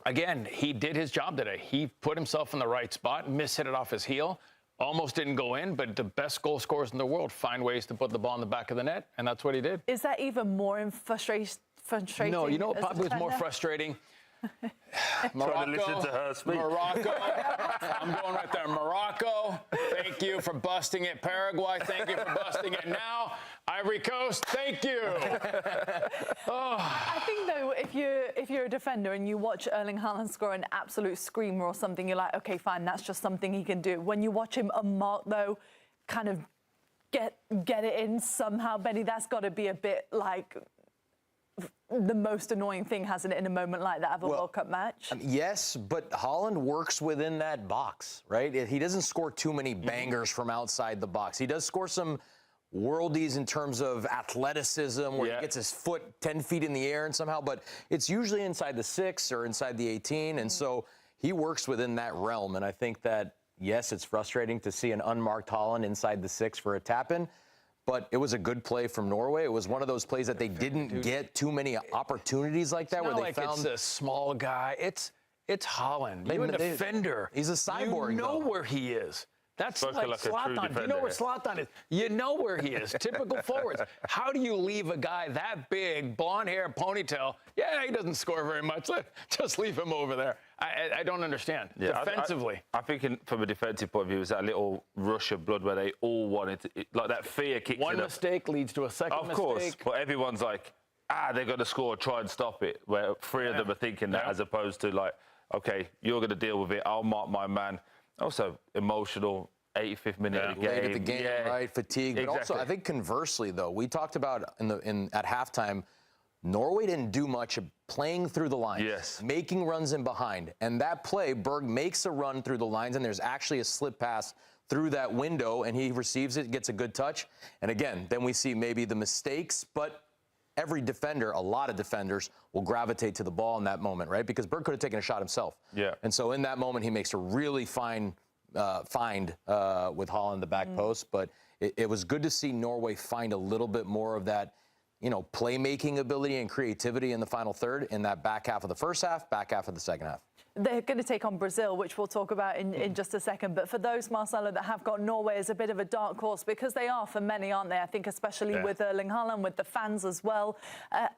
again, he did his job today. He put himself in the right spot, hit it off his heel. Almost didn't go in, but the best goal scorers in the world find ways to put the ball in the back of the net, and that's what he did. Is that even more frustrating? No, you know what probably was more frustrating? Morocco, to listen to her speak. Morocco, I'm going right there. Morocco, thank you for busting it. Paraguay, thank you for busting it. Now, Ivory Coast, thank you. I think though, if you're a defender and you watch Erling Haaland score an absolute screamer or something, you're like, okay, fine, that's just something he can do. When you watch him unmarked though, kind of get it in somehow, Benny, that's got to be a bit like the most annoying thing, hasn't it, in a moment like that of a World Cup match? Yes, but Haaland works within that box, right? He doesn't score too many bangers from outside the box. He does score some worldies in terms of athleticism where he gets his foot 10 feet in the air and somehow, but it's usually inside the 6 or inside the 18, and so he works within that realm. And I think that, yes, it's frustrating to see an unmarked Haaland inside the 6 for a tap-in, but it was a good play from Norway. It was one of those plays that they didn't get too many opportunities like that, It's where not they like found it's a small guy. It's Haaland. You're a defender. He's a cyborg. You know where he is. That's like Zlatan. Do you know where Zlatan is? You know where he is. Typical forwards. How do you leave a guy that big, blonde hair, ponytail? Yeah, he doesn't score very much. Just leave him over there. I don't understand. Yeah, defensively. I think from a defensive point of view, it was that little rush of blood where they all wanted to, like that fear kicks in. One mistake leads to a second mistake. Of course, but everyone's like, they're going to score, try and stop it. Where three of them are thinking that, as opposed to like, okay, you're going to deal with it. I'll mark my man. Also, emotional, 85th minute of the game. Late at the game, right? Fatigue. Exactly. But also, I think conversely, though, we talked about at halftime, Norway didn't do much of playing through the lines, making runs in behind. And that play, Berge makes a run through the lines, and there's actually a slip pass through that window, and he receives it, gets a good touch. And again, then we see maybe the mistakes, but every defender, a lot of defenders, will gravitate to the ball in that moment, right? Because Berge could have taken a shot himself. Yeah. And so in that moment, he makes a really fine find with Haaland the back post. But it was good to see Norway find a little bit more of that, playmaking ability and creativity in the final third in that back half of the first half, back half of the second half. They're going to take on Brazil, which we'll talk about in just a second. But for those, Marcelo, that have got Norway as a bit of a dark horse, because they are for many, aren't they? I think especially with Erling Haaland, with the fans as well.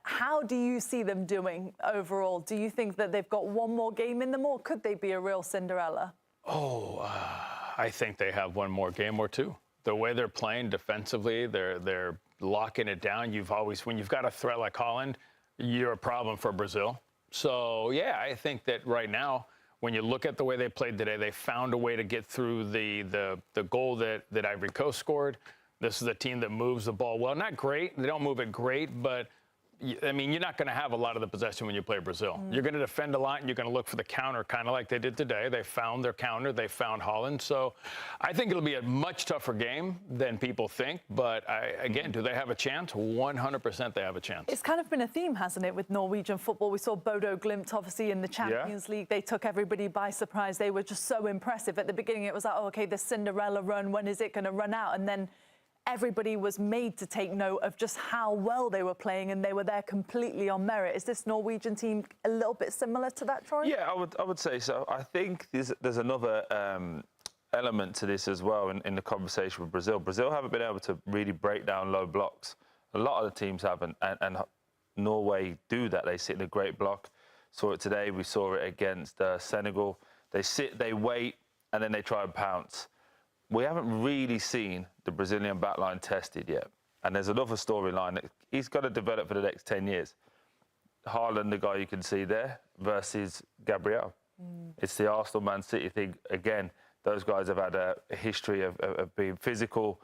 How do you see them doing overall? Do you think that they've got one more game in them, or could they be a real Cinderella? I think they have one more game or two. The way they're playing defensively, they're locking it down. When you've got a threat like Haaland, you're a problem for Brazil. So, yeah, I think that right now, when you look at the way they played today, they found a way to get through the goal that Ivory Coast scored. This is a team that moves the ball well. Not great. They don't move it great, but I mean, you're not going to have a lot of the possession when you play Brazil. You're going to defend a lot, and you're going to look for the counter, kind of like they did today. They found their counter. They found Haaland. So I think it'll be a much tougher game than people think. But, again, do they have a chance? 100% they have a chance. It's kind of been a theme, hasn't it, with Norwegian football? We saw Bodo Glimt, obviously, in the Champions League. They took everybody by surprise. They were just so impressive. At the beginning, it was like, okay, the Cinderella run, when is it going to run out? And then everybody was made to take note of just how well they were playing, and they were there completely on merit. Is this Norwegian team a little bit similar to that, Troy? Yeah, I would say so. I think there's another element to this as well in the conversation with Brazil. Brazil haven't been able to really break down low blocks. A lot of the teams haven't, and Norway do that. They sit in a great block. Saw it today. We saw it against Senegal. They sit, they wait, and then they try and pounce. We haven't really seen the Brazilian backline tested yet. And there's another storyline that he's got to develop for the next 10 years. Haaland, the guy you can see there, versus Gabriel. It's the Arsenal-Man City thing. Again, those guys have had a history of being physical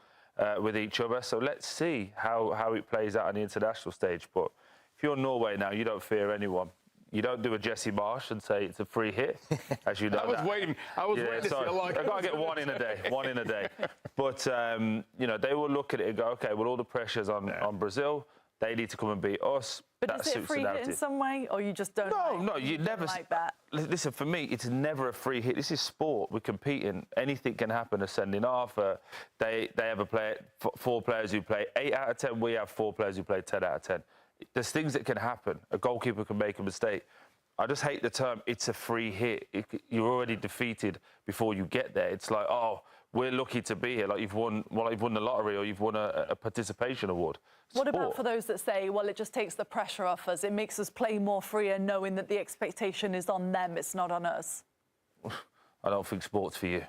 with each other. So let's see how it plays out on the international stage. But if you're Norway now, you don't fear anyone. You don't do a Jesse Marsh and say it's a free hit, as you know. I was waiting to see how long. I've got to get one in a day. But, they will look at it and go, OK, well, all the pressure's on Brazil. They need to come and beat us. But is it a free hit in some way, or you just don't No, you never like that? Listen, for me, it's never a free hit. This is sport. We're competing. Anything can happen. A sending off. They have a player, 4 players who play 8 out of 10. We have 4 players who play 10 out of 10. There's things that can happen. A goalkeeper can make a mistake. I just hate the term, it's a free hit. You're already defeated before you get there. It's like, oh, we're lucky to be here. Like you've won the lottery or you've won a participation award. What about for those that say, well, it just takes the pressure off us. It makes us play more freer, knowing that the expectation is on them, it's not on us. I don't think sport's for you.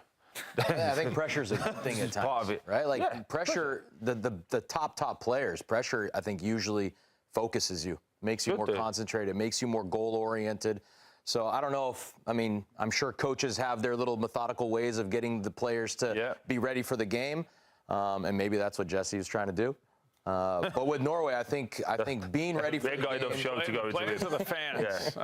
Yeah, I think pressure's a good thing at times. Part of it. Right? Like pressure, the top players, pressure, I think, usually focuses you, makes you more concentrated, makes you more goal-oriented. So I don't know I'm sure coaches have their little methodical ways of getting the players to be ready for the game, and maybe that's what Jesse was trying to do. But with Norway, I think being ready for the game. Players are the fans.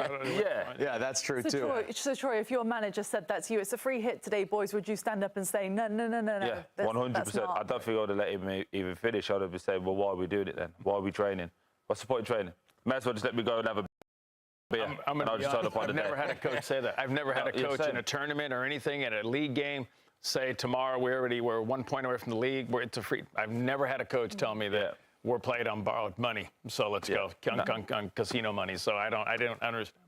Yeah, that's true too. So Troy, if your manager said that to you, it's a free hit today, boys, would you stand up and say, no? Yeah, 100%. I don't think I would have let him even finish. I would have said, well, why are we doing it then? Why are we training? What's the point of training? May as well just let me go and have a beer. I've never had a coach say that. I've never had a coach in a tournament or anything, at a league game. say tomorrow we're 1 point away from the league, it's a free. I've never had a coach tell me that we're played on borrowed money, so let's go on casino money. So I don't understand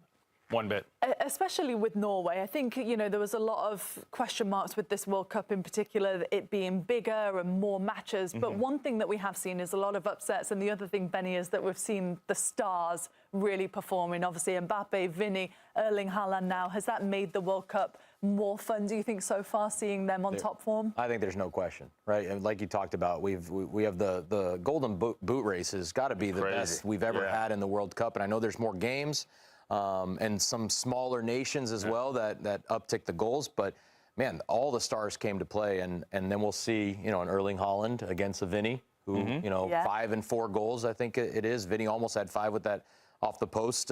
one bit. Especially with Norway. I think, there was a lot of question marks with this World Cup in particular, it being bigger and more matches. But one thing that we have seen is a lot of upsets. And the other thing, Benny, is that we've seen the stars really performing. Obviously, Mbappe, Vinny, Erling Haaland now. Has that made the World Cup more fun, do you think, so far, seeing them on top form? I think there's no question, right? And like you talked about, we have the Golden Boot race has got to be the best we've ever had in the World Cup. And I know there's more games. And some smaller nations as well that uptick the goals. But, man, all the stars came to play. And then we'll see, an Erling Haaland against a Vinny, who, 5 and 4 goals, I think it is. Vinny almost had 5 with that off the post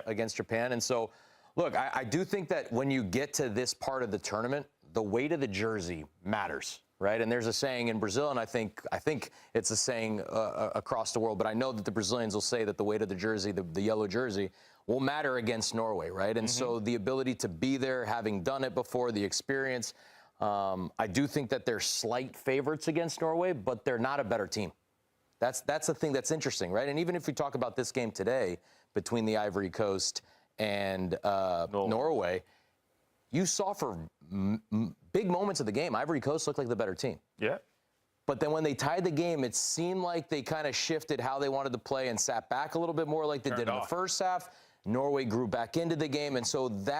against Japan. And so, look, I do think that when you get to this part of the tournament, the weight of the jersey matters. Right, and there's a saying in Brazil, and I think it's a saying across the world. But I know that the Brazilians will say that the weight of the jersey, the yellow jersey, will matter against Norway, right? And so the ability to be there, having done it before, the experience, I do think that they're slight favorites against Norway, but they're not a better team. That's the thing that's interesting, right? And even if we talk about this game today between the Ivory Coast and Norway, you saw for big moments of the game, Ivory Coast looked like the better team. Yeah. But then when they tied the game, it seemed like they kind of shifted how they wanted to play and sat back a little bit more like they did in the first half. Norway grew back into the game, and so that